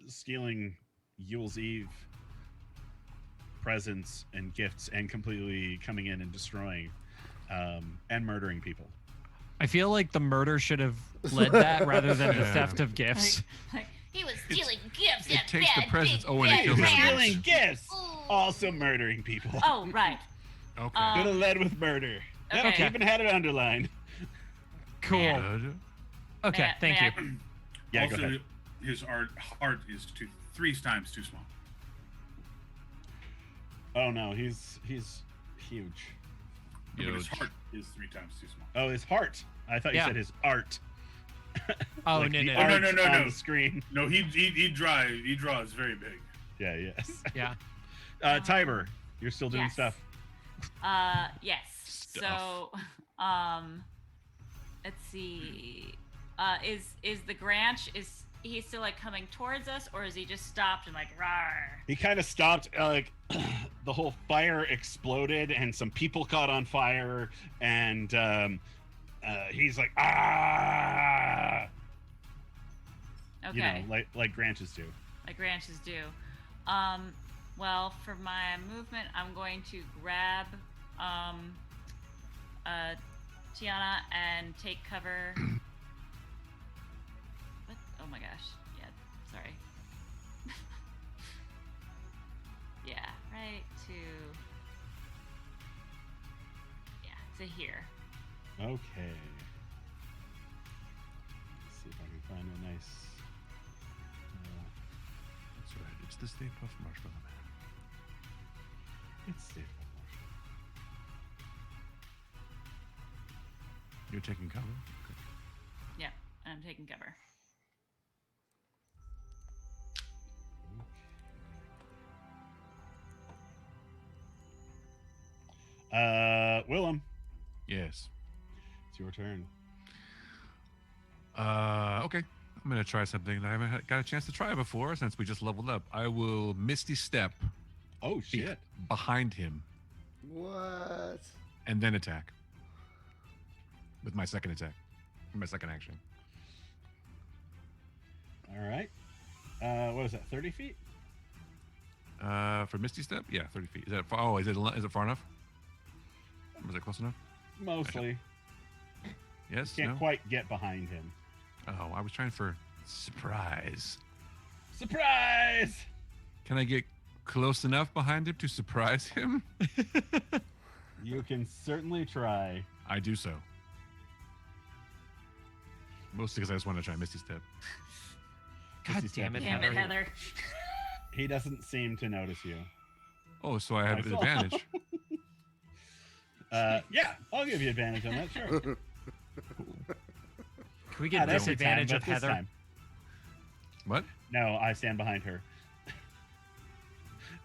stealing Yule's Eve presents and gifts and completely coming in and destroying and murdering people. I feel like the murder should have led that rather than the Yeah. theft of gifts. Like, he was stealing gifts. It that takes the bad, presents. big, Oh, and it bad kills Granch. everyone. Stealing gifts, Ooh. also murdering people. Oh, right. Okay. Could have led with murder. Yep, Okay. even had it underlined. Cool. Good. Okay, thank you. Yeah, go also, ahead. his heart is 3 times too small. Oh no, he's huge. No, but his Huge. heart is 3 times too small. Oh, his heart. I thought you Yeah. said his art. Oh, Like no, the no. art No, no, on no. the screen. No, he draws very big. Yeah, yes. Yeah. Tiber, you're still doing Yes. stuff. Yes. Stuff. So, let's see. Is the Granch, is he still like coming towards us, or is he just stopped and like rawr? He kind of stopped, like the whole fire exploded and some people caught on fire, and he's like, ah, Okay. you know, like Granches do. Like Granches do. Well, for my movement, I'm going to grab Tiana and take cover. What? Oh my gosh. Yeah, sorry. Yeah, right to. Yeah, to here. Okay. Let's see if I can find a nice. That's right. It's the Stay Puft Marshmallow Man. It's safe. You're taking cover? Okay. Yeah, I'm taking cover. Willem, Yes. it's your turn. Okay. I'm going to try something that I haven't got a chance to try before since we just leveled up. I will Misty Step Oh be- shit! behind him What? and then attack with my second attack, my second action. All right. What is that? 30 feet? For Misty Step? Yeah, 30 feet. Is that far? Oh, is it far enough? Was it close enough? Mostly. Yes? Can't No? quite get behind him. Oh, I was trying for surprise. Surprise! Can I get close enough behind him to surprise him? You can certainly try. I do so. Mostly because I just want to try Misty Step. God Misty damn it, Step. Damn it, Heather. He doesn't seem to notice you. Oh, so I have I an saw. advantage. Yeah, I'll give you advantage on that. Sure. Cool. Can we get Not every disadvantage time, of but this Heather? time. What? No, I stand behind her.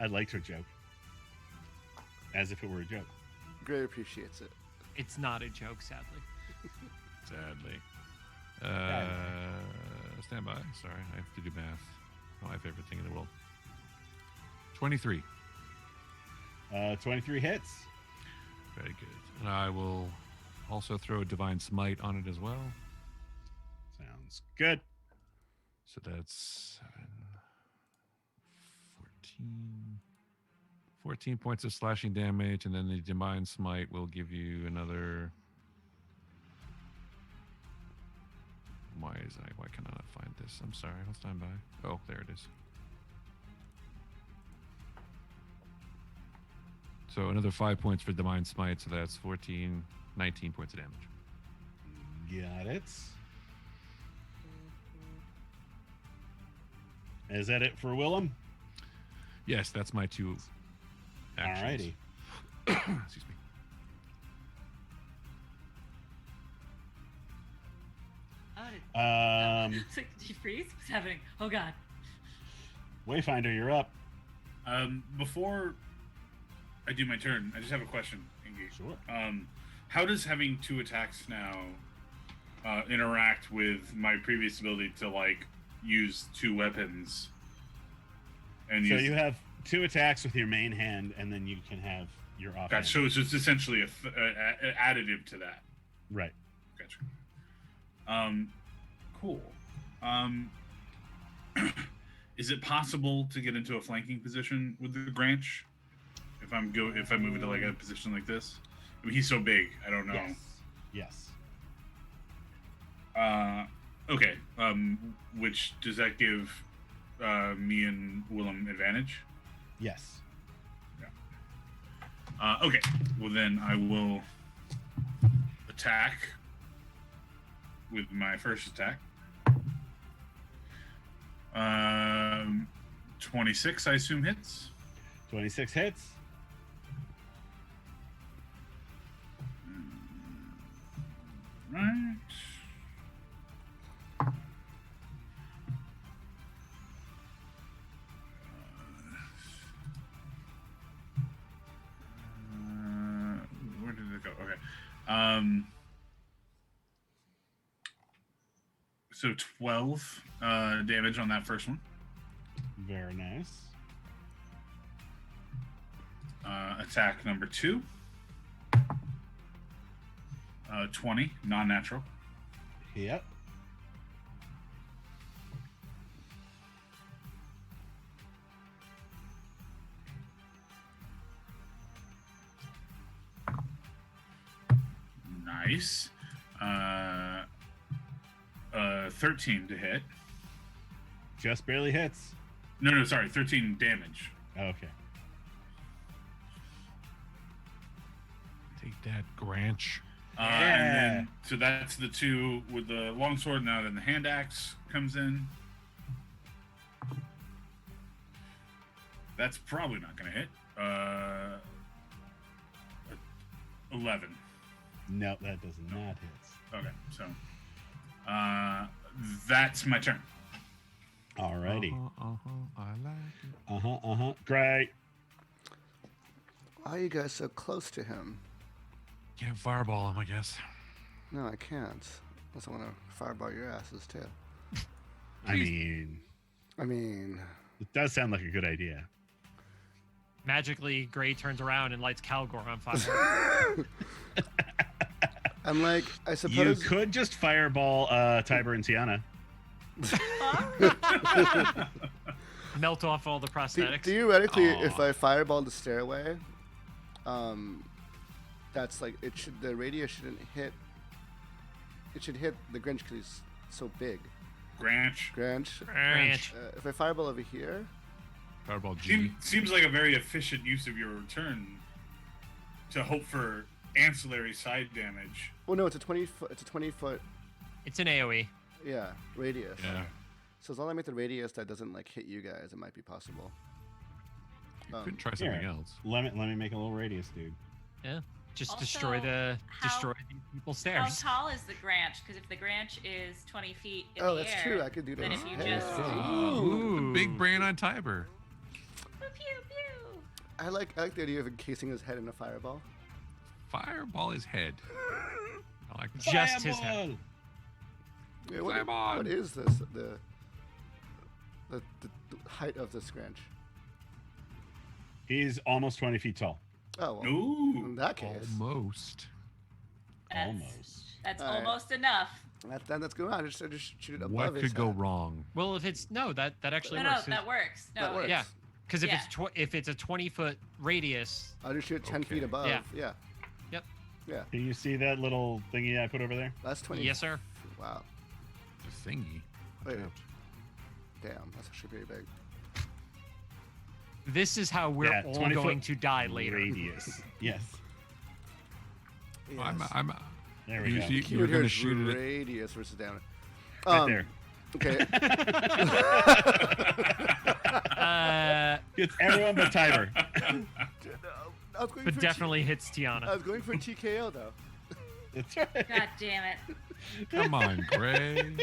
I liked her joke. As if it were a joke. Gray appreciates it. It's not a joke, sadly. Sadly. Stand by. Sorry, I have to do math. Oh, my favorite thing in the world. 23. 23 hits. Very good. And I will also throw a Divine Smite on it as well. Sounds good. So that's 7, 14. 14 points of slashing damage, and then the Divine Smite will give you another. Why can I not find this? I'm sorry. I'll stand by. Oh, there it is. So another 5 points for Divine Smite, so that's 14, 19 points of damage. Got it. Is that it for Willem? Yes, that's my 2 actions. Alrighty. Excuse me. It's like, did you freeze? What's happening? Oh God. Wayfinder, you're up. Before I do my turn, I just have a question, Ingy. Sure. How does having 2 attacks now interact with my previous ability to like use 2 weapons? And So use... you have 2 attacks with your main hand, and then you can have your offhand. Gotcha. So it's just essentially a additive to that. Right. Gotcha. Cool. Is it possible to get into a flanking position with the Granch? If I move into like a position like this? I mean, he's so big. I don't know. Yes. Okay. Which does that give me and Willem advantage? Yes. Okay. Well, then I will attack with my first attack. 26, I assume, hits. 26 hits. Right. Where did it go? Okay. So 12 damage on that first one. Very nice. Attack number 2. 20, non-natural. Yep. Nice. 13 to hit. Just barely hits. No, sorry, 13 damage. Okay. Take that, Granch. And then, so that's the 2 with the longsword. Now then the hand axe comes in. That's probably not going to hit. 11. No, that does not hit. Okay, so that's my turn. Alrighty. I like it. Great. Why are you guys so close to him? Can't fireball him, I guess. No, I can't. Unless I want to fireball your asses too. I mean, it does sound like a good idea. Magically, Gray turns around and lights Calgor on fire. I'm like, I You suppose. could just fireball Tiber and Tiana. Melt off all the prosthetics. Theoretically, if Aw. I fireball the stairway, that's like the radius shouldn't hit. It should hit the Grinch because he's so big. Granch. Granch. Ranch. If I fireball over here, Fireball G. Seems like a very efficient use of your turn to hope for ancillary side damage. well, no, it's a 20 foot. It's a 20 foot. It's an AoE. Yeah, radius. Yeah. So as long as I make the radius that doesn't like hit you guys, it might be possible. Couldn't try something Here. else. Let me make a little radius, dude. Yeah. Just Also, destroy how- these people's How stairs. tall is the Granch? Because if the Granch is 20 feet in Oh, the that's air, true. I could do that. then if you Hey. just Ooh, the big brain on Tiber. pew pew pew. I like the idea of encasing his head in a fireball. Fireball his head. I like that. Just his head. Yeah, Flame on. what is this? The height of this Granch? He's almost 20 feet tall. Oh, well, Ooh. in that case, Almost. That's, Almost. That's All right. almost enough. that's good. I just shoot it above What his could go head. wrong? Well, if it's that actually No, works. that works. No, That works. Yeah. Because if Yeah. if it's a 20-foot radius, I'll just shoot 10 feet Okay. above. Yeah. Yeah. Yep. Yeah. Do you see that little thingy I put over there? That's 20. yes, sir. Wow. The thingy. Wait. Damn, that's actually pretty big. This is how we're Yeah, all 20 going foot to die later. Radius. Yes. Yes. I'm There we You go. see- Keyword were here gonna is shoot it at- radius versus down. Right there. Okay. It's everyone but Tiber. I was going But for definitely hits I Tiana. was going for TKO though. That's right. God damn it. Come on, Gray.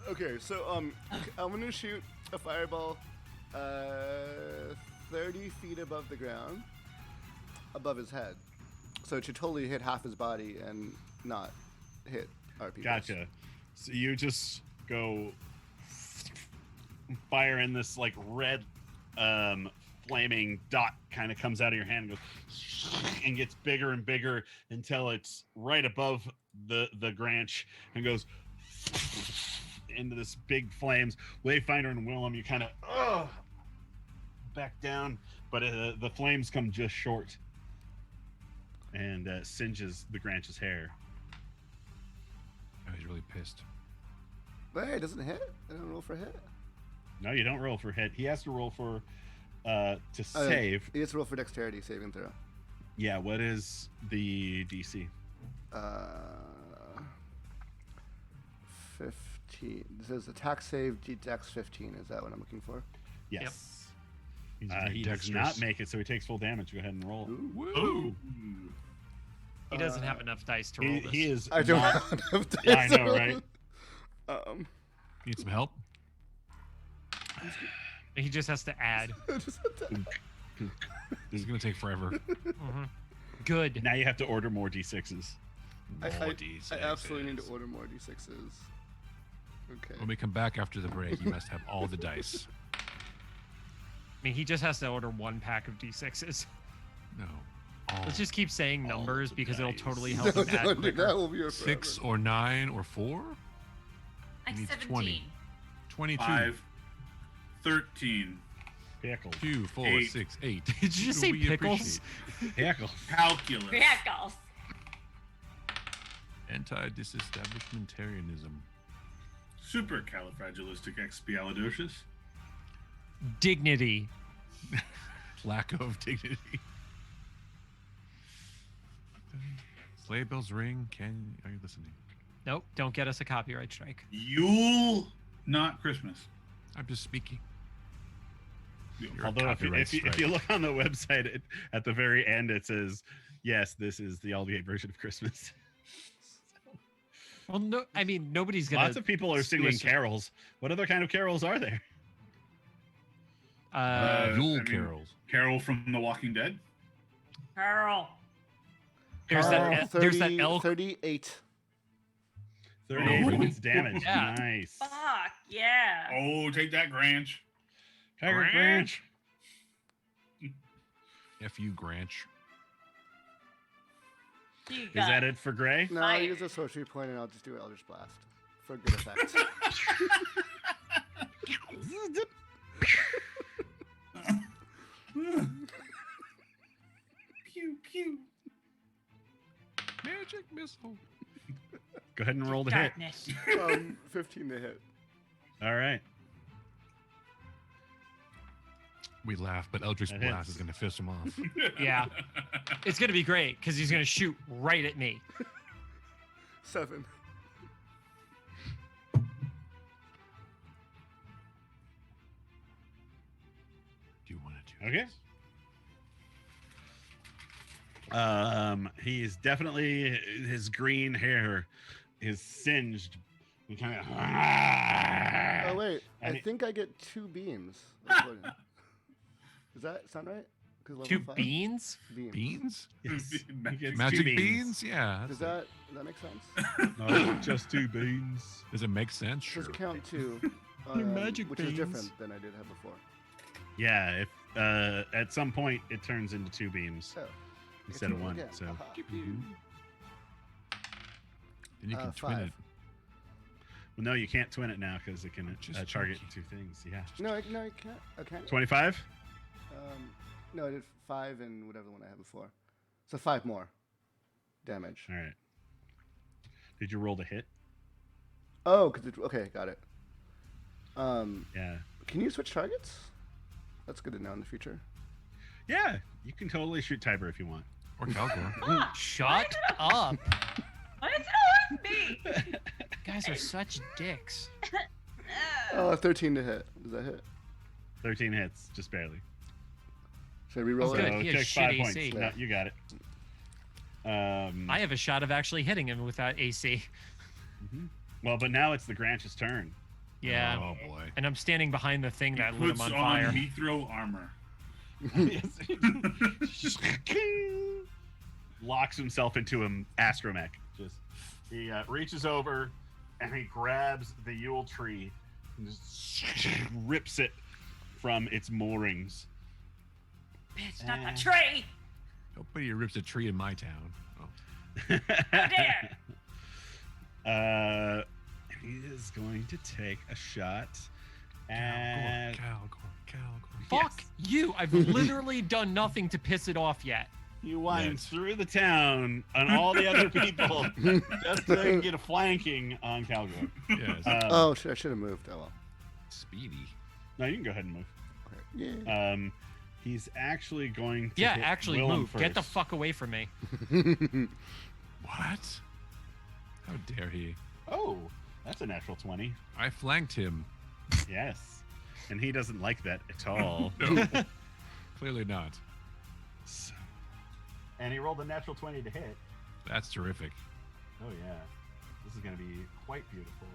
Okay, so I'm gonna shoot a fireball 30 feet above the ground, above his head. So it should totally hit half his body and not hit our people. Gotcha. So you just go fire, in this like red flaming dot kind of comes out of your hand and goes and gets bigger and bigger until it's right above the Granch and goes into this big flames. Wayfinder and Willem, you kind of back down, but the flames come just short and singes the Granch's hair. Oh, he's really pissed. But hey, it doesn't hit. I don't roll for hit. No, you don't roll for hit. He has to roll for to save. He has to roll for dexterity saving throw. Yeah, what is the DC? 15. It says attack save dex 15. Is that what I'm looking for? Yes. He's very He does dexterous. not make it, so he takes full damage. Go ahead and roll. Woo. He doesn't have enough dice to roll He, this. he is I don't not. have enough dice. Yeah, I know, right? Need some help? He just has to add. Just- This is gonna take forever. Good. Now you have to order more D6s. I D6s. absolutely need to order more d6s. Okay. When we come back after the break, you must have all the dice. I mean, he just has to order 1 pack of D6s. No. All. Let's just keep saying all numbers the because it'll dice. totally No, help him add don't do quicker. that. Will be your 6 or 9 or 4? Like needs 17. 20. 22. 5, 13, Pickles. 2, 4, 8. 6, 8. Did you just say We pickles? appreciate Pickles. calculus, Pickles. Anti-disestablishmentarianism. supercalifragilisticexpialidocious, Dignity. Lack of dignity. Sleigh bells ring. Are you listening? Nope, don't get us a copyright strike. Yule, not Christmas. I'm just speaking. You're a Although copyright if you look on the website, at the very end it says, yes, this is the Aldgate version of Christmas. Well, no, I mean, nobody's gonna. Lots of people are sue singing us. carols. What other kind of carols are there? Yule I mean, carols. Carol from The Walking Dead. Carl. There's that. There's that elk. 38. 38 really? points damage. Yeah. Nice. Fuck yeah. Oh, take that, Granch. Tiger Granch. Granch. F you, Granch. You Is got that it for Gray? No, Fire. use a sorcery point and I'll just do Eldritch Blast for good effect. Pew pew. Magic missile. Go ahead and roll the hit. darkness. 15 to hit. All right. We laugh, but Eldritch That Blast hits. is going to fist him off. Yeah. It's gonna be great because he's gonna shoot right at me. 7. Do you want to do Okay. He's definitely, his green hair is singed. He kind of. Oh, wait. And I it- think I get 2 beams. Does that sound right? 'Cause level 2 5? beans? Beams. beans? Yes, he gets Magic 2 beans? Yeah. Does that's it. that make sense? No, just 2 beans. Does it make sense? Does Sure. it count 2? magic which is beans. different than I did have before. Yeah, if at some point it turns into 2 beams So, instead of it's 1. again. So Aha. Then you can twin 5. it. well, no, you can't twin it now because it can Just target funky. 2 things. Yeah. No, I can't. Okay. 25. No, I did 5 and whatever one I had before. So 5 more damage. All right. Did you roll the hit? Oh, okay, got it. Yeah. Can you switch targets? That's good to know in the future. Yeah, you can totally shoot Tiber if you want. Or Calgor. Ah, Shut up. why is it always me? You guys are such dicks. Oh, 13 to hit. Does that hit? 13 hits, just barely. Should I re-roll Good. it? So He has take 5 shit points. AC. No, you got it. I have a shot of actually hitting him without AC. Well, but now it's the Granch's turn. Yeah. Oh boy. And I'm standing behind the thing He that lit him puts on fire. Heathrow armor. Locks himself into an astromech. He reaches over and he grabs the Yule tree and just rips it from its moorings. Bitch, not the tree! Nobody rips a tree in my town. Oh. How dare! He is going to take a shot Calgor, at. Calgor. Fuck you! I've literally done nothing to piss it off yet. He winds Yes. through the town on all the other people just to get a flanking on Calgor. Yes. Oh, I should have moved. Oh well. Speedy. No, you can go ahead and move. Okay. Yeah. He's actually going to. Yeah, hit actually Willem move. Get the first. fuck away from me. What? How dare he? Oh, that's a natural 20. I flanked him. Yes. And he doesn't like that at all. No. Clearly not. So- and he rolled a natural 20 to hit. That's terrific. Oh, yeah. This is going to be quite beautiful.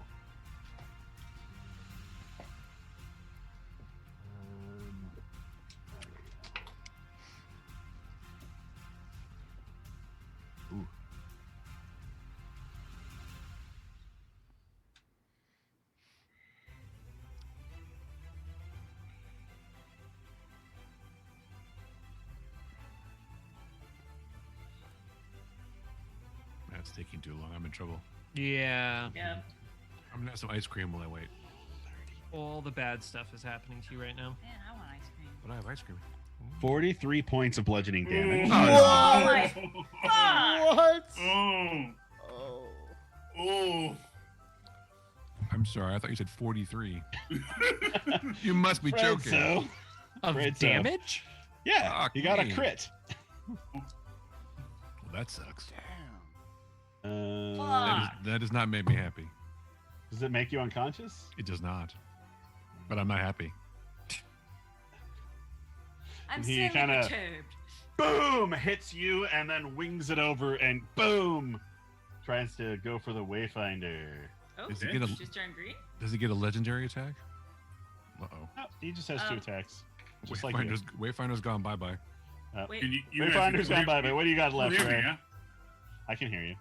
Ooh. That's taking too long. I'm in trouble. Yeah. Yep. I'm gonna have some ice cream while I wait. All the bad stuff is happening to you right now. Man, I want ice cream. But I have ice cream. 43 points of bludgeoning damage. Oh my fuck! What? Oh. Oh. Oh. I'm sorry. I thought you said 43. You must be Fred, joking. so. Of Fred, so. damage? Yeah, Fuck you got a me. crit. Well, that sucks. Damn. Fuck. That does not make me happy. Does it make you unconscious? It does not. But I'm not happy. I'm He sadly kinda- perturbed. Boom! Hits you and then wings it over and boom! Tries to go for the Wayfinder. Oh, Does he get a just turned green? Does he get a legendary attack? Uh-oh. No, he just has 2 attacks. Just like you. Wayfinder's gone bye-bye. Wait, Can you Wayfinder's gone by, but what do you got left, Hear me, Ray? yeah? I can hear you.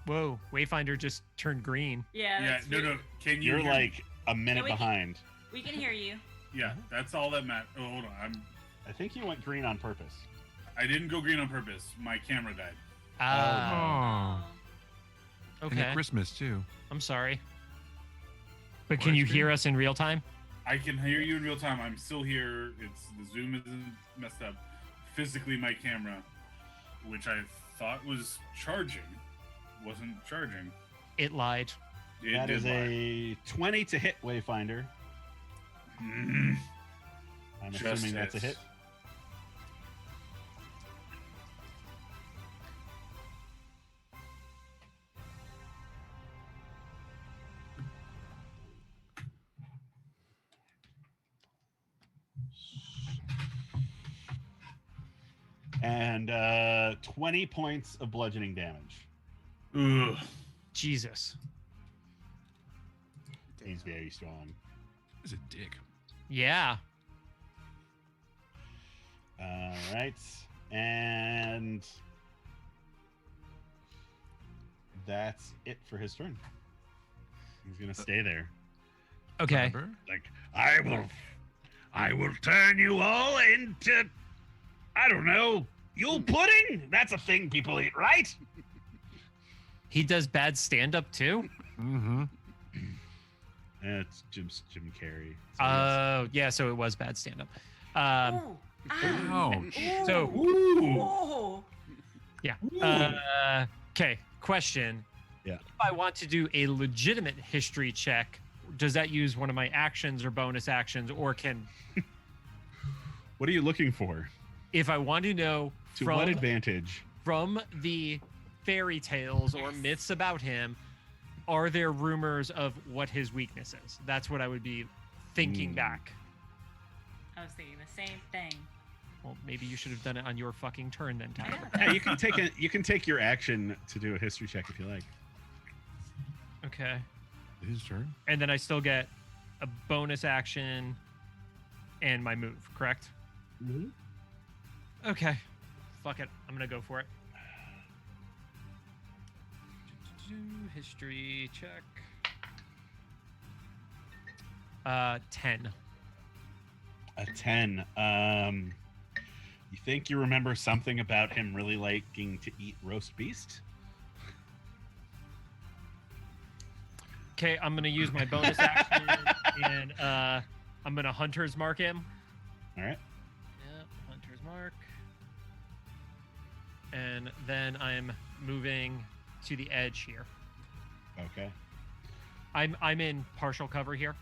Whoa, Wayfinder just turned green. yeah, Yeah, that's no, weird. no. Can you You're hear me? like a minute we can- behind. We can hear you. Yeah, that's all that matters. Oh, hold on. I think you went green on purpose. I didn't go green on purpose. My camera died. Ah, And okay. at Christmas, too. I'm sorry. But What can you ice hear cream? us in real time? I can hear you in real time. I'm still here. It's the Zoom isn't messed up. Physically, my camera, which I thought was charging, wasn't charging. It lied. It That did is lie. a 20 to hit Wayfinder. Mm. I'm Just assuming that's a hits. hit. And 20 points of bludgeoning damage. Ugh. Jesus. He's very strong. He's a dick. Yeah. All right. And that's it for his turn. He's going to stay there. Okay. Remember? Like, I will turn you all into, I don't know, Yule pudding? That's a thing people eat, right? He does bad stand-up too? Mm-hmm. It's Jim Carrey. So yes. Yeah, so it was bad stand-up. Ooh. Wow. So, Ooh. yeah. Okay, question. Yeah. If I want to do a legitimate history check, does that use one of my actions or bonus actions, or can, What are you looking for? if I want to know To what advantage? from the fairy tales or Yes. myths about him, are there rumors of what his weakness is? That's what I would be thinking back. I was thinking the same thing. Well, maybe you should have done it on your fucking turn then, Tyler. Yeah, you can take your action to do a history check if you like. Okay. His turn. And then I still get a bonus action and my move, correct? Mm-hmm. Okay. Fuck it. I'm going to go for it. History check. 10. A 10. You think you remember something about him really liking to eat roast beast? Okay, I'm going to use my bonus action and I'm going to Hunter's Mark him. All right. Yep, Hunter's Mark. And then I'm moving to the edge here. Okay. I'm in partial cover here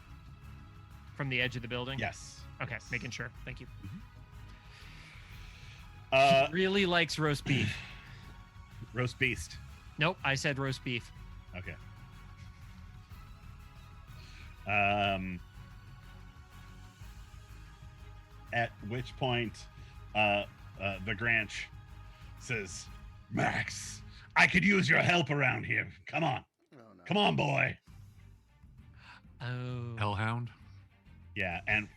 from the edge of the building. Yes. Okay, making sure. Thank you. Really Likes roast beef. roast beast. Nope, I said roast beef. Okay. At which point, the Granch says, "Max, I could use your help around here. Come on, Oh, no. come on, boy." Oh. Hellhound. Yeah, and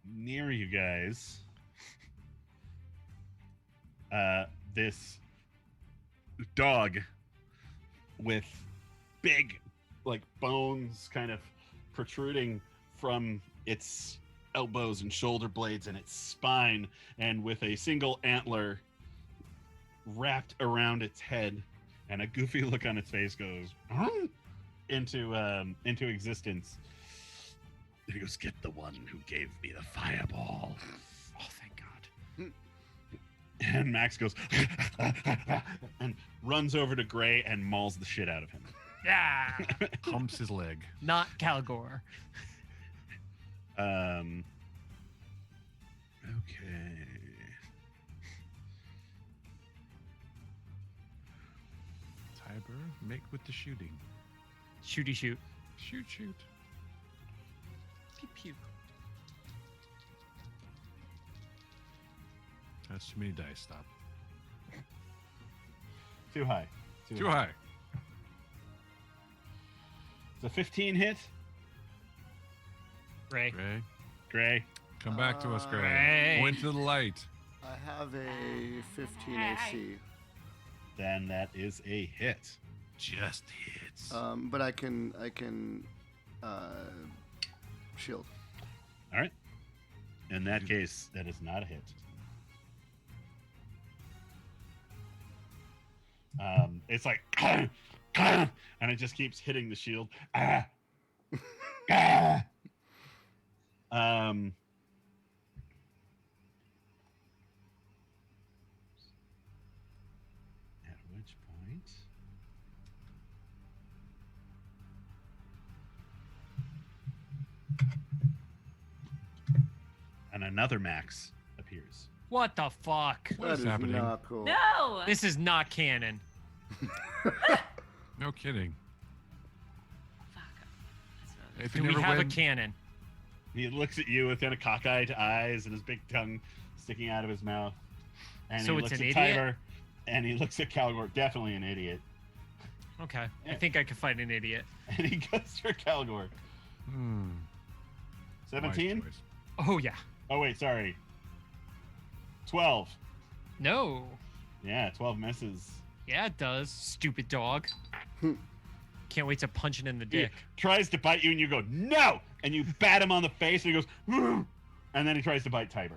near you guys, this dog with big, like, bones kind of protruding from its elbows and shoulder blades and its spine, and with a single antler wrapped around its head and a goofy look on its face goes into existence. He goes, "Get the one who gave me the fireball." Oh, thank God. And Max goes and runs over to Gray and mauls the shit out of him. Yeah. Humps his leg. Not Calgore. Okay. Tiber, make with the shooting. Shooty shoot. Shoot, shoot. Pew pew. That's too many dice. Stop. Too high. Too high. It's a 15 hit. Ray. Gray, Gray. come back to us, Gray. Gray. Go into the light. I have a 15 AC. Then that is a hit. Just hits. But I can shield. All right. In that case, that is not a hit. It's like, and it just keeps hitting the shield. At which point, and another Max appears. What the fuck? What That is is happening? not cool. No. This is not canon. No kidding. Fuck. If Do you we never have win, a cannon? He looks at you with kind of cockeyed eyes and his big tongue sticking out of his mouth. And So he it's looks an at idiot? Tiber, and he looks at Calgore. Definitely an idiot. Okay. Yeah. I think I could fight an idiot. And he goes for Calgore. wise 17? choice. Oh, yeah. Oh, wait, sorry. 12. No. Yeah, 12 misses. Yeah, it does. Stupid dog. Can't wait to punch it in the He dick. tries to bite you, and you go, "No!" And you bat him on the face, and he goes, "Woo!" And then he tries to bite Tiber.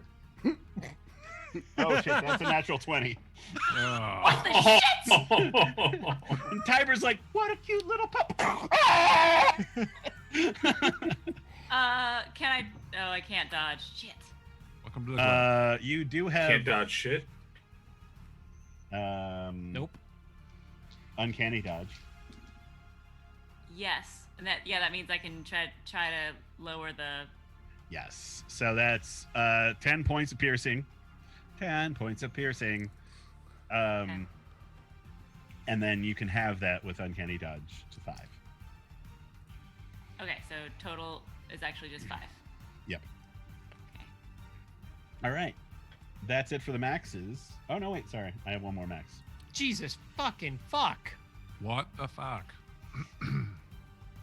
Oh, shit, that's a natural 20. Oh. And Tiber's like, "What a cute little pup." Can I? Oh, I can't dodge. Shit. Welcome to the club. You do have Can't dodge shit. Nope. Uncanny dodge. Yes, and that means I can try to lower the. Yes. So that's 10 points of piercing. 10 points of piercing. Okay. And then you can have that with uncanny dodge to 5. Okay, so total is actually just 5. Yep. Okay. All right. That's it for the maxes. Oh, no, wait. Sorry. I have one more max. Jesus fucking fuck. What the fuck?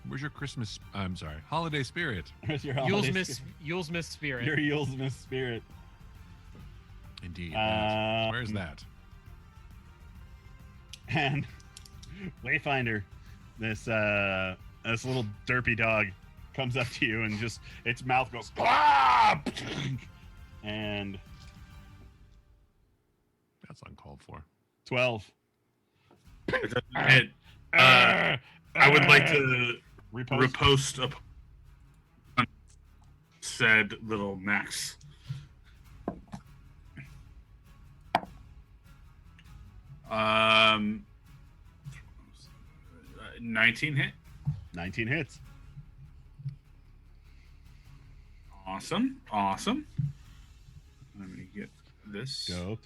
Where's your Christmas? I'm sorry, holiday spirit? Where's your holiday Yulesmas spirit. Your Yulesmas spirit. Indeed. Matt. Where's that? And Wayfinder, this little derpy dog, comes up to you and just its mouth goes "Ah!" and That's uncalled for. 12. It doesn't hit. I would like to repost a said little max. Um, 19 hit. 19 hits. Awesome. Let me get this. Dope.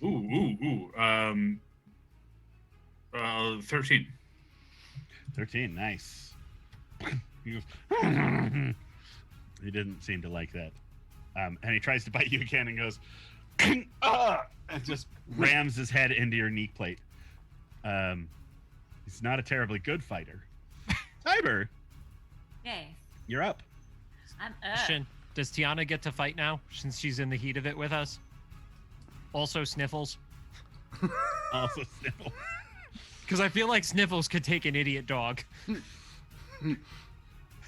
Ooh. 13. 13. Nice. He goes, he didn't seem to like that. And he tries to bite you again and goes, and just rams his head into your knee plate. He's not a terribly good fighter. Tiber, Yay. you're up. I'm Question: does Tiana get to fight now since she's in the heat of it with us? Also, Sniffles, Also, Sniffle. because I feel like Sniffles could take an idiot dog.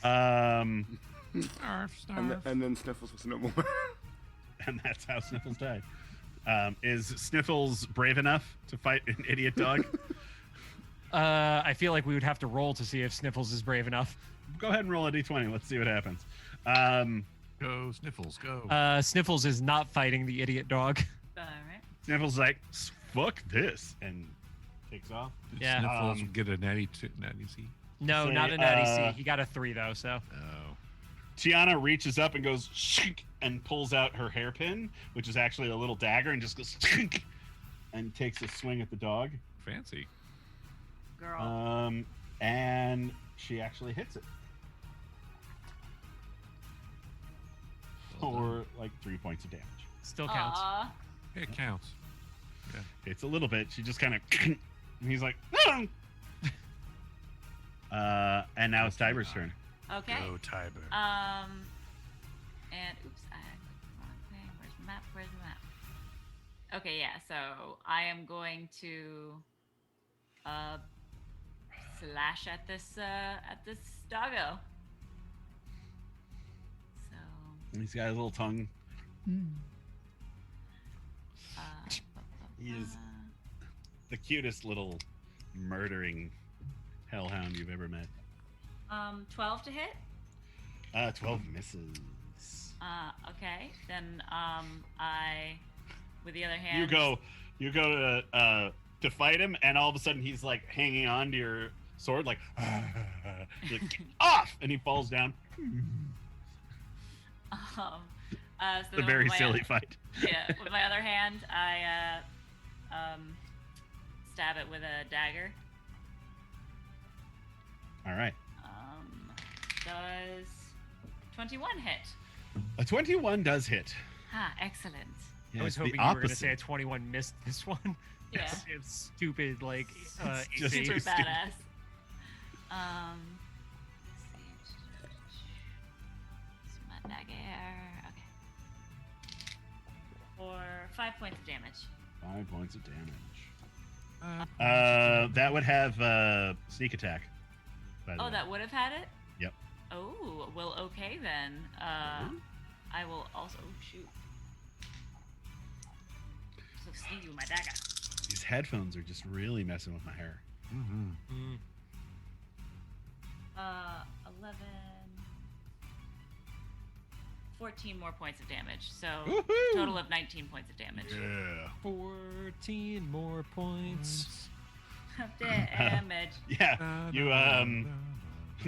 Um, And then Sniffles was no more. and that's how Sniffles died. Is Sniffles brave enough to fight an idiot dog? I feel like we would have to roll to see if Sniffles is brave enough. Go ahead and roll a d20. Let's see what happens. Go Sniffles, go. Sniffles is not fighting the idiot dog. All right. Sniffles is like, fuck this, and takes off. Did Yeah. Sniffles get a natty C? No, Say, not a natty C. He got a 3 though. So Oh. Tiana reaches up and goes shink, and pulls out her hairpin, which is actually a little dagger, and just goes shink, and takes a swing at the dog. Fancy. Girl. And she actually hits it for like 3 points of damage. still counts. Aw. It counts. It's a little bit. She just kind of, and he's like, "No!" And now it's Tiber's turn. Okay. Go Tiber. And oops, I clicked the wrong thing. Where's the map? Okay, yeah. So I am going to slash at this doggo. So. He's got his little tongue. He is the cutest little murdering hellhound you've ever met. 12 to hit. 12 misses. Okay. Then I, with the other hand. You go to fight him, and all of a sudden he's like hanging on to your sword, like, like "Get off!" And he falls down. So A then very with my silly fight. Yeah. With my other hand, I stab it with a dagger. All right. Does 21 hit? A 21 does hit. Ah, excellent. Yeah, I was it's the hoping you were going to say a opposite. 21 missed this one. Yeah. It's stupid, like, It's just AC. Super stupid. badass. Let's see. It's my dagger. Okay. For 5 points of damage. 5 points of damage. That would have sneak attack. by the Oh, way. that would have had it? Yep. Oh, well, okay then. I will also. Oh, shoot. So sneaky with my dagger. These headphones are just really messing with my hair. Mm-hmm. Mm. 11. 14 more points of damage. So, Woohoo! total of 19 points of damage. Yeah. 14 more points. Of damage. Yeah. You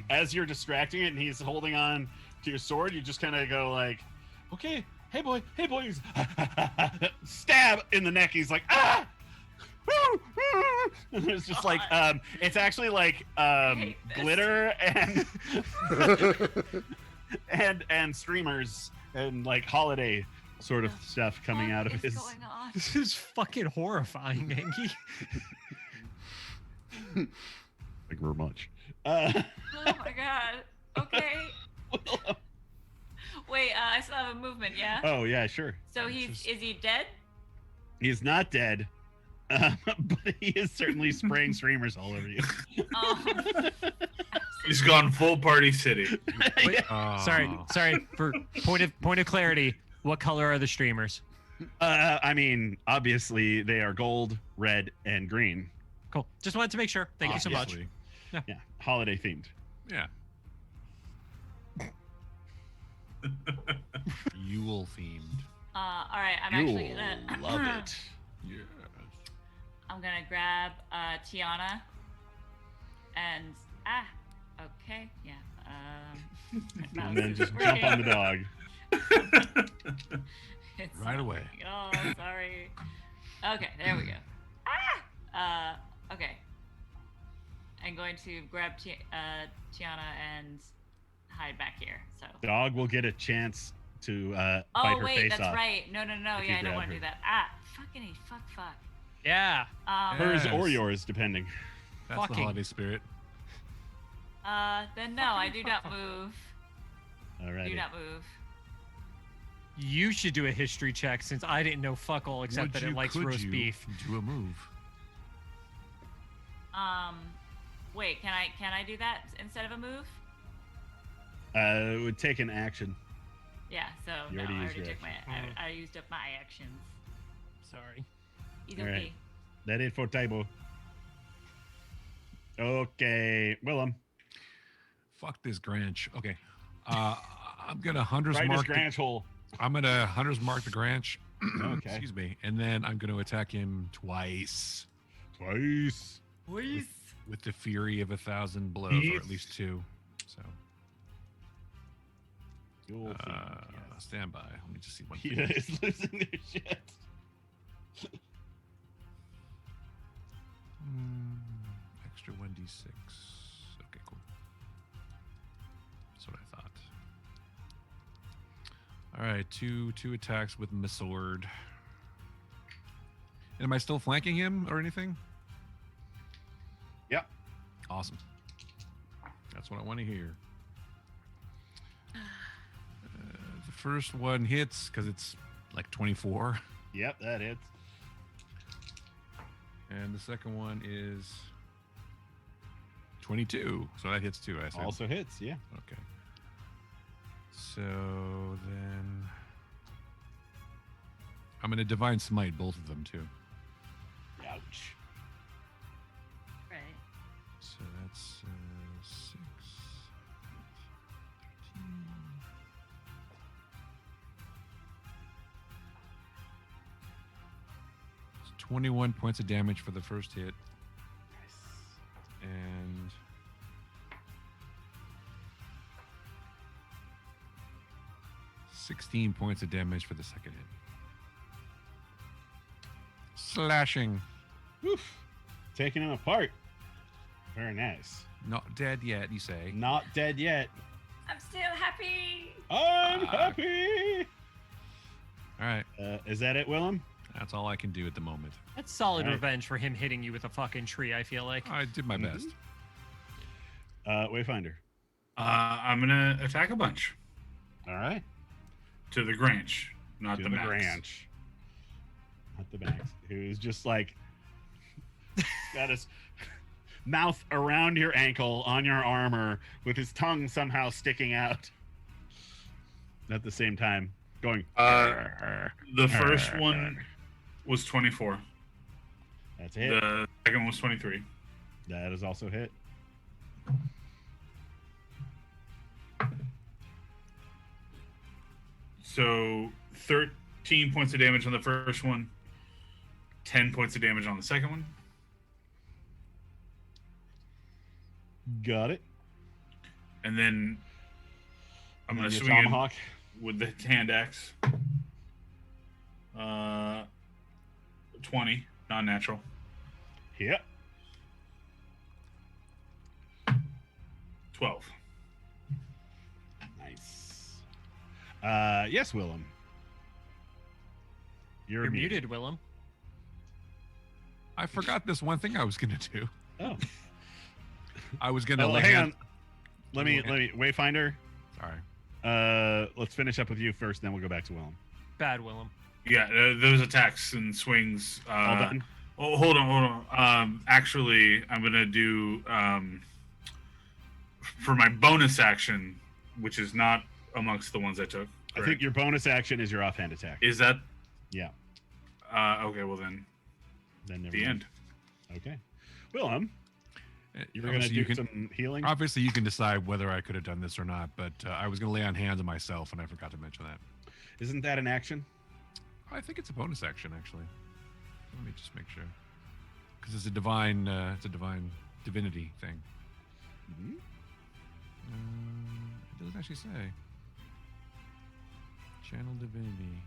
as you're distracting it and he's holding on to your sword, you just kind of go like, "Okay, hey boy, he's stab in the neck." He's like, "Ah!" And it's just like it's actually like hate this. glitter and and streamers and like holiday sort of stuff coming out of What is his. going on? This is fucking horrifying, Angie. Thank you very much. Oh my god. Okay. Wait, I still have a movement, yeah? Oh yeah, sure. So is he dead? He's not dead, but he is certainly spraying streamers all over you. He's gone full Party City. Wait, sorry. For point of clarity, what color are the streamers? I mean, obviously they are gold, red, and green. Cool. Just wanted to make sure. Thank you so much. Obviously. Yeah, holiday themed. Yeah. Yule themed. All right, I'm You'll actually gonna love it. Yes. I'm gonna grab Tiana and okay, yeah. And then just jump on the dog. It's Right not away. working. Oh, sorry. Okay, there we go. Okay. I'm going to grab Tiana and hide back here. So. Dog will get a chance to fight Oh her wait, face that's off. right. No. if Yeah, you I don't grab want to her. do that. Fucking fuck. Yeah. Hers or Yes. yours, depending. That's the Fucking- holiday spirit. Then no, I do not move. Alrighty. Do not move. You should do a history check since I didn't know fuck all except that it likes roast beef. Do a move. Wait, can I do that instead of a move? It would take an action. Yeah. So You no, I already used already your took my. I used up my actions. Sorry. Either All right. way. That it for Taibo. Okay, Willem. Fuck this Granch. Okay. I'm gonna hunters Right his mark. Granch hole. I'm gonna hunters mark the Granch. Okay. Excuse me. And then I'm gonna attack him twice Twice. with the fury of 1,000 blows, or at least 2. So You'll think, stand by. Let me just see one yes. thing. He is losing their shit. Extra 1d6. Okay, cool. That's what I thought. All right, two attacks with my sword. Am I still flanking him or anything? Yep. Awesome. That's what I want to hear. The first one hits because it's like 24, Yep, that hits. and the second one is 22. So that hits too, I assume. Also hits, yeah. Okay. So then I'm going to divine smite both of them too. Ouch. Right. So that's 6, 13. It's 21 points of damage for the first hit, and 16 points of damage for the second hit. Slashing. Oof. Taking him apart. Very nice. Not dead yet, you say? Not dead yet. I'm still happy. I'm happy. All right. Is that it, Willem? That's all I can do at the moment. That's solid Alright. revenge for him hitting you with a fucking tree, I feel like. I did my best. Wayfinder. I'm gonna attack a bunch All right. to the Granch, not To the the Max. Granch. Not the Max. Who's just like got his mouth around your ankle on your armor with his tongue somehow sticking out at the same time going The first one was 24. that's it. The second was 23. That is also hit. So 13 points of damage on the first one, 10 points of damage on the second one. Got it. And then I'm And going to your swing in tomahawk. with the hand axe. 20, non-natural. Yep. 12. Nice. Yes, Willem. You're muted, Willem. I forgot this one thing I was gonna do. Oh. I was gonna Hang on. Let me Wayfinder. Sorry. Let's finish up with you first, then we'll go back to Willem. Bad Willem. Yeah, those attacks and swings. All done. Oh, hold on. Actually, I'm gonna do for my bonus action, which is not amongst the ones I took. I think your bonus action is your offhand attack. Is that? Yeah. Okay. Well then. Then never The mind. end. Okay. Willem, you were gonna Obviously, do some healing. Obviously, you can decide whether I could have done this or not, but I was gonna lay on hands on myself, and I forgot to mention that. Isn't that an action? I think it's a bonus action, actually. Let me just make sure, because it's a divine divinity thing. Mhm. It doesn't actually say. Channel divinity.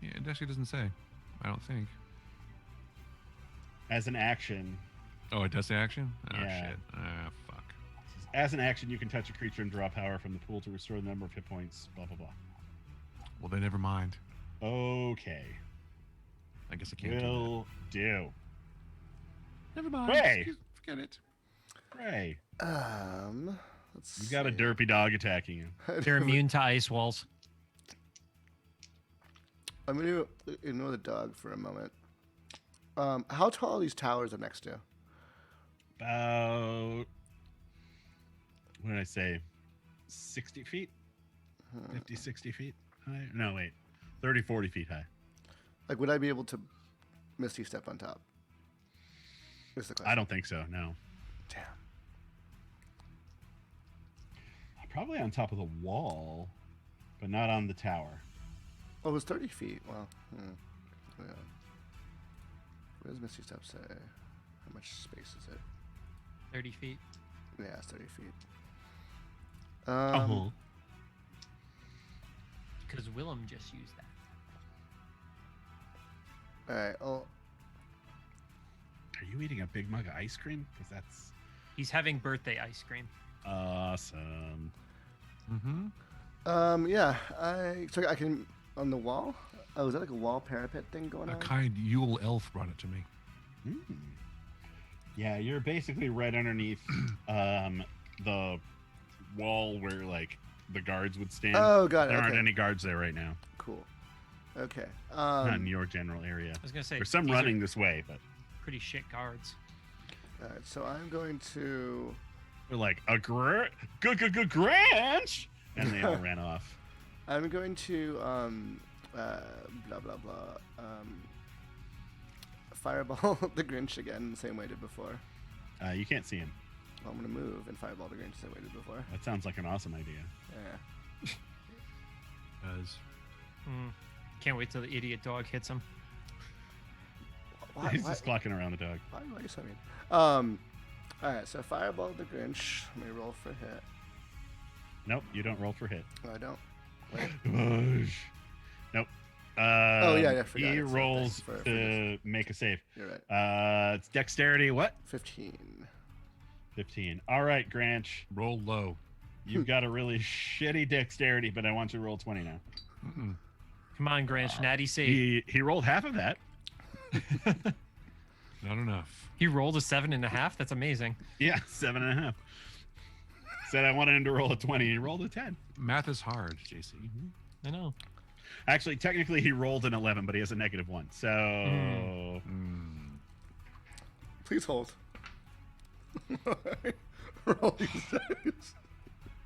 Yeah, it actually doesn't say. I don't think. As an action, Oh, it does say action? Oh, Yeah. shit. Ah, fuck. as an action, you can touch a creature and draw power from the pool to restore the number of hit points. Blah blah blah. Well, then never mind. Okay. I guess I can't do Will do. that. Never mind. Ray. Forget it. Ray, Let's you got a see. derpy dog attacking you. They're immune to ice walls. I'm gonna ignore the dog for a moment. How tall are these towers I'm next to? About, what did I say? 60 feet? 50, 60 feet high? No, wait. 30, 40 feet high. Like, would I be able to Misty step on top? Is the question. I don't think so, no. Damn. Probably on top of the wall, but not on the tower. Oh, it was 30 feet. Well, yeah. What does Misty Step say? How much space is it? 30 feet. Yeah, it's 30 feet. Because Willem just used that. All right. Oh, Are you eating a big mug of ice cream? Because that's He's having birthday ice cream. awesome. Mm-hmm. yeah. So I can on the wall. Oh, is that like a wall parapet thing going A on? kind Yule elf brought it to me. Mm. Yeah, you're basically right underneath the wall where like the guards would stand. Oh, got it. There aren't Okay. any guards there right now. Cool. Okay. Not in your general area. I was going to say, There's some these are running this way, but pretty shit guards. All right. So I'm going to. we're like a good Granch, and they all ran off. I'm going to blah blah blah. Fireball the Grinch again, the same way I did before. You can't see him. Well, I'm gonna move and fireball the Grinch the same way I did before. That sounds like an awesome idea. Yeah. Does. Can't wait till the idiot dog hits him. Why, He's just clocking around the dog. why are you so mean? All right. So fireball the Grinch. Let me roll for hit. Nope, you don't roll for hit. Oh, I don't. Wait. Nope. Oh, yeah, I forgot. He It's rolls for to make a save. You're right. It's dexterity. What? 15. 15. All right, Granch. Roll low. You've got a really shitty dexterity, but I want you to roll 20 now. Mm-mm. Come on, Granch. Natty save. He rolled half of that. Not enough. He rolled a 7.5. That's amazing. Yeah, 7.5. Said I wanted him to roll a 20. He rolled a 10. Math is hard, JC. I know. Actually, technically, he rolled an 11, but he has a -1. So Please hold. Roll these dice.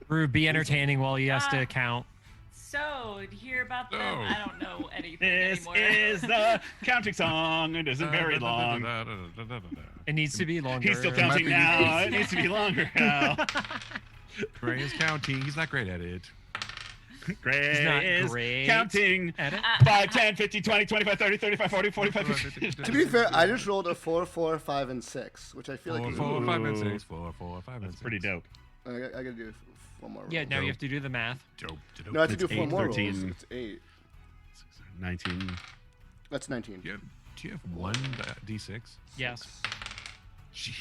Rue, be entertaining while he has to count. So, to hear about them, No. I don't know anything this anymore. is the counting song. It isn't very long. It needs to be longer. He's still It might counting be- now. It needs to be longer now. Gray is counting. He's not great at it. Gray not is great counting. at it. 5, 10, 15, 20, 25, 30, 35, 40, 45, 50. To be fair, I just rolled a 4, 4, 5, and 6, which I feel like 4, is 4, 5, and Ooh. 6. 4, 4, 5, and That's 6. pretty dope. I gotta do one more roll. Yeah, now you have to do the math. Dope. No, I have to do It's 4 8, more 13. rolls. It's 8. 19. That's 19. Do you have one D6? Yes.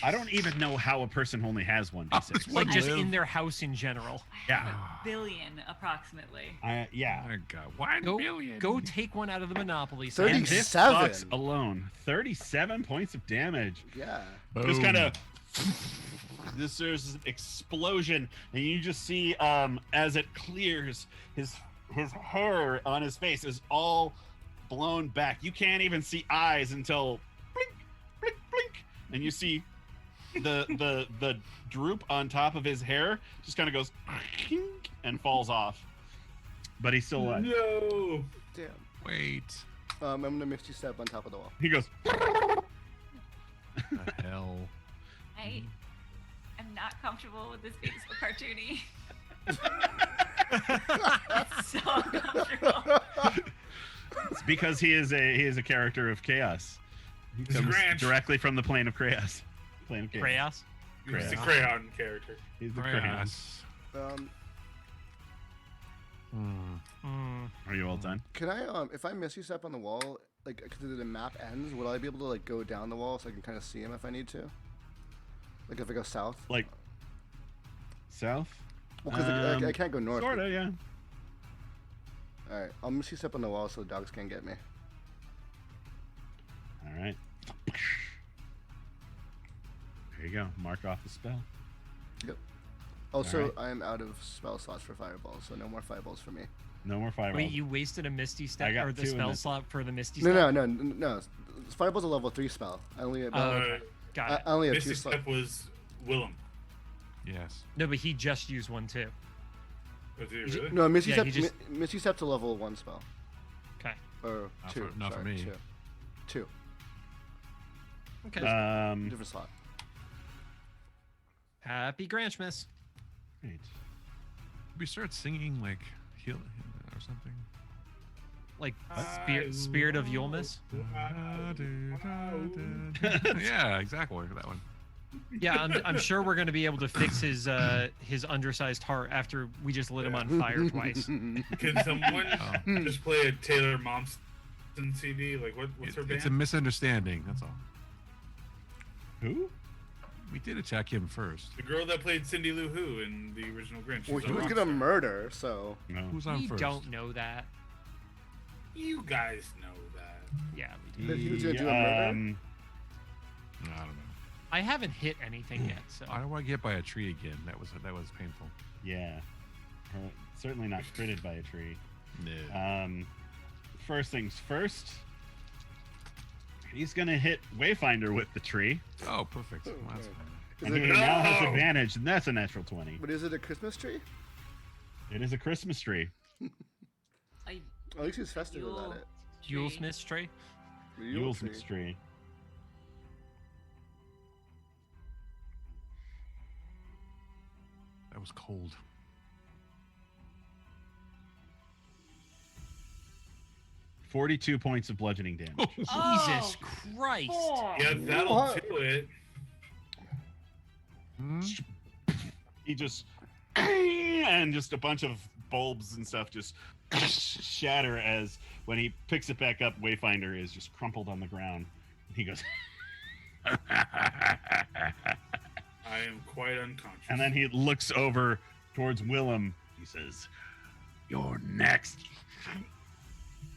I don't even know how a person only has one d6. Like just live. in their house in general. I have Yeah. a billion approximately. Yeah. I got 1 Go, billion. go take one out of the Monopoly. Thirty- sign. And this 37. box alone, 37 points of damage. Yeah. Just Boom. kind of there's an explosion, and you just see as it clears, his hair on his face is all blown back. You can't even see eyes until blink, blink, blink, and you see the droop on top of his hair just kind of goes and falls off. But he's still alive. No. Damn. Wait. I'm gonna misty step on top of the wall. He goes. The hell. I am not comfortable with this being so cartoony. It's so uncomfortable. It's because he is a character of chaos. He He's comes Granch. directly from the plane of chaos. Plane of chaos. Crayos. He's a crayon character. He's the crayon. Yes. Are you all done? Can I if I misty step on the wall, like because the map ends, will I be able to like go down the wall so I can kind of see him if I need to? Like if I go south. Like south? Well, because I can't go north. Sorta, yeah. All right, I'll misty step on the wall so the dogs can't get me. All right. There you go. Mark off the spell. Yep. Also, Alright. I am out of spell slots for fireballs, so no more fireballs for me. No more fireballs. Wait, you wasted a Misty I step got or the 2 in spell this. slot for the Misty No, step? no. Fireball's a level 3 spell. I only have, Okay. Got it. I only have 2 Misty slots. Step was Willem. Yes. No, but he just used one too. Was he You ju- really? No, Misty Yeah, Step. he just- Misty Step's a level 1 spell, Okay. or Not 2. for- not for sorry, me. 2. Okay. Different slot. Happy Granchmas. Right. We start singing like heal or something. Like Spirit of Yulesmas. Yeah, exactly. That one. Yeah, I'm sure we're going to be able to fix his undersized heart after we just lit him on fire twice. Can someone just play a Taylor Momsen CD? Like, what's her band? It's a misunderstanding. That's all. Who? We did attack him first. The girl that played Cindy Lou Who in the original Grinch. Well, She's he a was rock gonna star. murder, so No. Who's on We first? don't know that. You guys know that. Yeah, we do. But he was gonna do a murder? I don't know. I haven't hit anything yet, so. I don't want to get by a tree again. That was painful. Yeah. Certainly not critted by a tree. No. First things first. He's gonna hit Wayfinder with the tree, Oh, perfect. Well, that's Okay. fine. Is and he it, now has No! advantage, and that's a natural 20. but is it a Christmas tree? It is a Christmas tree. A At least he's festive about it. Yulesmas tree. The Yule tree. Yulesmas tree. That was cold. $42 points of bludgeoning damage. Jesus Christ. Yeah, that'll What? do it. Hmm? He just and just a bunch of bulbs and stuff just shatter as when he picks it back up, Wayfinder is just crumpled on the ground. He goes I am quite unconscious. and then he looks over towards Willem. He says, "You're next."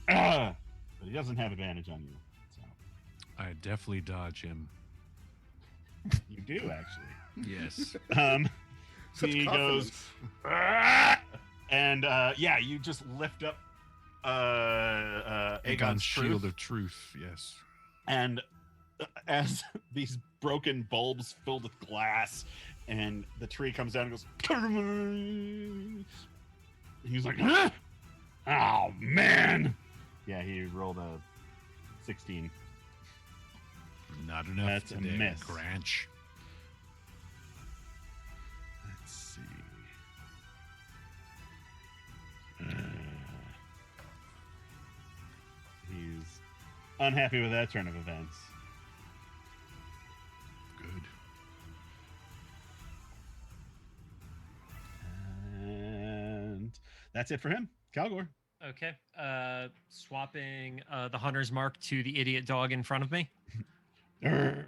But he doesn't have advantage on you. So I definitely dodge him. you do actually. Yes. Such He confidence. goes, and yeah, you just lift up Aegon's Aegon's shield truth, of truth. Yes. and as these broken bulbs filled with glass, and the tree comes down and goes, he's like, "Huh? Oh man!" Yeah, he rolled a 16. Not enough. That's a today, miss. Granch. Let's see. He's unhappy with that turn of events. Good. And that's it for him. Calgor. Okay. Swapping the hunter's mark to the idiot dog in front of me. Erp.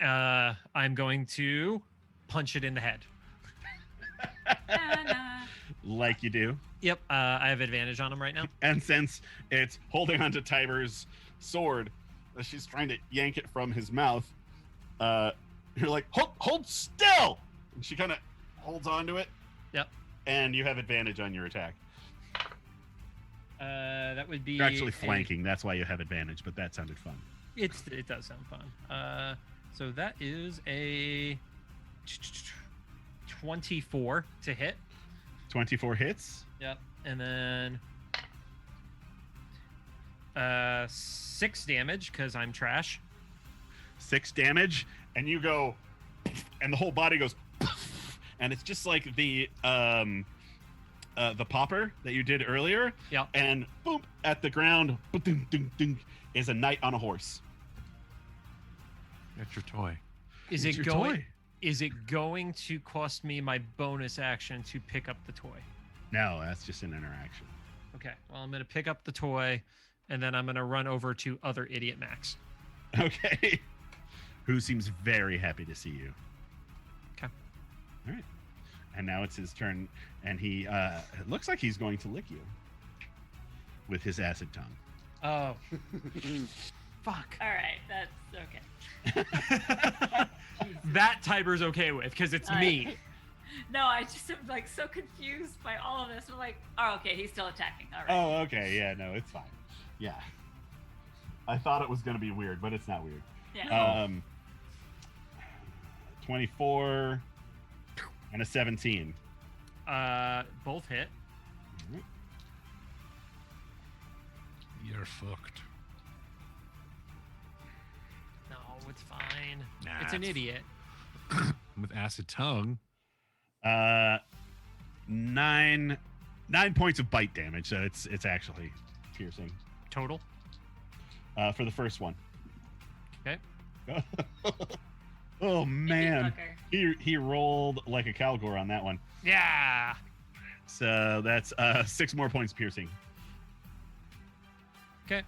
I'm going to punch it in the head. Like you do. Yep, I have advantage on him right now. And since it's holding onto Tiber's sword, as she's trying to yank it from his mouth, you're like, hold still! And she kind of holds onto it. Yep. And you have advantage on your attack. That would be... You're actually flanking, that's why you have advantage, but that sounded fun. It does sound fun. So that is a 24 to hit. 24 hits. Yep. And then 6 damage because I'm trash. 6 damage, and you go, and the whole body goes, and it's just like the popper that you did earlier. Yep. And boom, at the ground, ding, ding, ding, is a knight on a horse. That's your toy. Is It's it your going? toy. Is it going to cost me my bonus action to pick up the toy? No, that's just an interaction. Okay. Well, I'm going to pick up the toy, and then I'm going to run over to other idiot Max. Okay. Who seems very happy to see you. Okay. All right. And now it's his turn, and he it looks like he's going to lick you with his acid tongue. Oh. Fuck. All right, that's okay. That Tiber's okay with because it's me. No, I just am like so confused by all of this. I'm like, oh, okay, he's still attacking. All right. Oh, okay. Yeah, no, it's fine. Yeah. I thought it was going to be weird, but it's not weird. Yeah. 24 and a 17. Both hit. You're fucked. No, it's fine. Nah, it's an idiot. With acid tongue. 9 points of bite damage, so it's actually piercing. Total. For the first one. Okay. Oh man, Fucker. he rolled like a Calgore on that one. Yeah. So that's 6 more points piercing. Okay.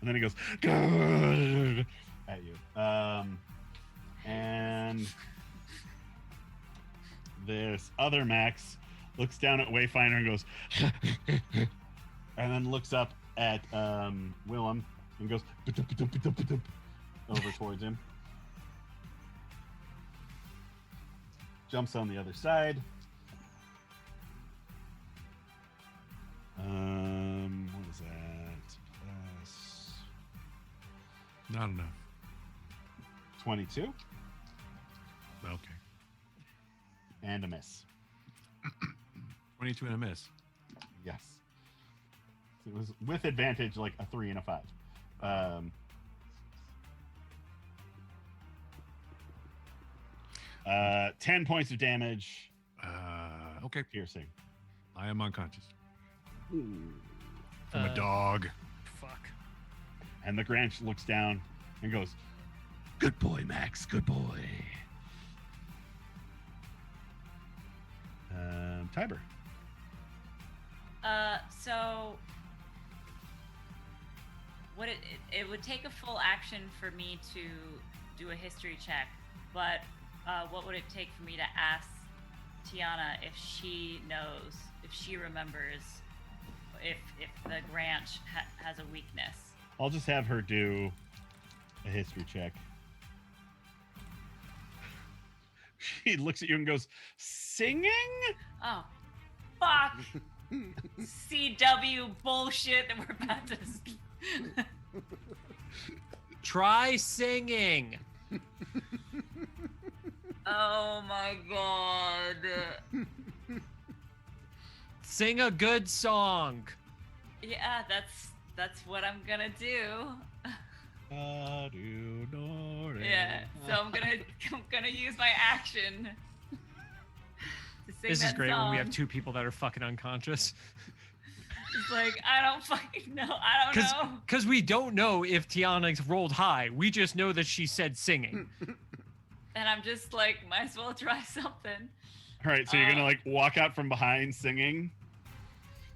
And then he goes at you. And this other Max looks down at Wayfinder and goes, and then looks up at Willem and goes over towards him. Jumps on the other side. What is that? Plus Not enough. 22 Okay. and a miss. 22 and a miss. Yes. It was with advantage, like a 3 and a 5. 10 points of damage, Okay. piercing. I am unconscious. From Uh, a dog. Fuck. And the Granch looks down and goes, "Good boy, Max. Good boy." Tiber. So what it would take a full action for me to do a history check, but what would it take for me to ask Tiana if she knows, if she remembers, if the Granch has a weakness? I'll just have her do a history check. She looks at you and goes, "Singing?" Oh, fuck. CW bullshit that we're about to. Try singing. Oh my god. Sing a good song. Yeah, that's what I'm gonna do. Yeah, so I'm gonna use my action to sing This is that great when we have song. 2 people that are fucking unconscious. It's like I don't fucking know. I don't know. Because we don't know if Tiana's rolled high. We just know that she said singing. And I'm just like, might as well try something. All right, so you're gonna like walk out from behind singing.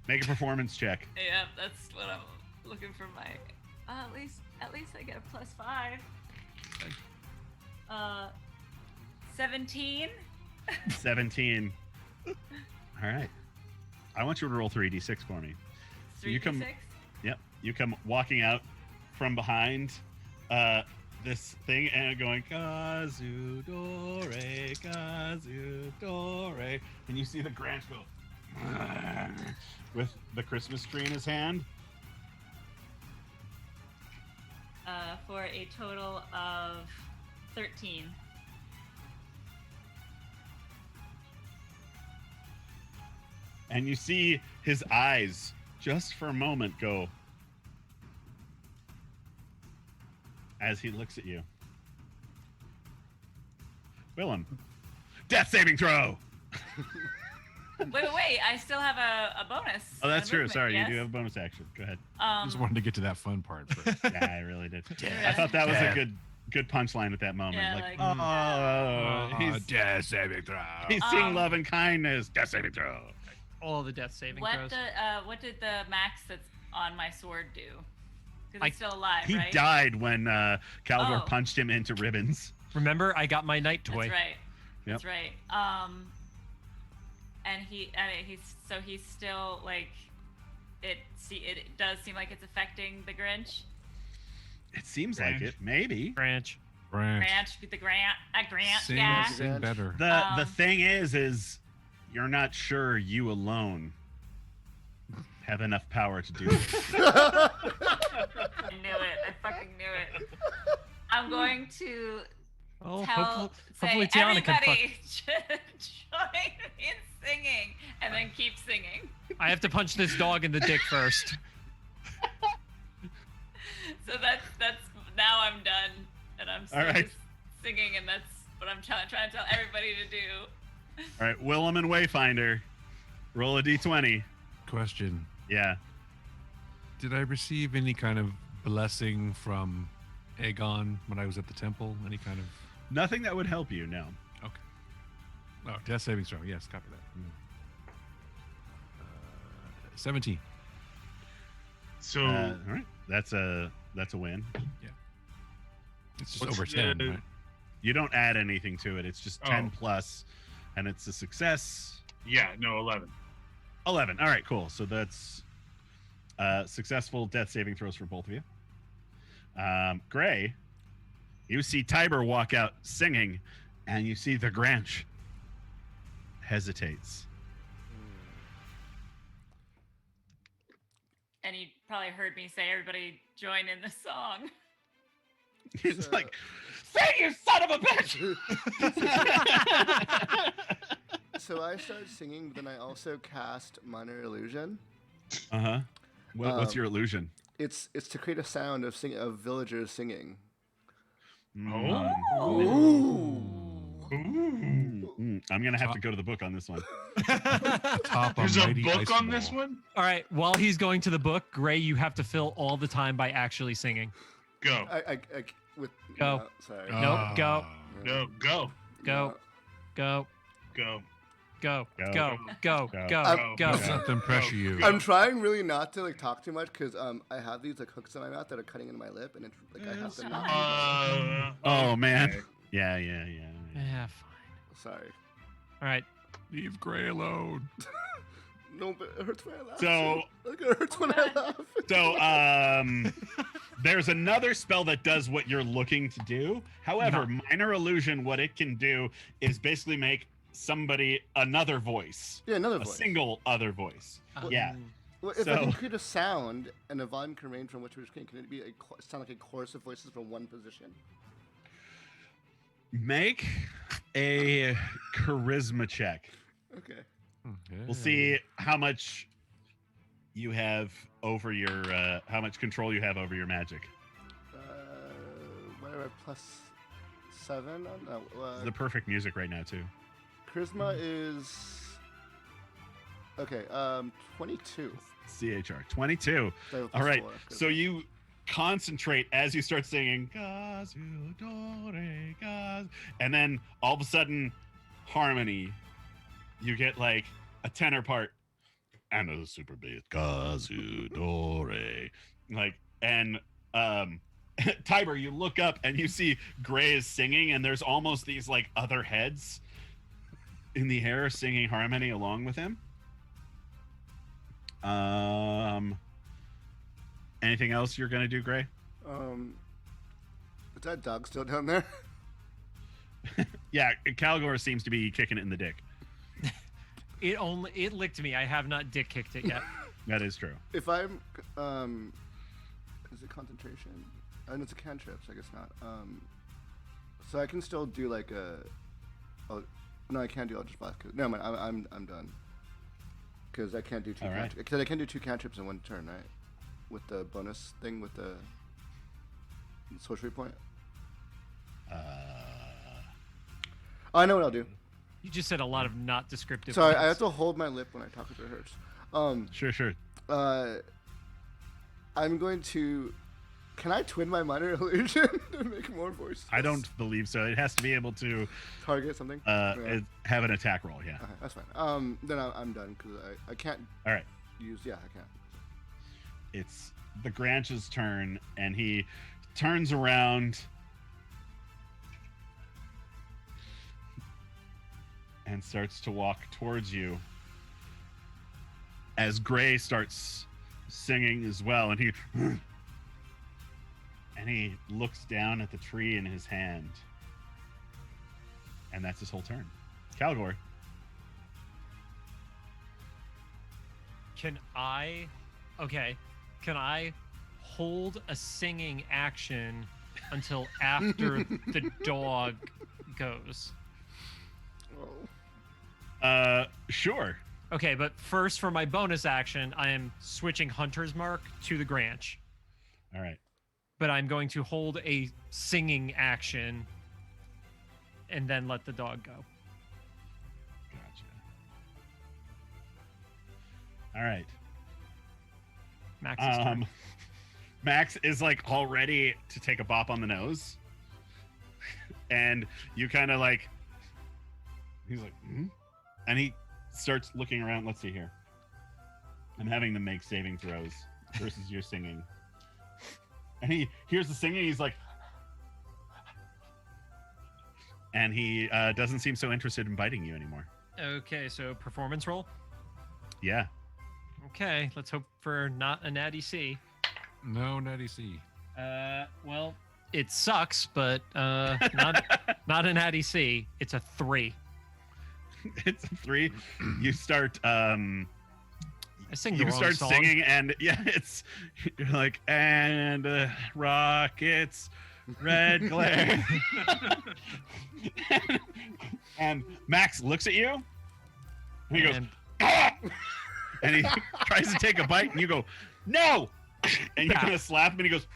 Make a performance check. Yeah, that's what I'm looking for. My At least I get a +5. 17. 17. All right. I want you to roll 3d6 for me. 3d6. You come- Yep. You come walking out from behind this thing and going Kazu Dore, Kazu Dore, and you see the Granch go with the Christmas tree in his hand. For a total of 13. And you see his eyes just for a moment go as he looks at you. Willem, death saving throw. Wait! I still have a bonus. Oh, that's a true. movement, Sorry, yes? you do have a bonus action. Go ahead. Just wanted to get to that fun part first. Yeah, I really did. Yeah. I thought that was Yeah. a good punchline at that moment. Yeah, like, like, he's death saving throw. he's seeing love and kindness. Death saving throw. All the death saving throws. What did the max that's on my sword do? Because I- it's still alive, He right? died when Caldor Oh. punched him into ribbons. Remember, I got my night toy. That's right. Yep. That's right. And he's still like, it does seem like it's affecting the Grinch. It seems like Granch. it. Maybe. Branch. Grant, Grant, Sing, yeah. sing better. The thing is you're not sure you alone have enough power to do it. I knew it. I fucking knew it. I'm going to Oh, say hopefully Tiana can fuck. everybody join me in singing, and then keep singing. I have to punch this dog in the dick first. So that's now I'm done, and I'm still All right. just singing, and that's what I'm trying to tell everybody to do. All right, Willem and Wayfinder, roll a d20. Question. Yeah. Did I receive any kind of blessing from Aegon when I was at the temple? Any kind of... Nothing that would help you, no. Okay. Oh, death saving throw. Yes, copy that. 17. So All right. That's a win. It's just What's over the- 10, right? You don't add anything to it. It's just 10 Oh. plus, and it's a success. yeah, no, 11. 11. All right, cool. So that's successful death saving throws for both of you. Gray, you see Tiber walk out singing, and you see the Granch hesitates. And you probably heard me say, "Everybody join in the song." It's So- like, sing, you son of a bitch! So I started singing, but then I also cast Minor Illusion. Uh-huh. What's your illusion? It's to create a sound of villagers singing. Mm. Ooh. I'm gonna have to go to the book on this one. Top There's a mighty book ice on this ball. one? All right, while he's going to the book, Gray, you have to fill all the time by actually singing. Go. I with Go. no, sorry. Nope, go. No, go. Go, go, Go. go, Go. go, go, Go. go, go. Go. Something pressure you. I'm trying really not to like talk too much because I have these like hooks in my mouth that are cutting into my lip, and it's like I have to not. Oh, man. okay. Yeah. Yeah, fine. Sorry. All right. Leave Gray alone. No, but it hurts when I laugh. So- Like, it hurts when I laugh. So, there's another spell that does what you're looking to do. However, Minor Illusion, what it can do is basically make somebody another voice. Yeah, another A voice. single other voice. Yeah. Well, if I So- can create a sound and a volume can range from which we're creating, can it be sound like a chorus of voices from one position? Make a charisma check. Okay. We'll see how much you have over your, how much control you have over your magic. Whatever, +7 on It's the perfect music right now, too. charisma is okay. 22. CHR 22. So I have All right. +4, So you concentrate as you start singing, "Kazu dore, kazu," and then all of a sudden, harmony. You get like a tenor part and a super bass, "Kazu dore," like, and Tiber, you look up and you see Gray is singing, and there's almost these like other heads in the air singing harmony along with him. Anything else you're gonna do, Gray? Is that dog still down there? Yeah, Calgor seems to be kicking it in the dick. It licked me. I have not dick kicked it yet. That is true. If I'm, is it concentration? And it's a cantrip, so I guess not. So I can still do like oh, no, I can't do Eldritch Blast. No, man, I'm done. Because I can't do two. Because I can do 2 cantrips in one turn, right? With the bonus thing with the sorcery point. I know what I'll do. You just said a lot of not descriptive. Sorry, words. I have to hold my lip when I talk if it hurts. Sure. I'm going to. Can I twin my minor illusion to make more voices? I don't believe so. It has to be able to target something. have an attack roll. Yeah. Okay, that's fine. Then I'm done because I can't. All right. Use. Yeah, I can't. It's the Granch's turn, and he turns around and starts to walk towards you as Gray starts singing as well, and he looks down at the tree in his hand, and that's his whole turn. Calgor. Can I hold a singing action until after the dog goes? Sure. Okay, but first for my bonus action, I am switching Hunter's Mark to the Granch. All right. But I'm going to hold a singing action and then let the dog go. Gotcha. All right. Max's turn. Max is like all ready to take a bop on the nose. And you kind of like, he's like, and he starts looking around. Let's see here. I'm having them make saving throws versus your singing. And he hears the singing. He's like, and he doesn't seem so interested in biting you anymore. Okay, so performance roll. Yeah. Okay, let's hope for not a natty C. No, natty C. Well, it sucks, but not a natty C. It's a 3. It's a 3. You start I sing the you wrong start song. singing, and yeah, you're like, and rockets, red glare. And Max looks at you, and he goes, "Ah!" And he tries to take a bite, and you go, "No!" And you're gonna slap him, and he goes,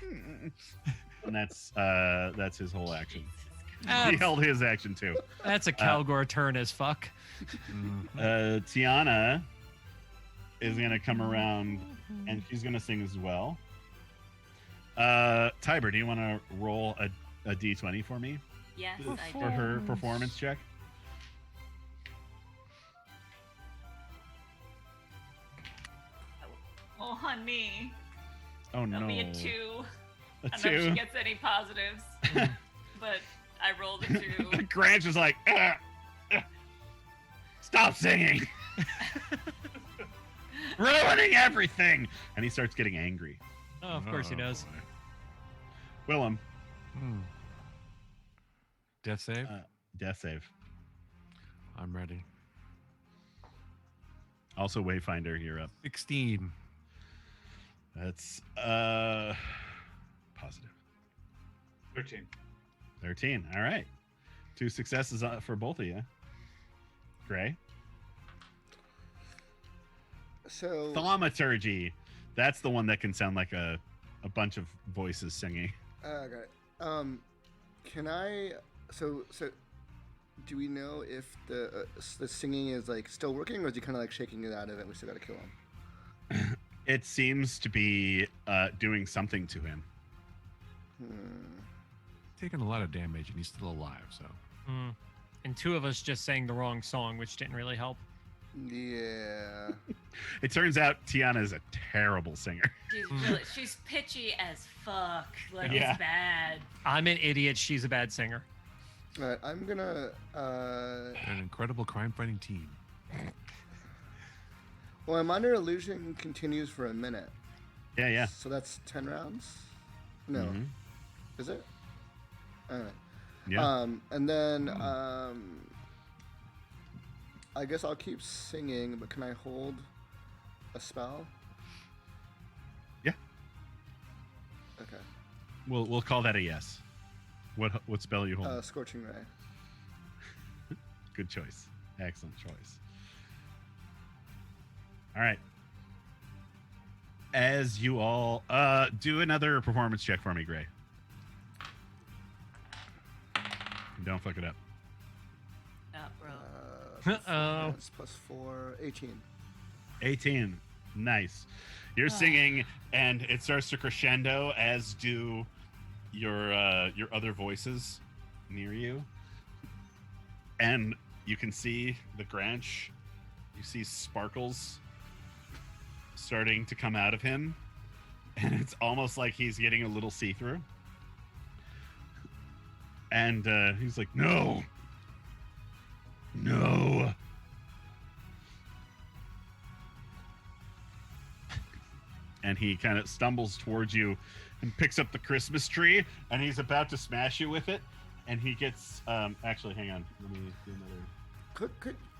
and that's his whole action. He held his action too. That's a Calgor turn as fuck. Tiana is gonna come around, and she's gonna sing as well. Tiber, do you want to roll a d20 for me Yes, I for do. her performance check? Oh, honey. Oh That'll no. be a 2. A I don't know if she 2. gets any positives, but I rolled a 2. Granch is like, stop singing. Ruining everything. And he starts getting angry. Oh, of course he does. boy. Willem, Death save? death save. I'm ready. Also, Wayfinder, you're up. 16. That's positive. 13. 13. All right. 2 successes for both of you. Gray. So Thaumaturgy. That's the one that can sound like a bunch of voices singing. okay. Can I? So do we know if the singing is like still working, or is he kind of like shaking it out of it? And we still got to kill him. It seems to be doing something to him. Taking a lot of damage, and he's still alive, so. And 2 of us just sang the wrong song, which didn't really help. Yeah. It turns out Tiana is a terrible singer. She's pitchy as fuck. Like Yeah. it's bad. I'm an idiot. She's a bad singer. All right, I'm gonna. An incredible crime-fighting team. Well, my minor illusion continues for a minute. Yeah. So that's 10 rounds. No, Mhm. is it? All right. Yeah. And then I guess I'll keep singing, but can I hold a spell? Yeah. Okay. We'll call that a yes. What spell are you holding? Scorching Ray. Good choice. Excellent choice. All right. As you all do another performance check for me, Gray. Don't fuck it up. Oh, bro. Uh-oh. That's plus 4, 18. 18. Nice. You're singing, and it starts to crescendo, as do your other voices near you. And you can see the Granch. You see sparkles starting to come out of him, and it's almost like he's getting a little see-through. And he's like, no. And he kind of stumbles towards you and picks up the Christmas tree, and he's about to smash you with it. And he gets, actually, hang on. Let me do another. Good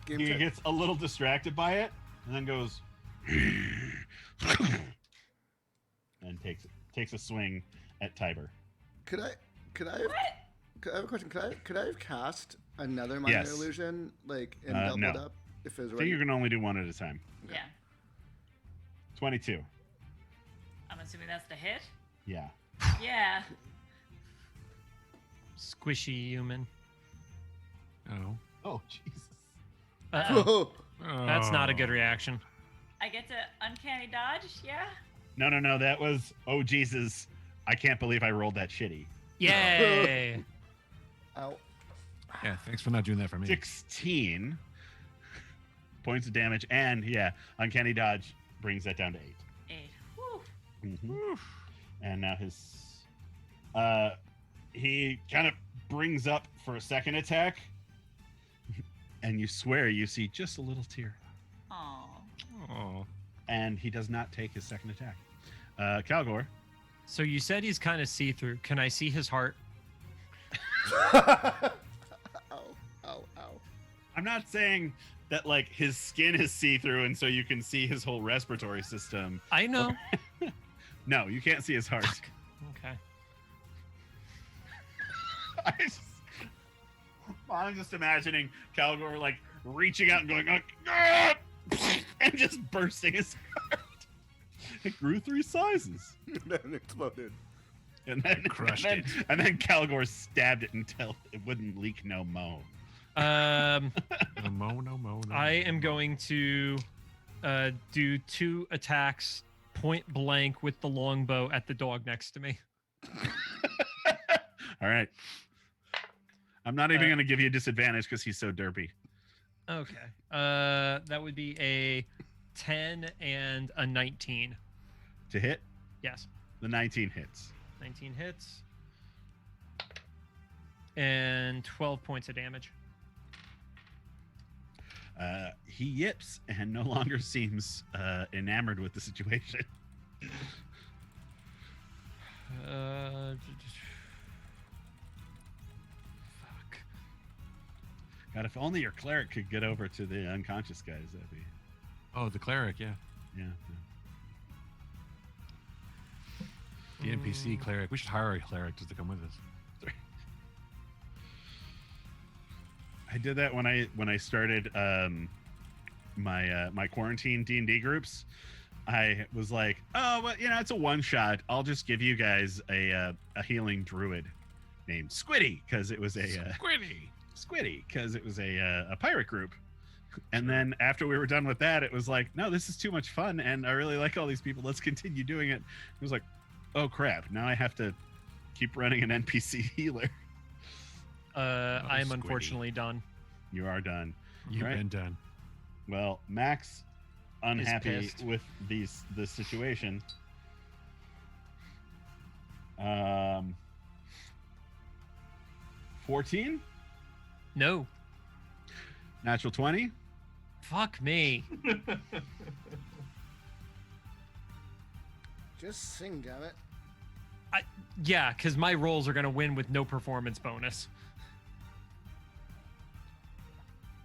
game He check. gets a little distracted by it, and then goes, and takes a swing at Tiber. Could I have a question. Could I have cast another minor Yes. illusion, like, and No. doubled up if it was I think you right? can only do one at a time. Yeah. 22. I'm assuming that's the hit. Yeah. Yeah. Squishy human. Oh. Oh, Jesus. Uh-oh. Oh, That's not a good reaction. I get to uncanny dodge. Yeah. No. That was, oh, Jesus. I can't believe I rolled that shitty. Yay! ow. Yeah, thanks for not doing that for me. 16 points of damage, and yeah, uncanny dodge brings that down to 8. 8. Woo. Mhm. And now he kind of brings up for a second attack, and you swear you see just a little tear, Aw. Oh. and he does not take his second attack. Calgor. So you said he's kind of see-through. Can I see his heart? Ow. I'm not saying that like his skin is see-through and so you can see his whole respiratory system. I know. No, you can't see his heart. Okay. I'm just imagining Calgor like reaching out and going, "Ah!" and just bursting his heart. It grew 3 sizes. Then it exploded. And then Crushed and it. then, And then Calgor stabbed it until it wouldn't leak no moan. No mo, no mo, no I mo. am going to do 2 attacks point blank with the longbow at the dog next to me. All right. I'm not even going to give you a disadvantage because he's so derpy. Okay. That would be a 10 and a 19. To hit, Yes. the 19 hits. 19 hits. And 12 points of damage. He yips and no longer seems enamored with the situation. Fuck. God, if only your cleric could get over to the unconscious guys, that'd be... Oh, the cleric, yeah. Yeah. The NPC cleric. We should hire a cleric just to come with us. I did that when I started my quarantine D&D groups. I was like, oh, well, it's a one shot. I'll just give you guys a healing druid named Squiddy because it was a Squiddy because it was a pirate group. And then after we were done with that, it was like, no, this is too much fun, and I really like all these people. Let's continue doing it. It was like, oh crap! Now I have to keep running an NPC healer. I am Squiddy. unfortunately done. You are done. You've Right. been done. Well, Max unhappy pissed. with this situation. 14? No. Natural 20? Fuck me. Just sing, damn it. Yeah, because my rolls are going to win with no performance bonus.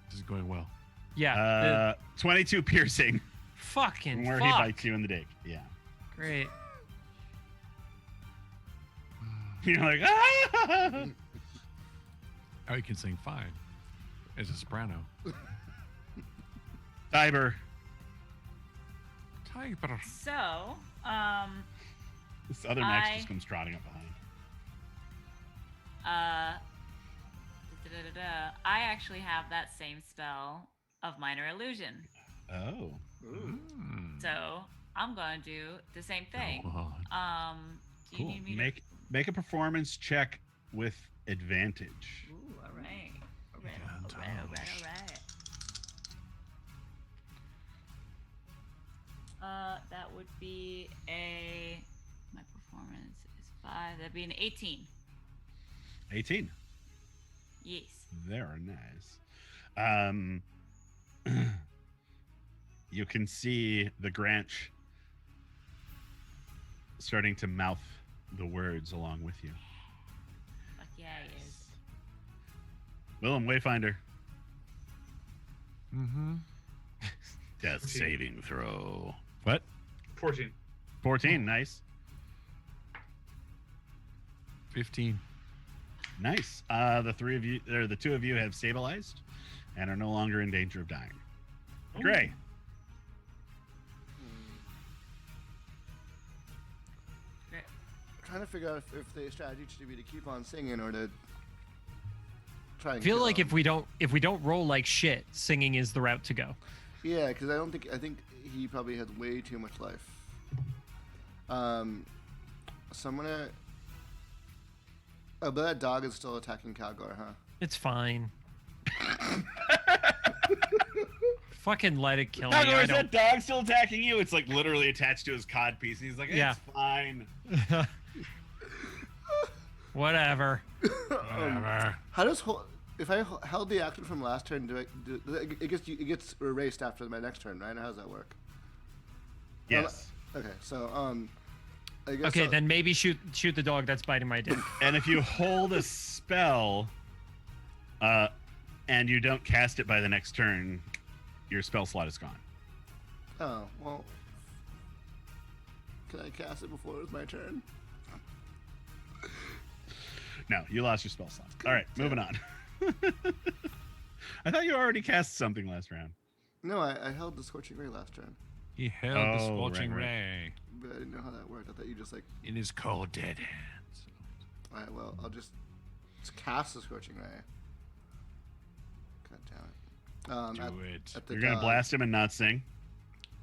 This is going well. Yeah. 22 piercing. Fucking Where fuck. he bites you in the dick. Yeah. Great. You're like, ah! Oh, you can sing fine. As a soprano. Tiber. Tiber. So, This other Max I- just comes trotting up behind. I actually have that same spell of minor illusion. Oh. Mm. So I'm gonna do the same thing. Go on. Do you Cool. need me Make a performance check with advantage. Ooh, all right. All right. Advantage. All right. All right. All right. That would be my performance is 5. That'd be an 18. 18. Yes. Very nice. You can see the Granch starting to mouth the words along with you. Fuck yeah, he is. Willem, Wayfinder. Mm-hmm. Death saving throw. What? 14. 14. Nice. 15. Nice. The two of you have stabilized and are no longer in danger of dying. Gray. Great. Trying to figure out if the strategy should be to keep on singing or to try I and feel kill like him. if we don't roll like shit, singing is the route to go. Yeah, because I think he probably has way too much life. So I'm gonna. Oh, but that dog is still attacking Calgar, huh? It's fine. Fucking let it kill me. Calgar, I is that don't... dog still attacking you? It's like literally attached to his cod piece. He's like, it's Yeah. fine. Whatever. Whatever. How does if I held the action from last turn, it gets erased after my next turn, right? How does that work? Yes. Okay, so I guess Okay, then maybe shoot the dog that's biting my dick. And if you hold a spell, and you don't cast it by the next turn, your spell slot is gone. Oh well, can I cast it before it's my turn? No, you lost your spell slot. All right, moving on. I thought you already cast something last round. No, I held the Scorching Ray last turn, He held Oh, the scorching right. ray but I didn't know how that worked. I thought you just like, in his cold dead hands. all right, well, I'll just cast the Scorching Ray. God damn it. Do it. At the You're gonna dog. blast him and not sing?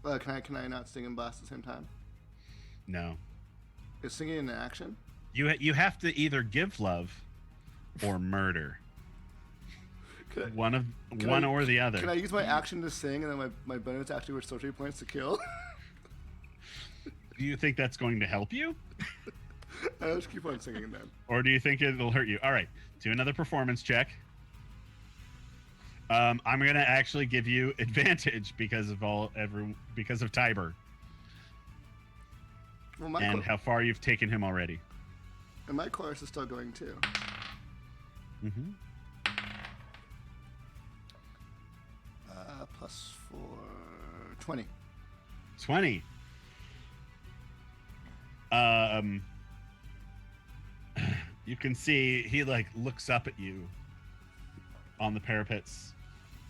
Can I not sing and blast at the same time? No. Is singing an action? You have to either give love or murder. Can I, One or the other. Can I use my action to sing and then my bonus action with sorcery points to kill? Do you think that's going to help you? I'll just keep on singing then. Or do you think it'll hurt you? All right, do another performance check. I'm gonna actually give you advantage because of Tiber Well, my and chor- how far you've taken him already. and my chorus is still going too. Mm-hmm. Plus 4, 20. 20. You can see he like looks up at you on the parapets,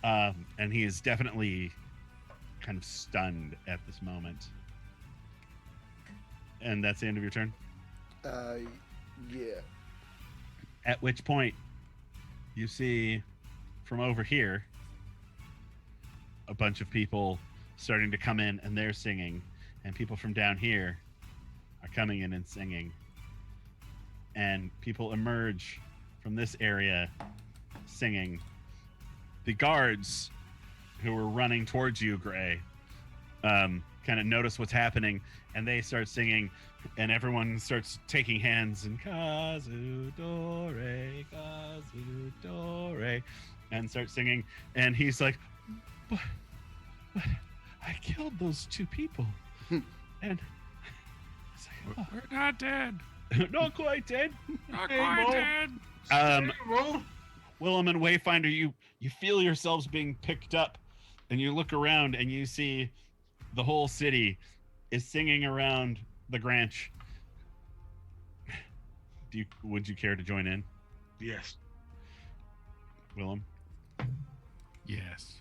and he is definitely kind of stunned at this moment. And that's the end of your turn. Yeah. At which point, you see from over here a bunch of people starting to come in, and they're singing, and people from down here are coming in and singing, and people emerge from this area singing. The guards who are running towards you, Gray, kind of notice what's happening, and they start singing, and everyone starts taking hands and Kazu Dore, and start singing. And he's like, but I killed those 2 people. And he's like, oh, We're not dead. not quite dead. Not Hey, quite Mo. dead. Willem and Wayfinder, you feel yourselves being picked up, and you look around and you see the whole city is singing around the Granch. Would you care to join in, Yes. Willem? Yes.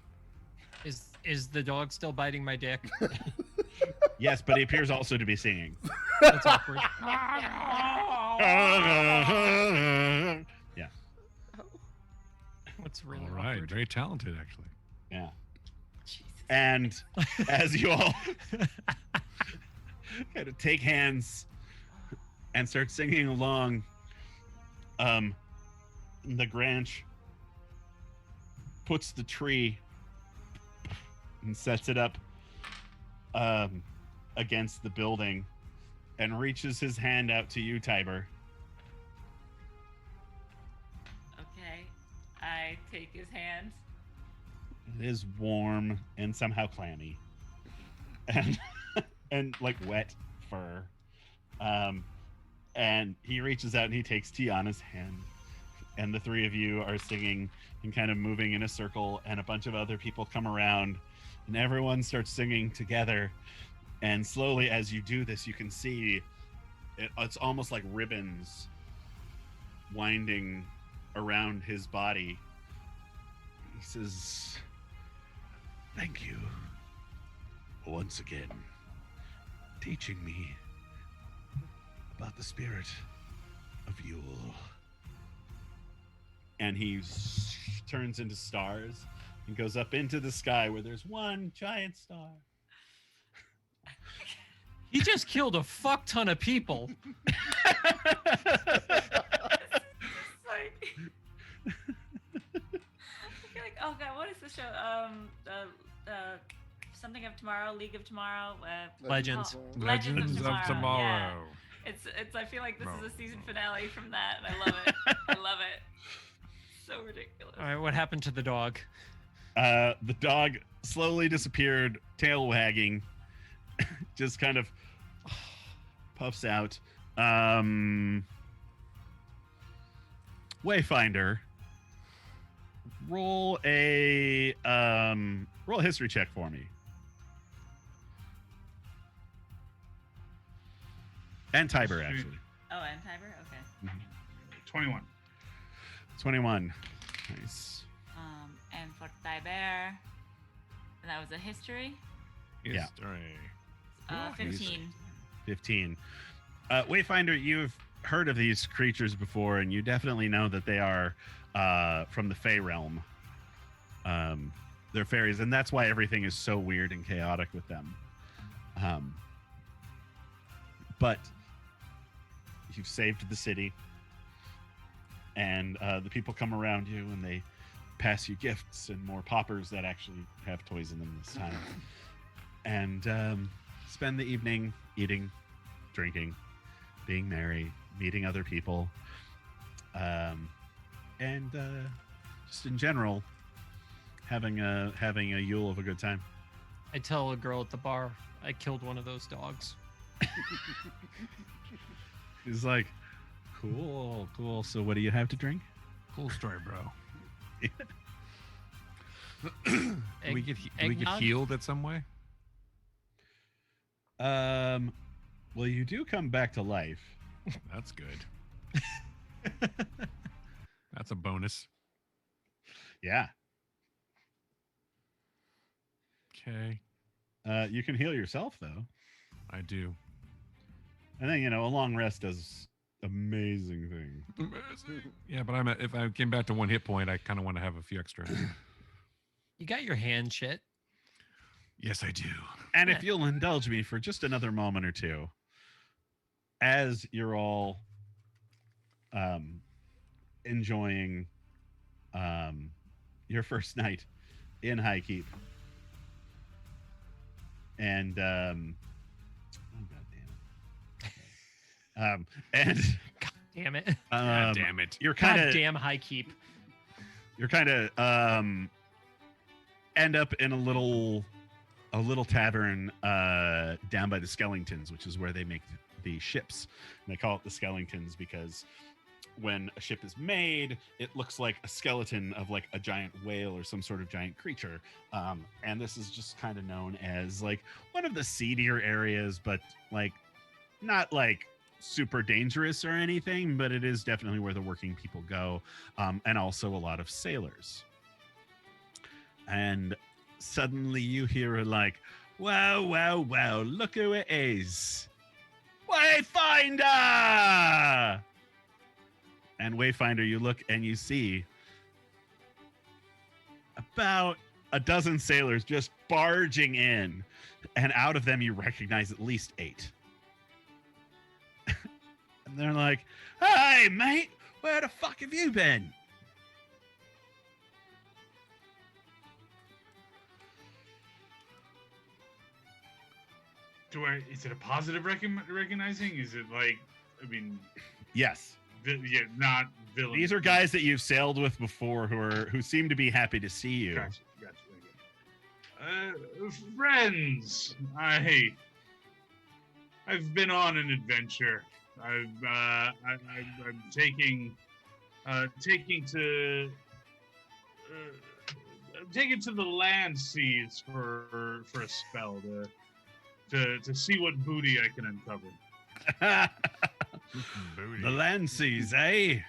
Is the dog still biting my dick? Yes, but he appears also to be singing. That's awkward. Yeah. What's really All right. awkward? Very talented, actually. Yeah. Jesus. And as you all kind of take hands and start singing along, the Granch puts the tree and sets it up against the building and reaches his hand out to you, Tiber. Okay. I take his hand. It is warm and somehow clammy, and and like wet fur. And he reaches out and he takes Tiana's hand, and the 3 of you are singing and kind of moving in a circle, and a bunch of other people come around, and everyone starts singing together. And slowly, as you do this, you can see it's almost like ribbons winding around his body. He says, "Thank you once again, teaching me about the spirit of Yule." And he turns into stars and goes up into the sky where there's one giant star. He just killed a fuck ton of people. It's like, I feel like, oh god, what is the show? Something of Tomorrow, League of Tomorrow, Legends. Legends of Tomorrow. Yeah. Yeah. It's. I feel like this is a season No. finale from that, and I love it. I love it. So ridiculous. All right, what happened to the dog? The dog slowly disappeared, tail wagging, just kind of puffs out. Wayfinder, roll a history check for me. And Tiber, actually. Oh, and Tiber. Okay. 21. 21. Nice. And for Tiber, that was a history. Yeah. History. 15. 15. Wayfinder, you've heard of these creatures before, and you definitely know that they are from the Fey realm. They're fairies, and that's why everything is so weird and chaotic with them. But you've saved the city, and the people come around you, and they pass you gifts and more poppers that actually have toys in them this time. And spend the evening eating, drinking, being merry, meeting other people, and just in general having a Yule of a good time. I tell a girl at the bar I killed one of those dogs. He's like, cool. So what do you have to drink? Cool story, bro. Egg- Do we get eggnog? healed at some way? Well, you do come back to life. That's good. That's a bonus. Yeah. Okay. You can heal yourself though. I do. And then, a long rest does amazing things. Yeah, but if I came back to 1 hit point, I kind of want to have a few extra. You got your hand shit. Yes, I do. And if you'll indulge me for just another moment or two, as you're all enjoying your first night in High Keep, and oh god damn it. And Damn it. God damn it. you're kind God of damn high keep. you're kind of end up in a little tavern down by the Skellingtons, which is where they make the ships. And they call it the Skellingtons because when a ship is made, it looks like a skeleton of like a giant whale or some sort of giant creature. And this is just kind of known as like one of the seedier areas, but like not like super dangerous or anything, but it is definitely where the working people go, and also a lot of sailors. And suddenly you hear a like, wow, wow, wow, look who it is. Wayfinder! And Wayfinder, you look and you see about a dozen sailors just barging in, and out of them you recognize at least 8. And they're like, hey, mate, where the fuck have you been? Is it a positive recognizing? Is it like, I mean, Yes. yeah, not villain. These are guys that you've sailed with before who seem to be happy to see you. Gotcha. Friends, I've been on an adventure. I'm taking to the land seas for a spell to see what booty I can uncover. Booty. The land seas, eh?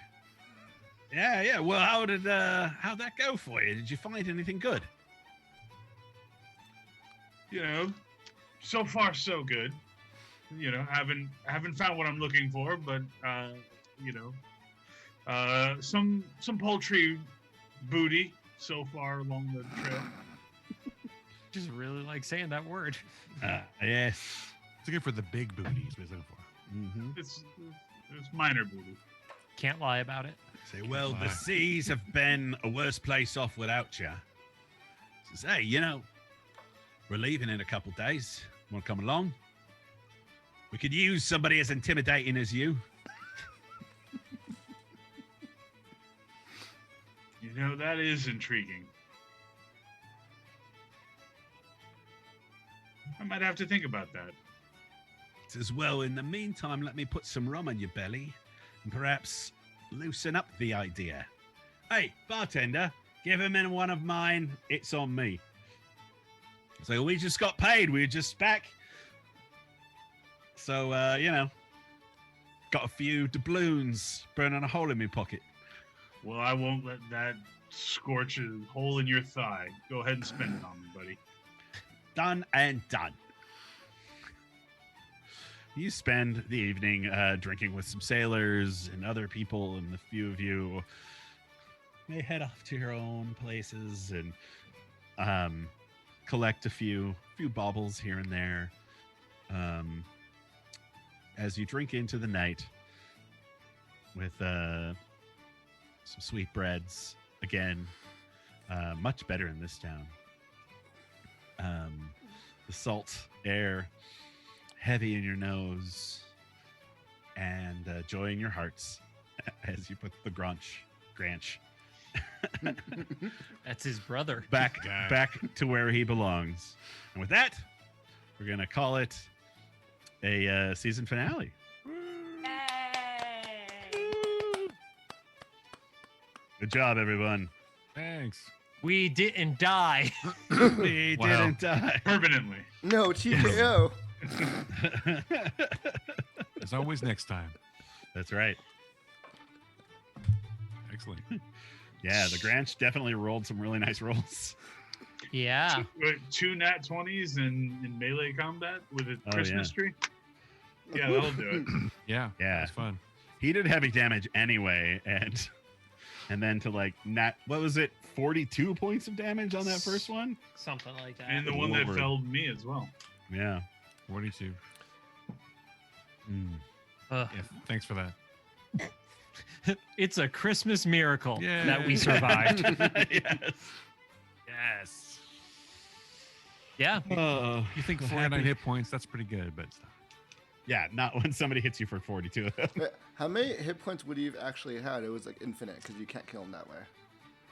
Yeah. Well, how'd that go for you? Did you find anything good? You know, so far so good. You know, haven't found what I'm looking for, but you know, some poultry booty so far along the trail. Just really like saying that word. Yes. It's looking for the big booties we're looking for. Mm-hmm. It's minor booty. Can't lie about it. Say, well, the seas have been a worse place off without you. Says, hey, you know, we're leaving in a couple days. Want to come along? We could use somebody as intimidating as you. You know, that is intriguing. I might have to think about that. Says, well, in the meantime, let me put some rum on your belly and perhaps loosen up the idea. Hey, bartender, give him in one of mine. It's on me. So we just got paid. We were just back. So, you know, got a few doubloons burning a hole in my pocket. Well, I won't let that scorch a hole in your thigh. Go ahead and spend it on me, buddy. Done and done. You spend the evening drinking with some sailors and other people, and the few of you may head off to your own places and collect a few baubles here and there. As you drink into the night with some sweetbreads, again, much better in this town. The salt air heavy in your nose, and joy in your hearts as you put the Granch That's his brother. back to where he belongs. And with that, we're gonna call it a season finale. Yay! Good job, everyone. Thanks. We didn't die. We Wow. didn't die. Permanently. No, TKO. As always, next time. That's right. Excellent. Yeah, the Granch definitely rolled some really nice rolls. Yeah. Two nat 20s in melee combat with a Oh, Christmas tree. Yeah, that'll do it. Yeah. Yeah. It's fun. He did heavy damage anyway, and then to like what was it, 42 points of damage on that first one? Something like that. And the one that Lord. felled me as well. Yeah. 42. Mm. Ugh. Yeah. Thanks for that. It's a Christmas miracle Yay. that we survived. Yes. Yes. Yeah. Oh, You think well, 49 happy- hit points? That's pretty good, but Yeah, not when somebody hits you for 42 of them. But how many hit points would you have actually had? It was like infinite because you can't kill him that way.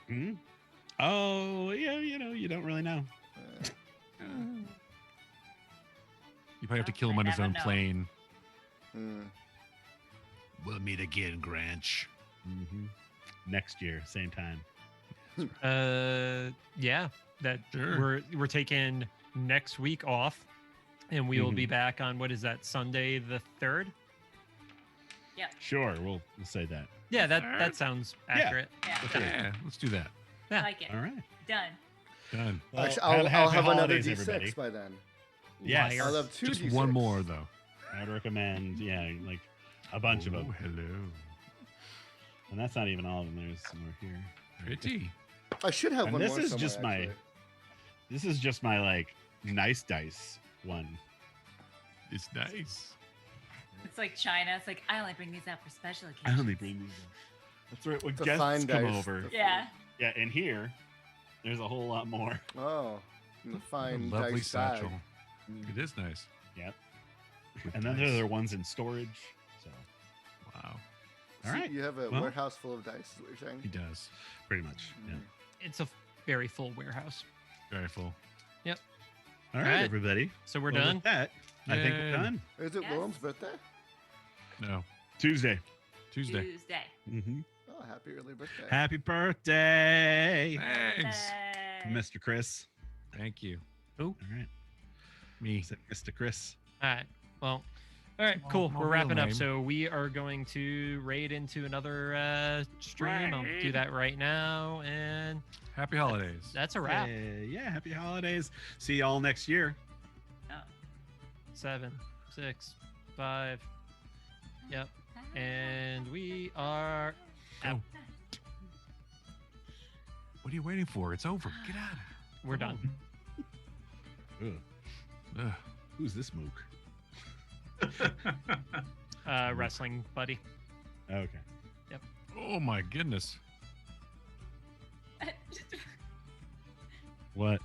Hmm? Oh, yeah, you don't really know. you probably have to Oh, kill him I on his never own know. plane. Hmm. We'll meet again, Granch. Hmm. Next year, same time. Yeah. That Sure. we're taking next week off, and we will be back on what is that, Sunday the 3rd? Sure, we'll say that. Yeah, that sounds accurate. Yeah. Yeah, let's do that. I Yeah. like it. All right. Done. Done. Well, Actually, I'll happy have another holidays, D6 everybody. by then. Yes. Liar. I'll have two Just D6. one more, though. I'd recommend, like a bunch of Oh, them. hello. And that's not even all of them. There's some more here. Pretty. I should have And one this more is somewhere, just my- actually. This is just my like nice dice one. It's nice. It's like China. It's like I only bring these out for special I occasions. only bring these up. That's right. When The guests fine come dice. over. Yeah. Yeah, and here, there's a whole lot more. Oh, and the A fine lovely dice bag. satchel. It is nice. Yep. With And then dice. there are ones in storage. So, Wow. all So right. You have a Well- warehouse full of dice, is what you're saying? He does. Pretty much. Yeah. It's a very full warehouse. Very full. All right, right. everybody. So we're Well, done. with that, I think we're Yay. done. Is it Yes. Willem's birthday? No. Tuesday. Tuesday. Tuesday. Mm-hmm. Oh, happy early birthday. Happy birthday, Thanks. Mr. Chris. Thank you. All right. Me. Is it Mr. Chris? All right. Well, all right, Small- cool. small We're real wrapping up. name. So we are going to raid into another stream. I'll do that right now. And Happy holidays. that's a wrap. Yeah, happy holidays. See y'all next year. Oh. 7, 6, 5. Yep. And we are out. What are you waiting for? It's over. Get out of here. We're done. Ugh. Ugh. Who's this mook? Wrestling buddy. Okay. Oh my goodness. What?